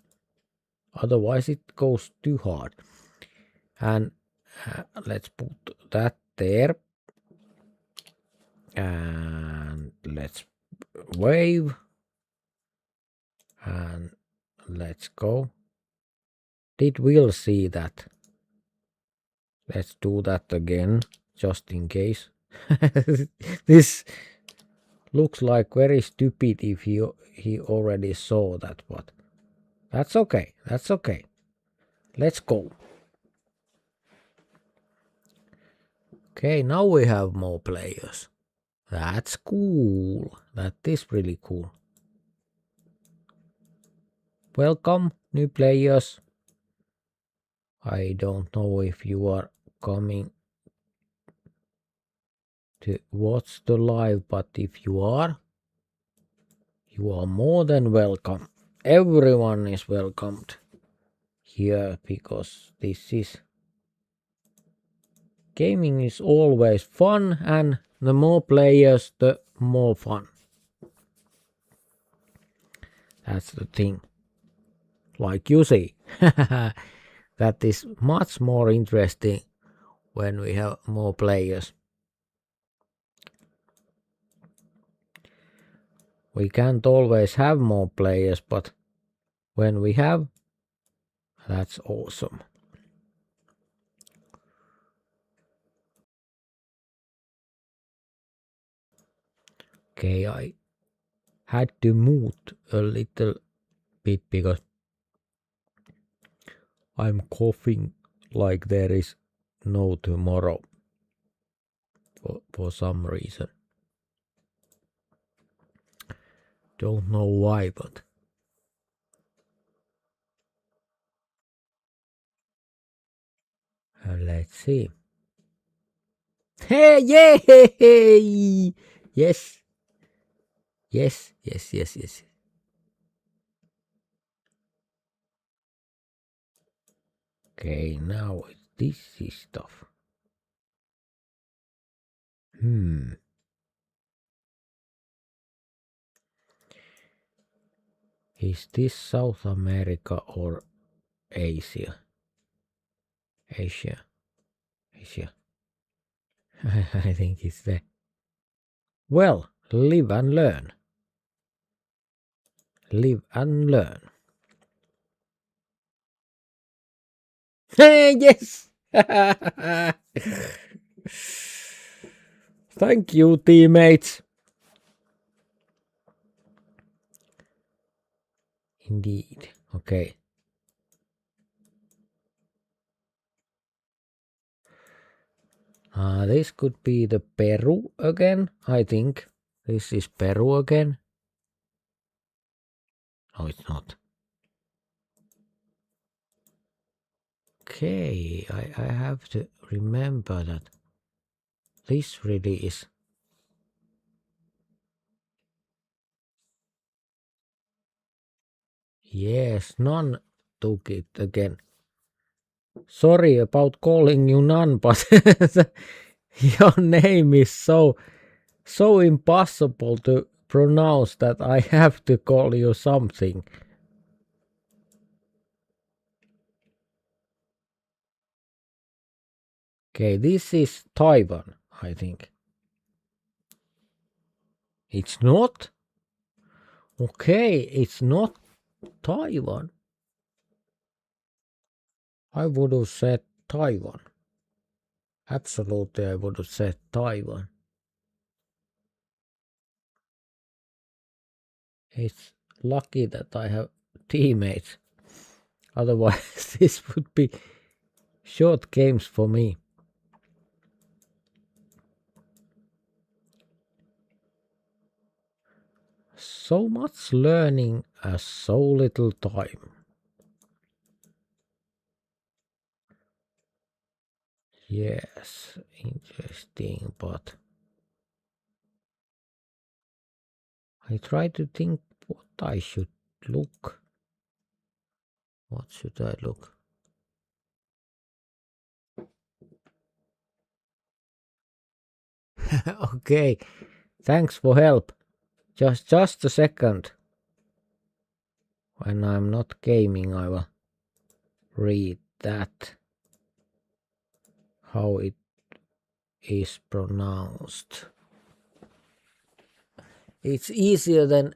otherwise it goes too hard. And let's put that there. And let's wave. And let's go. Did Will see that? Let's do that again, just in case. This looks like very stupid if he already saw that, but that's okay. That's okay. Let's go. Okay, now we have more players. That's cool. That is really cool. Welcome, new players. I don't know if you are coming to watch the live, but if you are more than welcome. Everyone is welcomed here because this is gaming is always fun, and the more players the more fun. That's the thing. Like you see, that is much more interesting when we have more players. We can't always have more players, but when we have, that's awesome. Okay, I had to mute a little bit because I'm coughing like there is no tomorrow for some reason. Don't know why, but let's see. Hey, yay! Yes. Yes, yes, yes, yes. Okay, now this is stuff. Is this South America or Asia? Asia. I think it's there. Well, live and learn. Live and learn. Hey, yes! Thank you, teammates. Indeed. Okay. This could be the Peru again, I think. This is Peru again. No, it's not. Okay, I have to remember that this really is. Yes, none took it again. Sorry about calling you Nan, but your name is so impossible to pronounce that I have to call you something. Okay, this is Taiwan, I think. It's not? Okay, it's not Taiwan. I would have said Taiwan. Absolutely, I would have said Taiwan. It's lucky that I have teammates. Otherwise, this would be short games for me. So much learning as so little time. Yes, interesting, but I try to think what I should look. What should I look? Okay, thanks for help. Just a second. When I'm not gaming, I will read that. How it is pronounced. It's easier than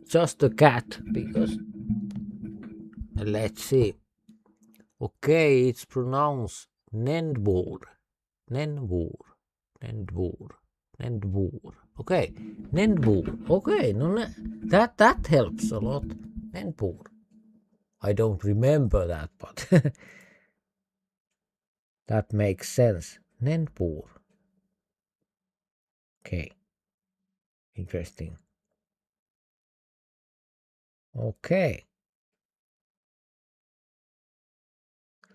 just a cat because let's see. Okay, it's pronounced Nendboer. Nendboer. Nendboer. Nendboer. Okay, Nendboer. Okay, no, that helps a lot. Nendboer. I don't remember that, but that makes sense. Nendboer. Okay, interesting. Okay,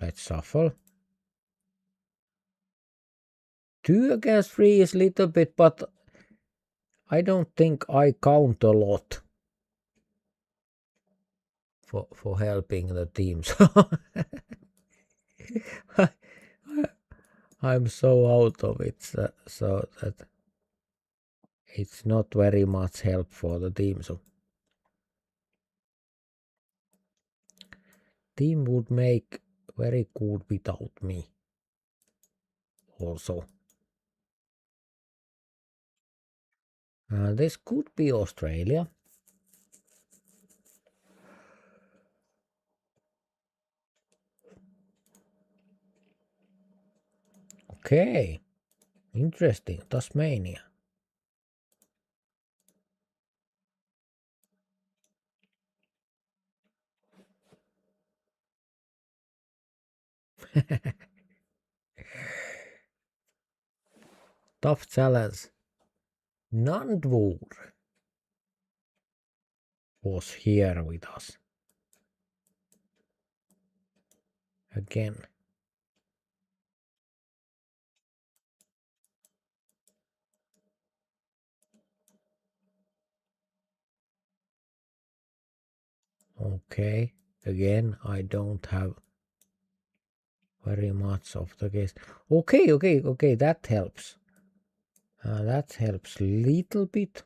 let's shuffle. 2 against 3 is little bit, but I don't think I count a lot for helping the team. So I'm so out of it, so that it's not very much help for the team. So team would make very good without me also. This could be Australia. Okay, interesting. Tasmania. Tough challenge. Nandwoor was here with us again. Okay, again, I don't have very much of the case. Okay, that helps. That helps little bit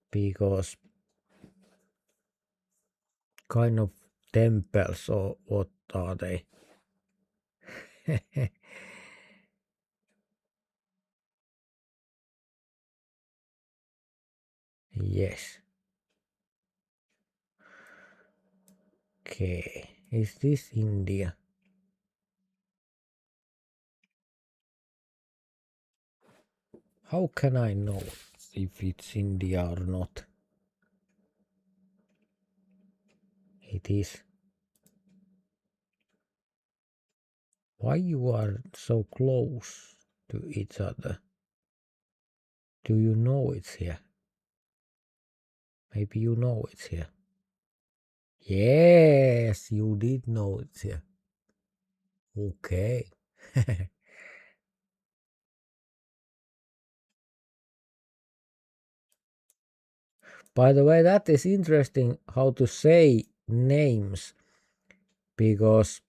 because kind of temples or what are they? Yes. Okay, is this India? How can I know if it's India or not? It is. Why you are so close to each other? Do you know it's here? Maybe you know it's here. Yes, you did know it's here. Okay. By the way, that is interesting how to say names, because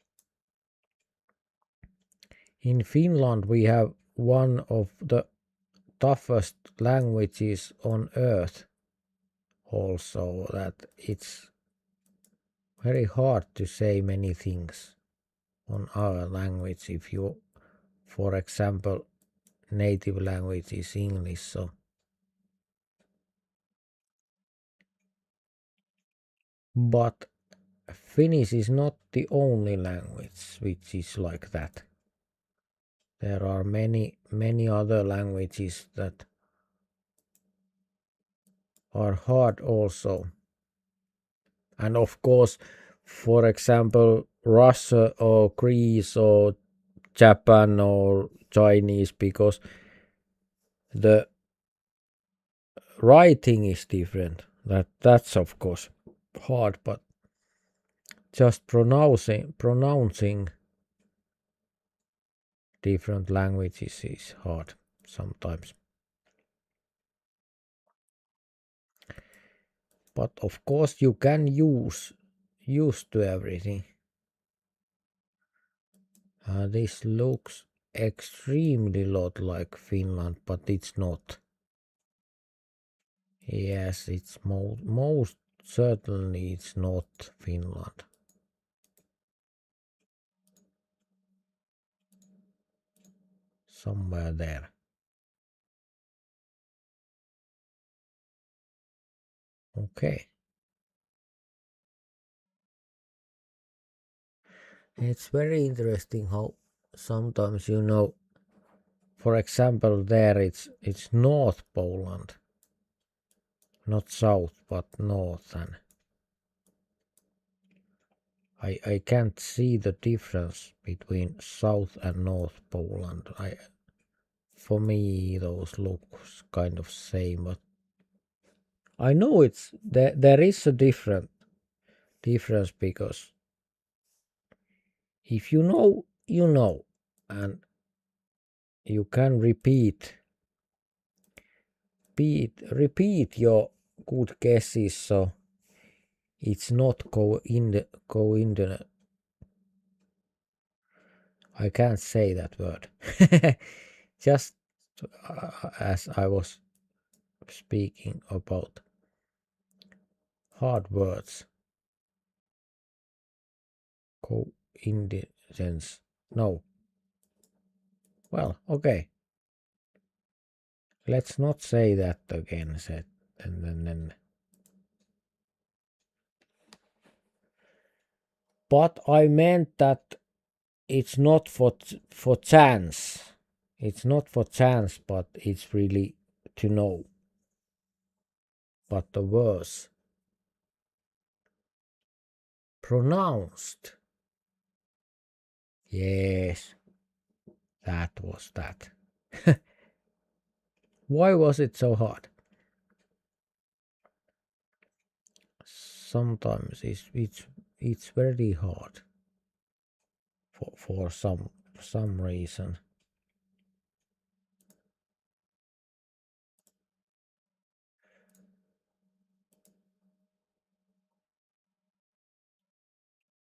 in Finland we have one of the toughest languages on earth, also that it's very hard to say many things on our language if you, for example, native language is English. So but Finnish is not the only language which is like that. There are many other languages that are hard also. And of course, for example, Russia or Greece or Japan or Chinese, because the writing is different. That's of course hard, but just pronouncing different languages is hard sometimes. But of course you can use to everything. This looks extremely lot like Finland, but it's not. Yes, it's most certainly it's not Finland. Somewhere there. Okay. It's very interesting how sometimes, for example, there it's North Poland, not South but North, and I can't see the difference between South and North Poland. For me those looks kind of same, but I know it's there is a difference, because if you know, and you can repeat your good guesses, so it's not coincident. I can't say that word. Just as I was speaking about hard words, coincidence. No. Well, okay. Let's not say that again. Said and then. But I meant that it's not for chance. It's not for chance, but it's really to know. But the words pronounced. Yes, that was that. Why was it so hard? Sometimes it's very hard for some reason.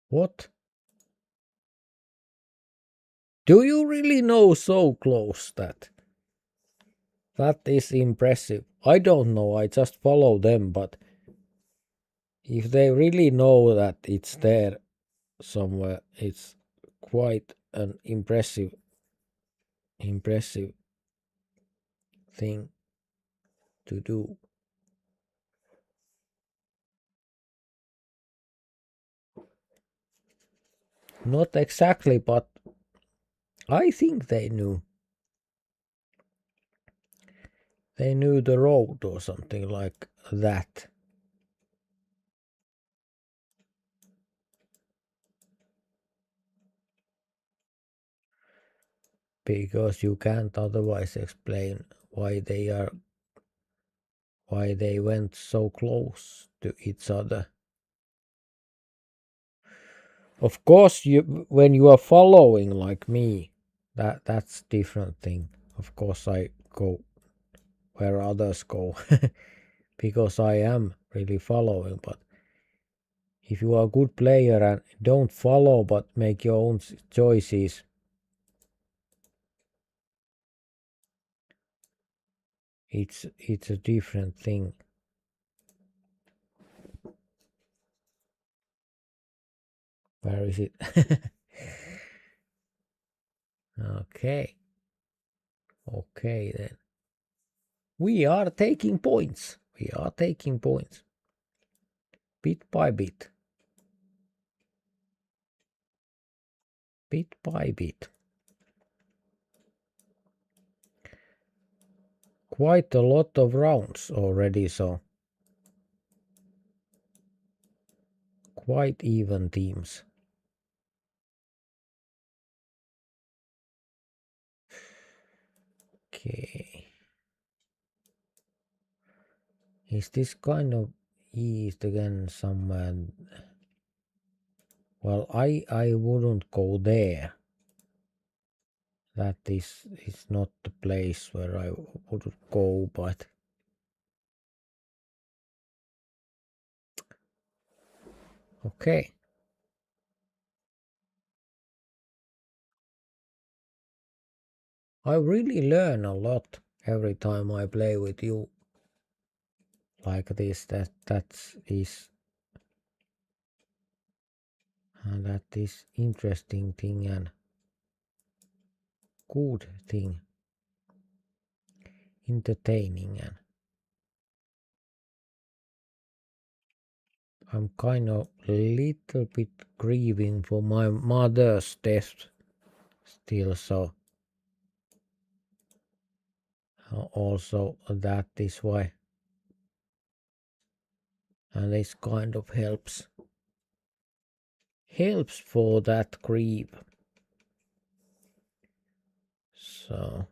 What? Do you really know so close that? That is impressive. I don't know, I just follow them, but if they really know that it's there somewhere, it's quite an impressive thing to do. Not exactly, but I think they knew. They knew the road or something like that. Because you can't otherwise explain why they went so close to each other. Of course, when you are following like me, that's different thing. Of course, I go where others go because I am really following. But if you are a good player and don't follow but make your own choices, it's a different thing. Where is it? Okay. Okay then. We are taking points. We are taking points. Bit by bit. Bit by bit. Quite a lot of rounds already, so quite even teams. Okay. Is this kind of east again somewhere? Well, I wouldn't go there. That is not the place where I would go, but okay. I really learn a lot every time I play with you like this. That is interesting thing and good thing, entertaining, and I'm kind of little bit grieving for my mother's death still, so also that is why, and this kind of helps for that grief. So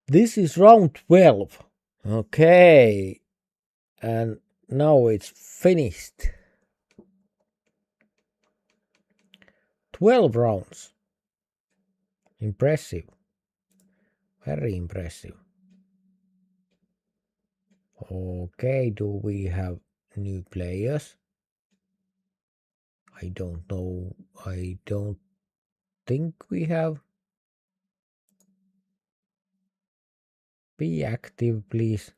this is round 12. Okay, and now it's finished. 12 rounds. Impressive. Very impressive. Okay, do we have new players? I don't know. I don't think we have. Be active, please.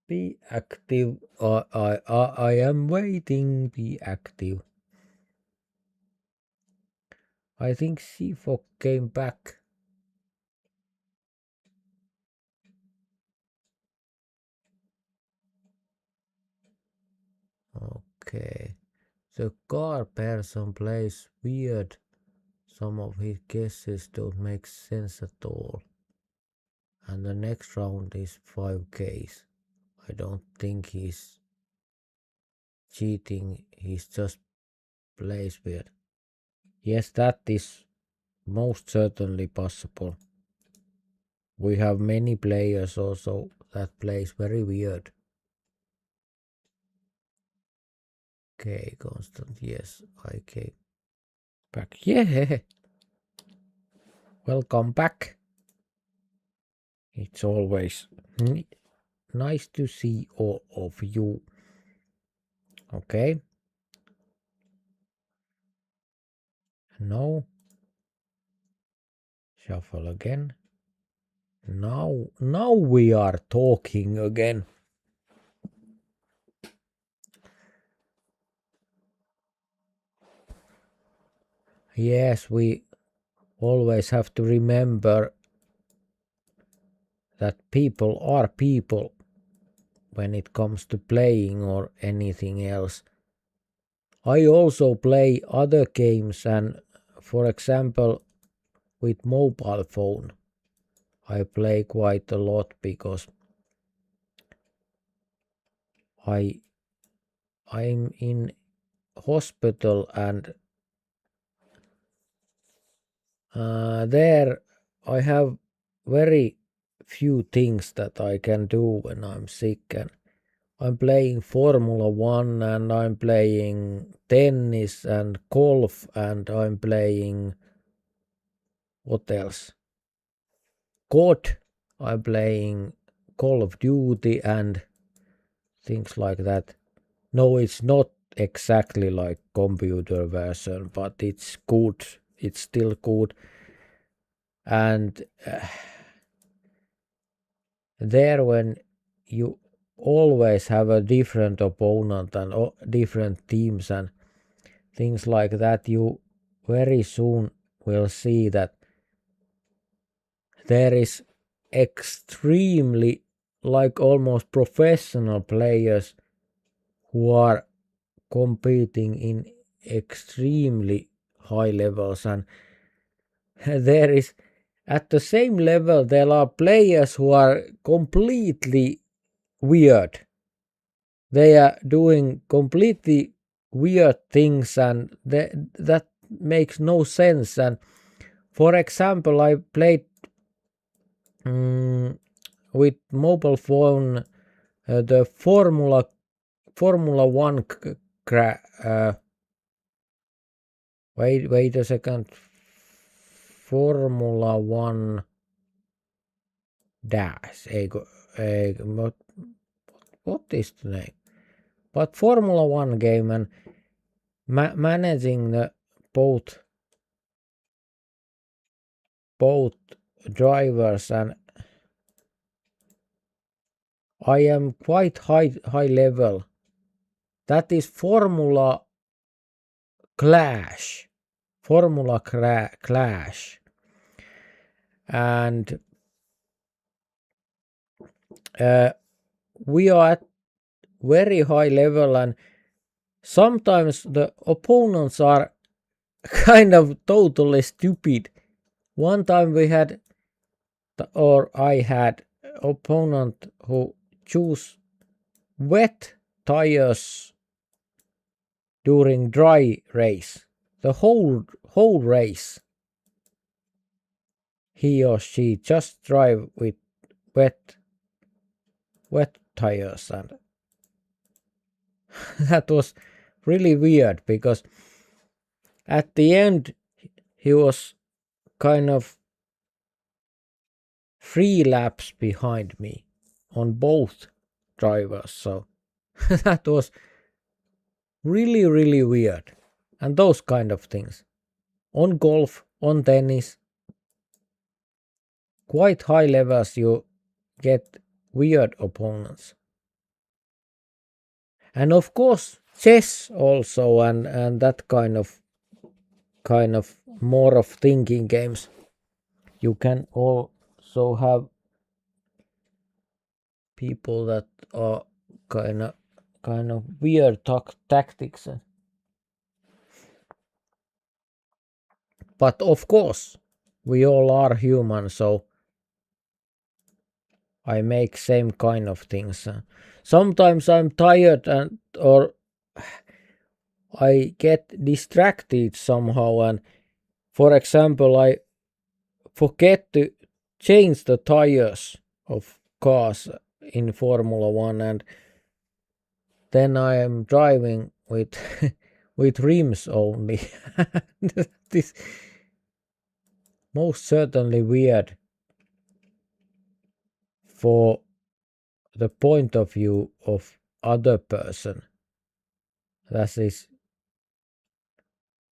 Be active. I am waiting. Be active. I think Seafog came back. Okay. The car person plays weird. Some of his guesses don't make sense at all. And the next round is 5Ks. I don't think he's cheating. He's just plays weird. Yes, that is most certainly possible. We have many players also that plays very weird. Okay, constant. Yes, I came back. Yeah, welcome back. It's always nice to see all of you. Okay. Now shuffle again. Now we are talking again. Yes, we always have to remember that people are people when it comes to playing or anything else. I also play other games, and for example with mobile phone I play quite a lot because I'm in hospital, and there I have very few things that I can do when I'm sick, and I'm playing Formula 1 and I'm playing tennis and golf and I'm playing what else? COD. I'm playing Call of Duty and things like that. No, it's not exactly like computer version, but it's good. It's still good. And there when you always have a different opponent and different teams and things like that, you very soon will see that there is extremely, like almost professional players who are competing in extremely high levels, and there is at the same level there are players who are completely weird. They are doing completely weird things and that makes no sense. And for example, I played with mobile phone the Formula 1 wait a second. Formula 1 dash. What is the name? But Formula 1 game and managing the both drivers, and I am quite high level. That is Formula Clash. Formula Clash. And we are at very high level, and sometimes the opponents are kind of totally stupid. One time we had, or I had, opponent who chose wet tires during dry race. The whole race he or she just drive with wet tires, and that was really weird because at the end he was kind of 3 laps behind me on both drivers, so that was really weird. And those kind of things on golf, on tennis, quite high levels, you get weird opponents. And of course chess also, and that kind of more of thinking games. You can also have people that are kind of weird tactics. But of course we all are human, so I make same kind of things. Sometimes I'm tired or I get distracted somehow, and for example I forget to change the tires of cars in Formula 1, and then I am driving with with rims only. That is most certainly weird for the point of view of other person. That is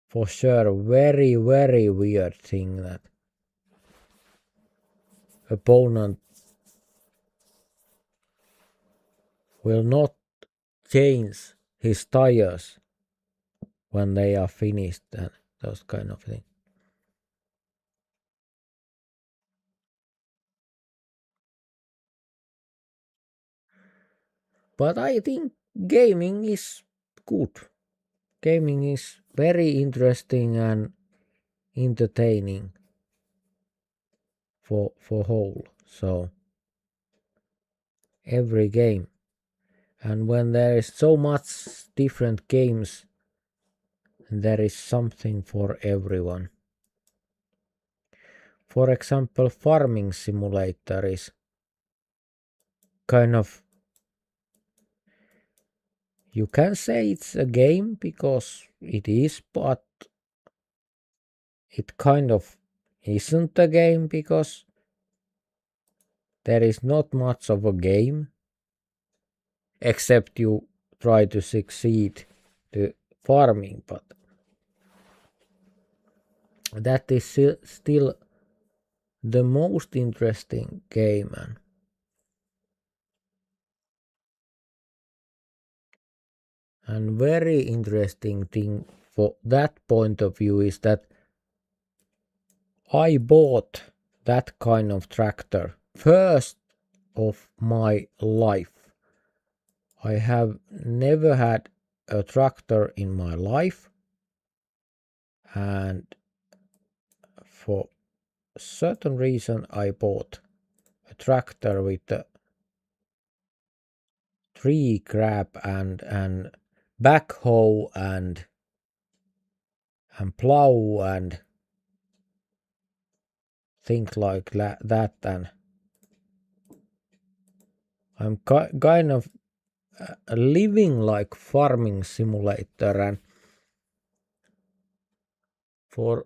for sure very weird thing, that opponent will not change his tires when they are finished and those kind of things. But I think gaming is good. Gaming is very interesting and entertaining for whole. So every game, and when there is so much different games, there is something for everyone. For example, farming simulator is kind of, you can say it's a game because it is, but it kind of isn't a game because there is not much of a game except you try to succeed to farming, but that is still the most interesting game. And very interesting thing for that point of view is that I bought that kind of tractor first of my life. I have never had a tractor in my life, and for certain reason I bought a tractor with a tree grab and backhoe and plow and things like that, and I'm kind of living like farming simulator, and for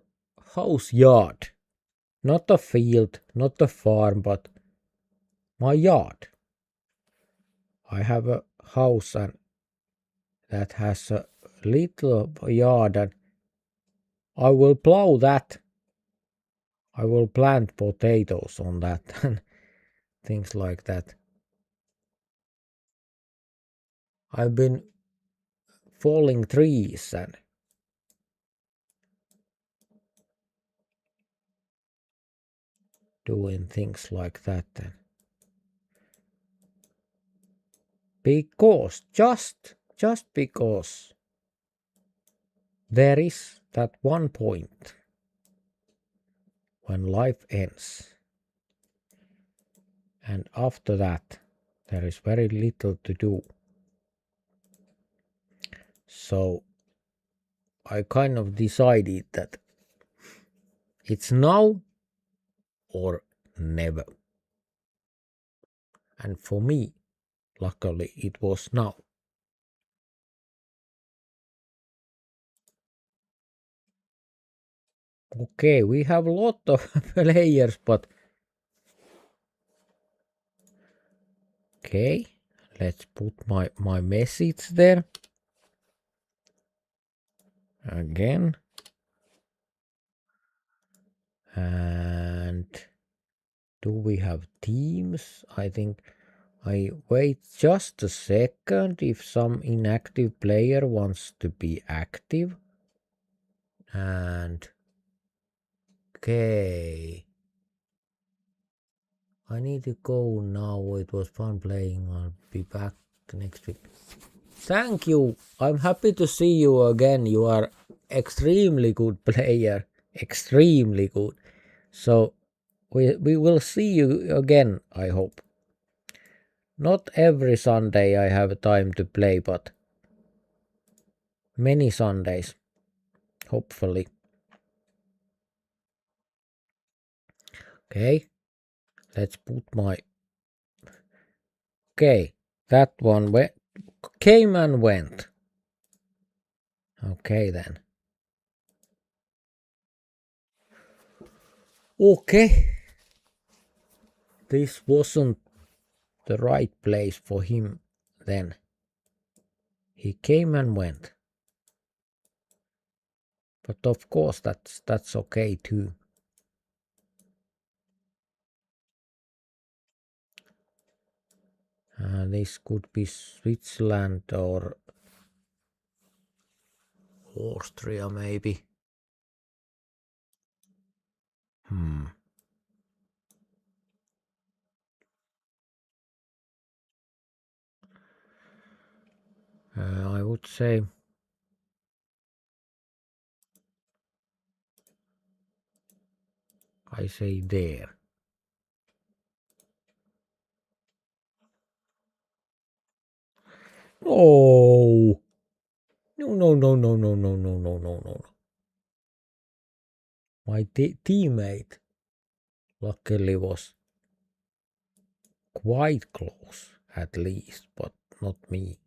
house yard, not a field, not a farm, but my yard. I have a house and that has a little yard, and I will plow that. I will plant potatoes on that and things like that. I've been falling trees and doing things like that. And because just because there is that one point when life ends, and after that there is very little to do. So I kind of decided that it's now or never. And for me, luckily, it was now. Okay, we have a lot of players, but okay, let's put my message there again. And do we have teams? I think I wait just a second if some inactive player wants to be active. And okay, I need to go now. It was fun playing. I'll be back next week. Thank you. I'm happy to see you again. You are extremely good player. Extremely good. So we will see you again, I hope. Not every Sunday I have time to play, but many Sundays, hopefully. Okay, let's put my... Okay, that one came and went. Okay then. Okay. This wasn't the right place for him then. He came and went. But of course that's okay too. This could be Switzerland or Austria maybe. I would say I say there. Oh no. My teammate luckily was quite close at least, but not me.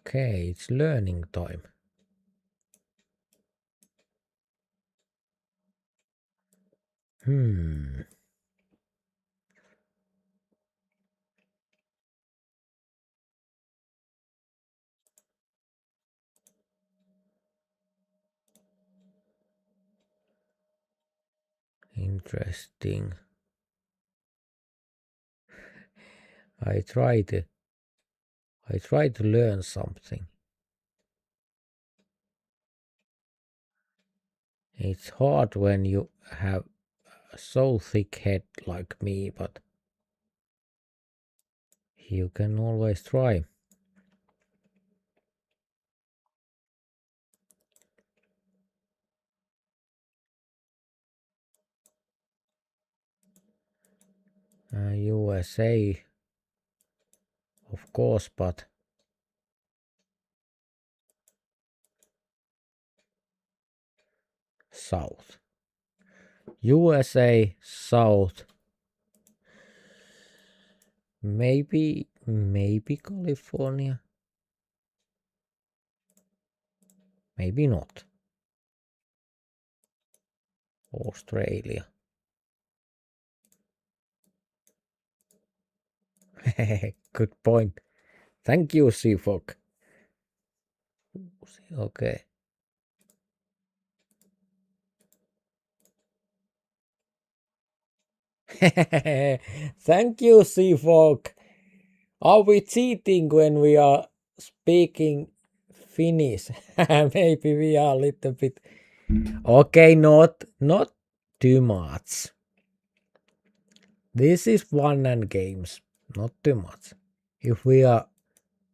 Okay, it's learning time. Interesting. I try to learn something. It's hard when you have a so thick head like me, but you can always try. USA, of course, but South. USA, South. Maybe California. Maybe not. Australia. Good point. Thank you, Seafog. Okay. Thank you, Seafog. Are we cheating when we are speaking Finnish? Maybe we are a little bit. Okay, not too much. This is fun and games, not too much. If we are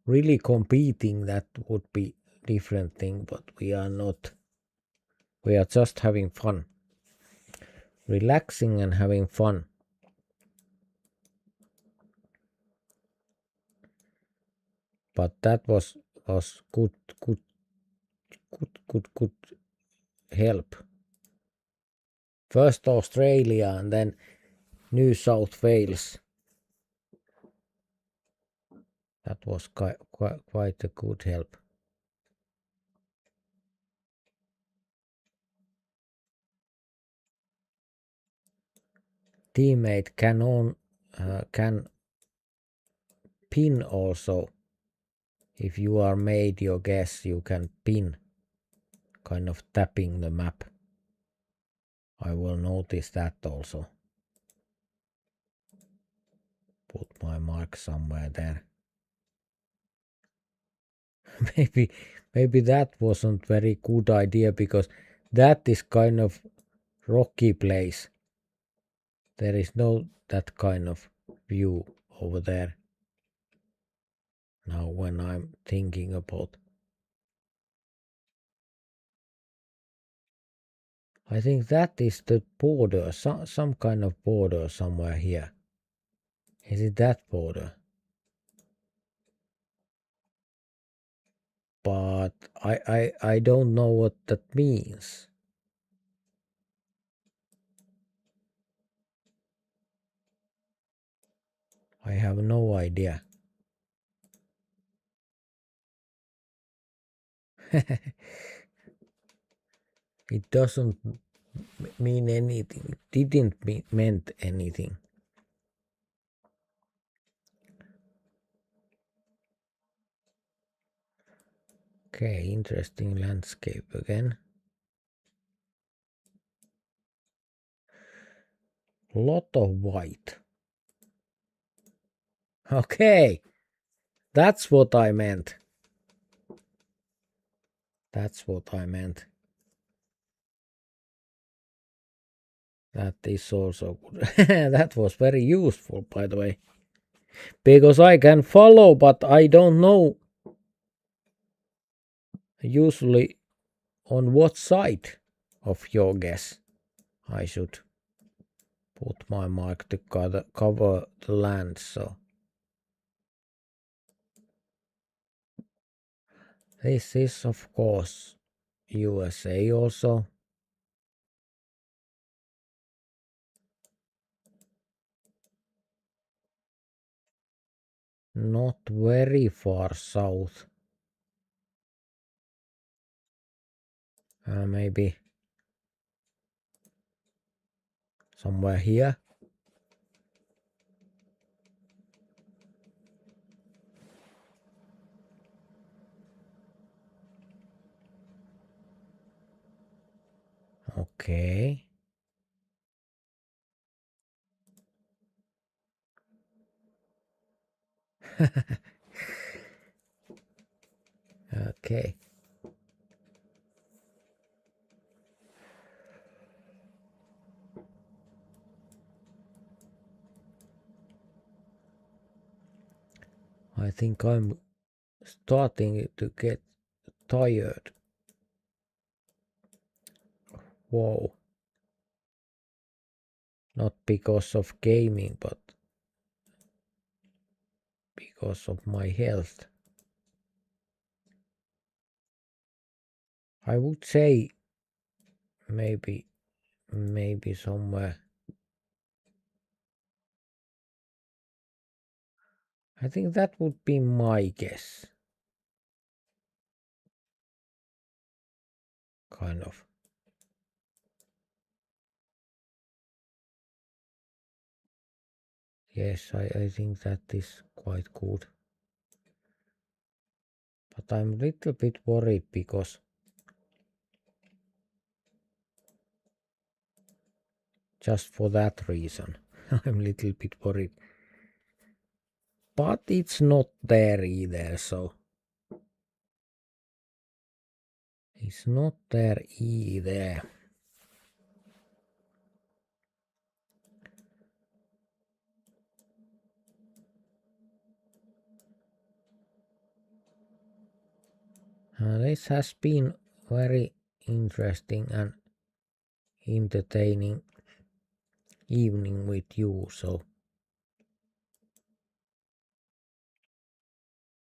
really competing, that would be different thing, but we are not. We are just having fun. Relaxing and having fun. But that was good help. First Australia and then New South Wales. That was quite a good help. Teammate can pin also. If you are made your guess, you can pin, kind of tapping the map. I will notice that also. Put my mark somewhere there. maybe that wasn't very good idea, because that is kind of rocky place. There is no that kind of view over there. Now when I'm thinking about, I think that is the border, some kind of border somewhere here. Is it that border? But I don't know what that means. I have no idea. It doesn't mean anything. It didn't meant anything. Okay, interesting landscape again. Lot of white. Okay, that's what I meant. That's what I meant. That is also good. That was very useful, by the way. Because I can follow, but I don't know usually on what side of your guess I should put my mark to cover the land. So this is, of course, USA also. Not very far south. Maybe somewhere here. Okay. Okay. I think I'm starting to get tired. Whoa. Not because of gaming, but because of my health. I would say maybe somewhere. I think that would be my guess. Kind of. Yes, I think that is quite good. But I'm a little bit worried because just for that reason. I'm a little bit worried. But it's not there either, so it's not there either. This has been very interesting and entertaining evening with you, so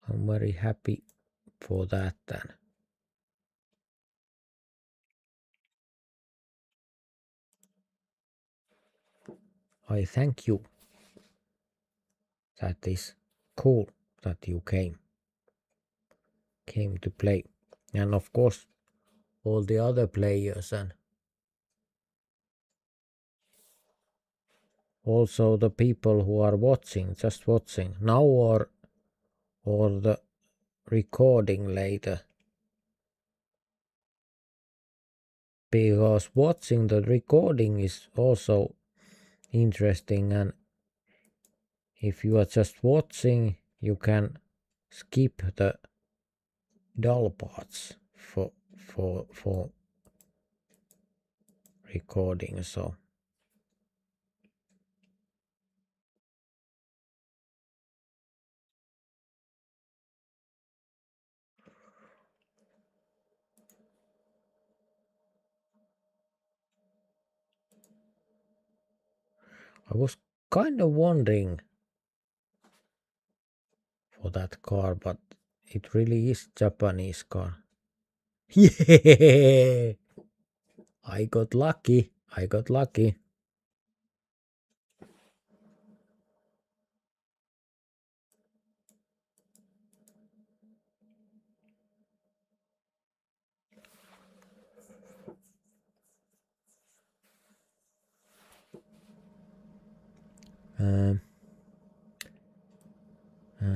I'm very happy for that then. I thank you. That is cool that you came to play. And of course all the other players and also the people who are watching, just watching now or the recording later. Because watching the recording is also interesting, and if you are just watching you can skip the dull parts for recording. So I was kind of wondering for that car, but it really is Japanese car. Yeah, I got lucky.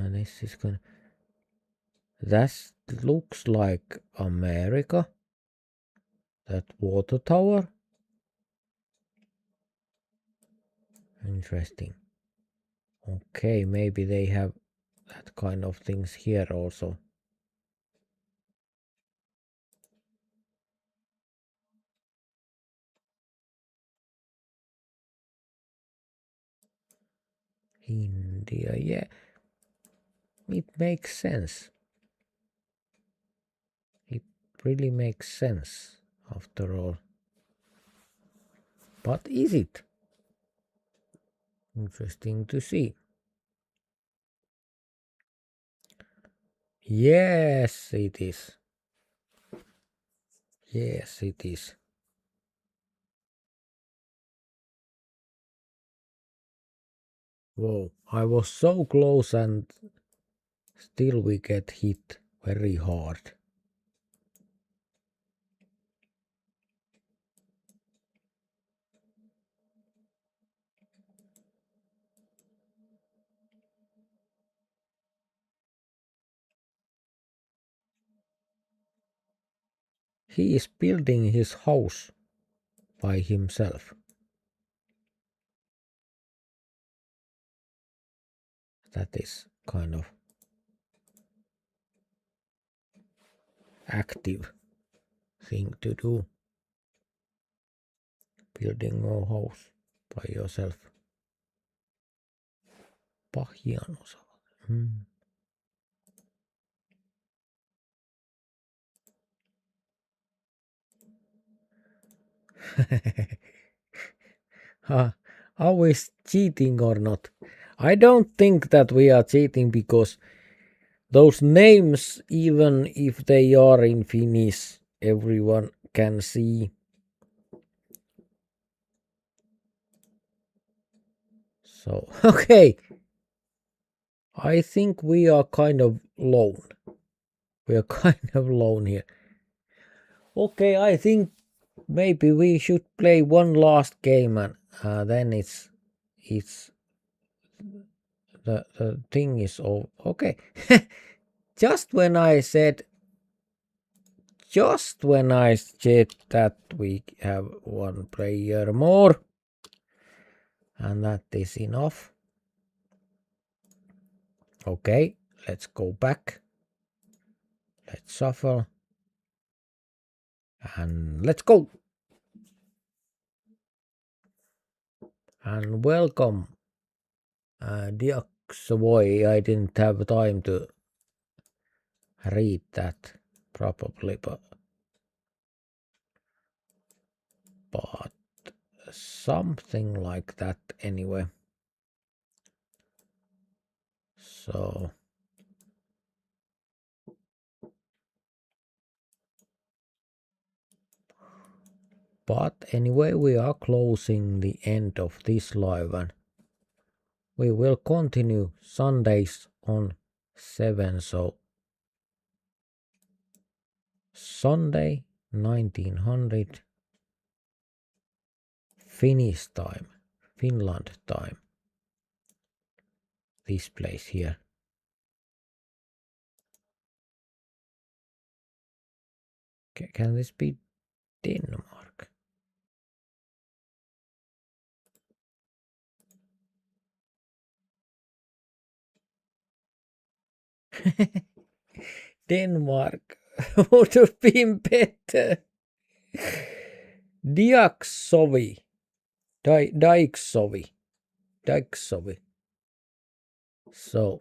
This is gonna. That looks like America. That water tower. Interesting. Okay, maybe they have that kind of things here also. India, yeah. It makes sense. It really makes sense after all. But is it? Interesting to see. Yes, it is. Yes, it is. Whoa, I was so close and still we get hit very hard. He is building his house by himself. That is kind of active thing to do. Building a house by yourself. Pahian osaava. Are we cheating or not? I don't think that we are cheating because those names, even if they are in Finnish, everyone can see. So, okay. I think we are kind of alone. We are kind of alone here. Okay, I think maybe we should play one last game and then it's the thing is over. Okay. Just when I said that we have one player more and that is enough. Okay, let's go back. Let's shuffle and let's go. And welcome, Diaksavoy. I didn't have time to read that probably, but something like that anyway. So but anyway, we are closing the end of this live and we will continue Sundays on 7. So Sunday 1900 Finnish time, Finland time. This place here. Can this be Denmark? Denmark would have been better. Diaksovi. Daiksovi. So,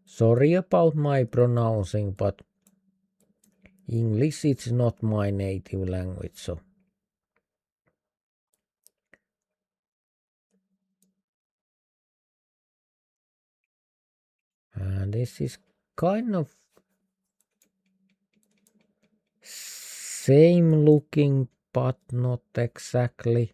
sorry about my pronouncing, but English is not my native language, so. And this is kind of same looking, but not exactly.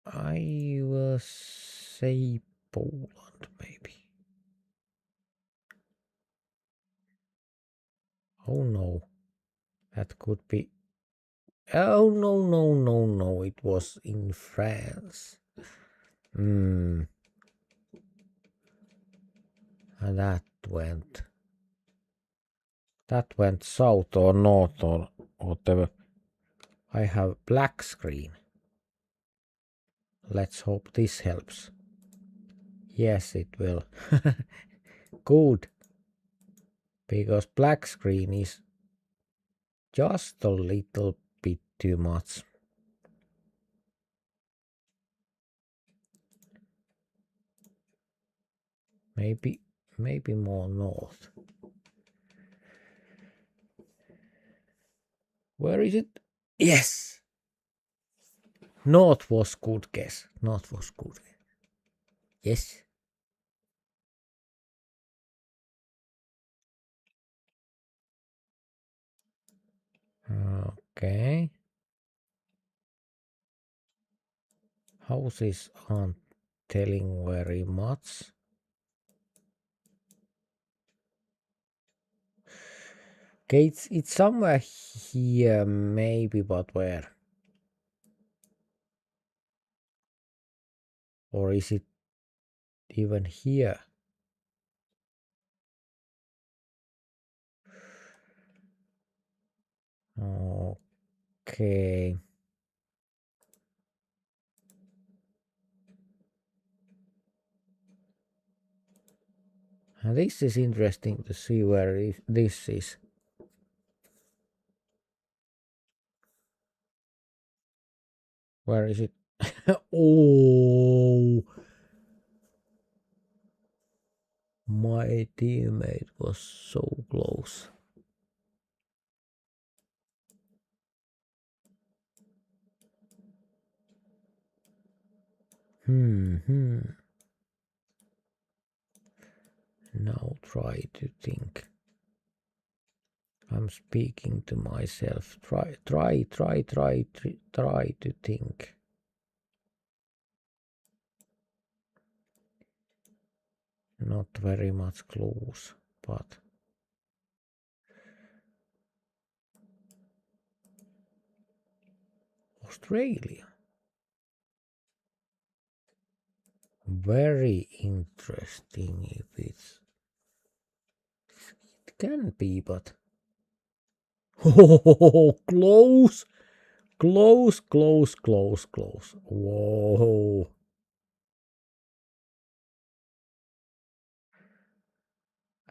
I will say Poland, maybe. Oh no, that could be. Oh no, it was in France. And that went south or north or whatever. I have black screen. Let's hope this helps. Yes, it will. Good. Because black screen is just a little bit too much. Maybe more north. Where is it? Yes. North was good guess. North was good. Yes. Okay. Houses aren't telling very much. Okay, it's somewhere here maybe, but where? Or is it even here? Okay. This is interesting to see where this is. Where is it? Oh, my teammate was so close. Now try to think. I'm speaking to myself. Try to think. Not very much clues, but Australia. Very interesting if it can be, but oh, close. Whoa.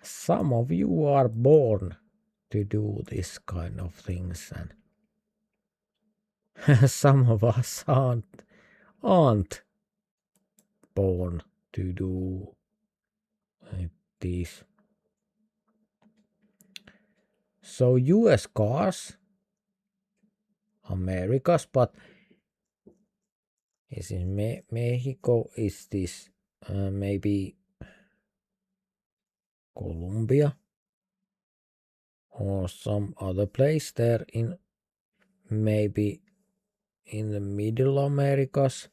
Some of you are born to do this kind of things, and some of us aren't born to do this. So US cars, Americas, but is in Mexico, is this maybe Colombia or some other place there in maybe in the Middle Americas?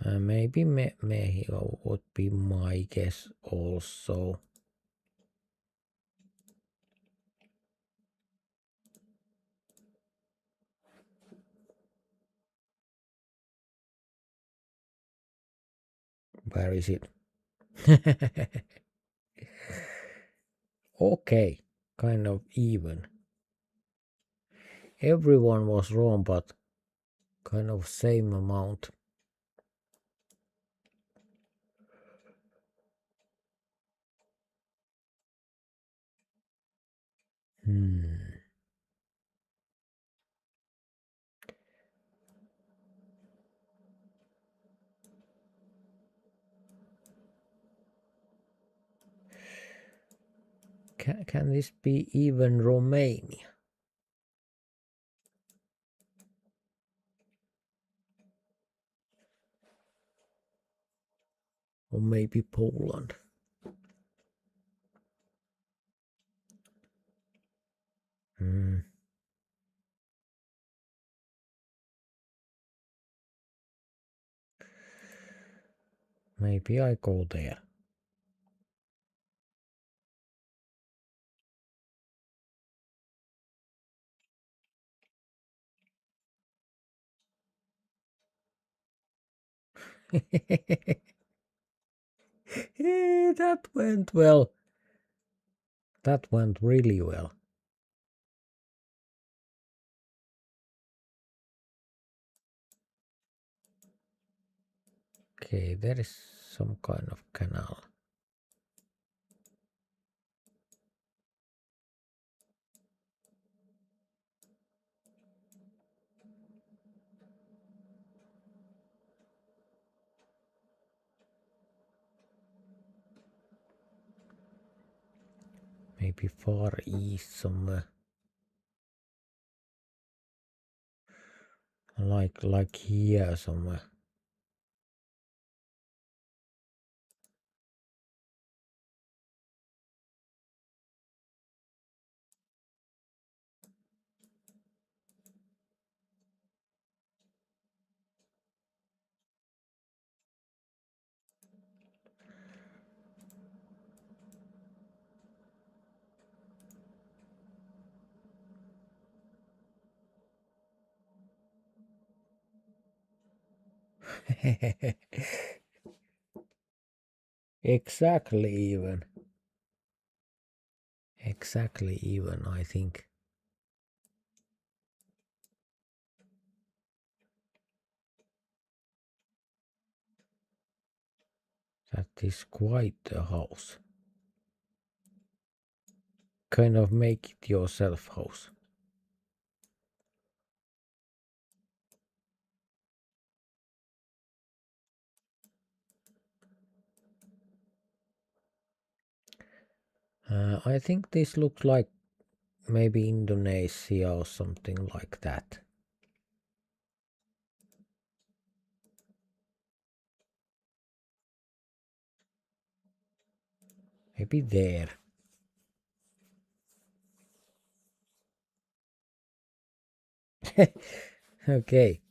Maybe Mexico would be my guess also. Where is it? Okay, kind of even. Everyone was wrong, but kind of same amount. Can this be even Romania? Or maybe Poland? Maybe I go there. That went well. That went really well. Okay, there is some kind of canal. Maybe far east somewhere. Like here somewhere. Exactly even. Exactly even, I think. That is quite a house. Kind of make it yourself house. I think this looks like maybe Indonesia or something like that. Maybe there. Okay.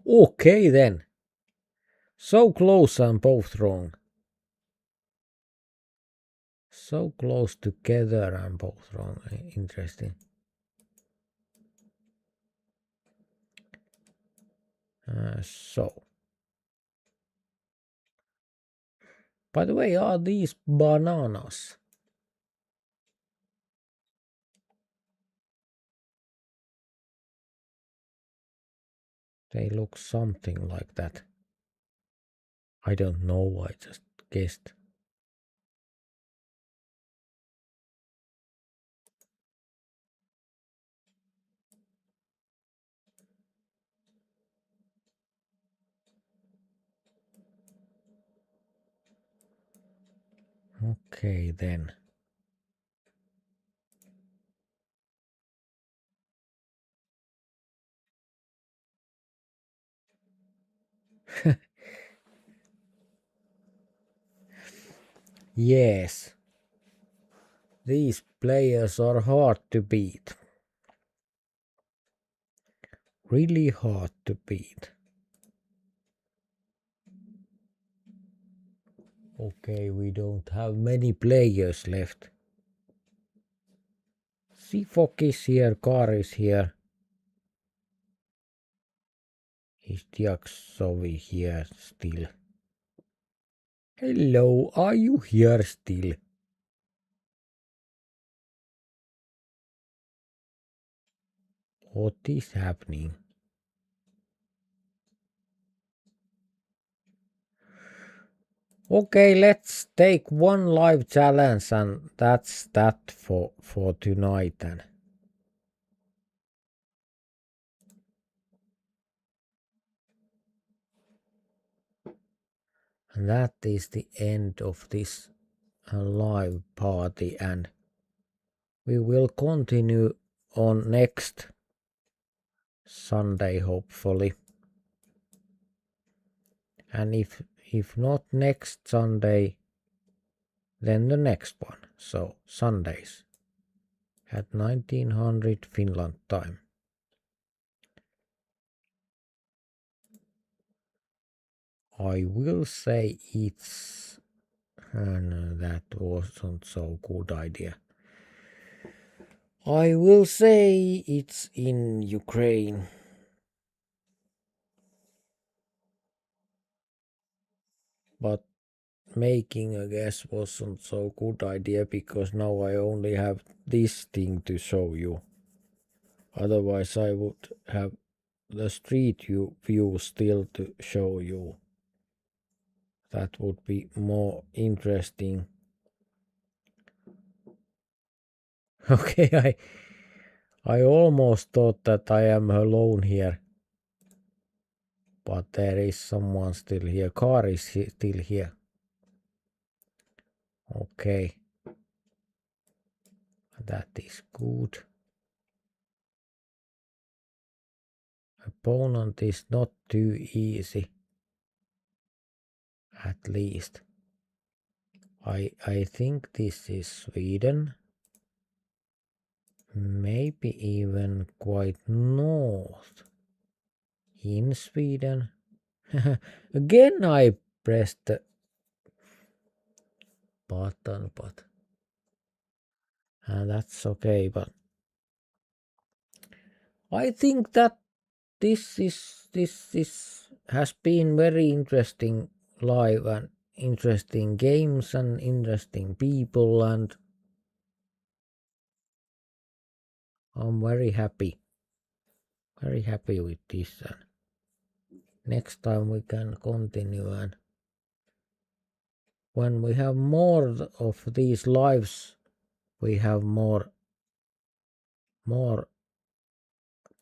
Okay then. So close and both wrong. So close together and both wrong. Interesting. So. By the way, are these bananas? They look something like that. I don't know, I just guessed. Okay then. Yes. These players are hard to beat. Really hard to beat. Okay, we don't have many players left. Seafok is here, Car is here. Is Diaksovi here still? Hello, are you here still? What is happening? Okay, let's take one live challenge and that's that for tonight then. And that is the end of this live party, and we will continue on next Sunday hopefully. And if not next Sunday, then the next one. So Sundays at 1900 Finland time. I will say it's no, that wasn't so good idea. I will say it's in Ukraine. But making a guess wasn't so good idea because now I only have this thing to show you. Otherwise I would have the street view still to show you. That would be more interesting. Okay, I almost thought that I am alone here. But there is someone still here. Car is still here. Okay. That is good. Opponent is not too easy. At least. I think this is Sweden. Maybe even quite north. In Sweden. Again I pressed the button, but that's okay, but I think that this is has been very interesting live and interesting games and interesting people, and I'm very happy with this. And next time we can continue, and when we have more of these lives, we have more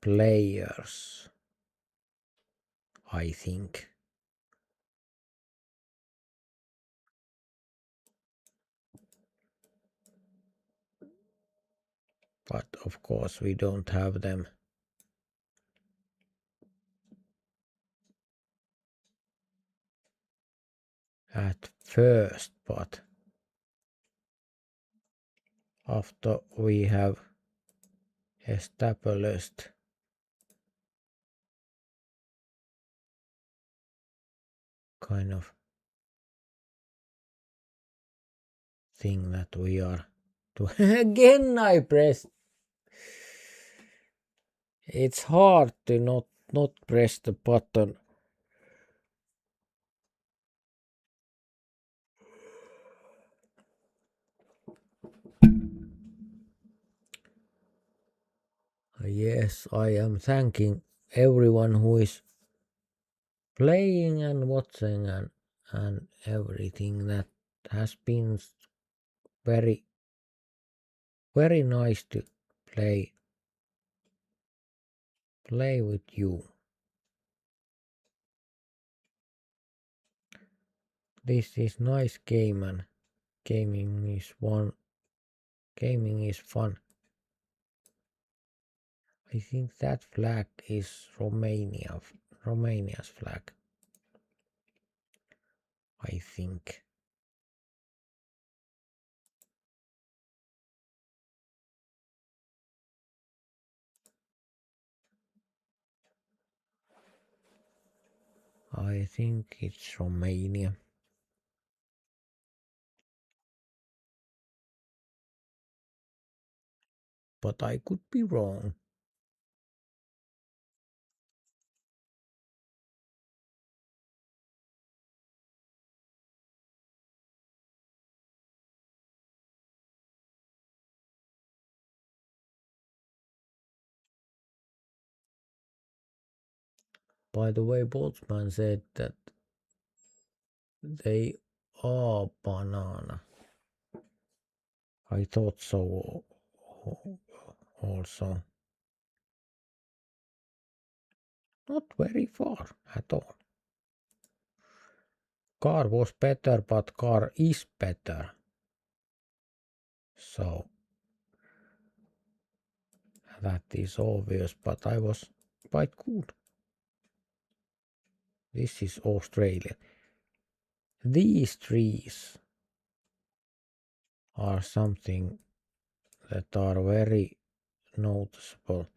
players, I think. But of course we don't have them at first, but after we have established kind of thing that we are to again I pressed. It's hard to not press the button. Yes, I am thanking everyone who is playing and watching and everything. That has been very nice to play with you. This is nice game, and gaming is fun. I think that flag is Romania's flag, I think. I think it's Romania. But I could be wrong. By the way, Boltzmann said that they are banana. I thought so also. Not very far at all. Car was better, but car is better. So that is obvious, but I was quite good. This is Australia. These trees are something that are very noticeable.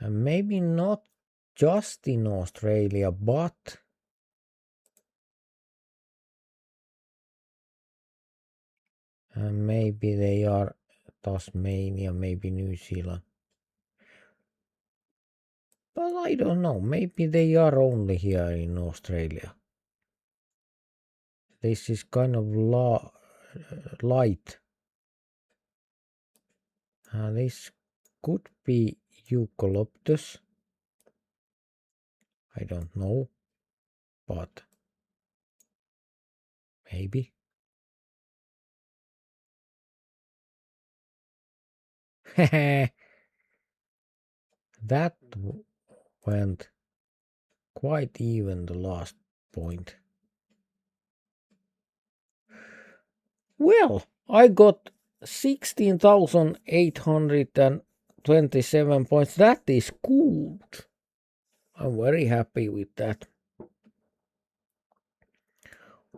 And maybe not just in Australia, but maybe they are Tasmania, maybe New Zealand. But I don't know, maybe they are only here in Australia. This is kind of light. This could be eucalyptus. I don't know, but maybe. That went quite even, the last point. Well, I got 16,827 points. That is good. I'm very happy with that.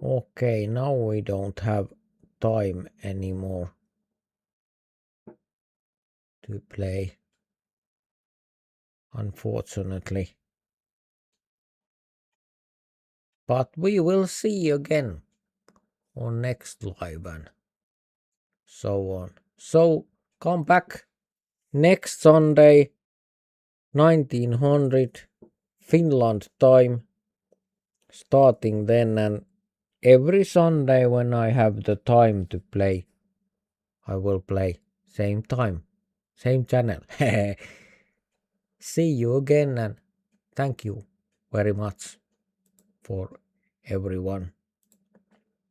Okay, now we don't have time anymore to play, unfortunately. But we will see again on next live and so on. So come back next Sunday, 1900 Finland time starting then, and every Sunday when I have the time to play, I will play same time, same channel. See you again, and thank you very much for everyone.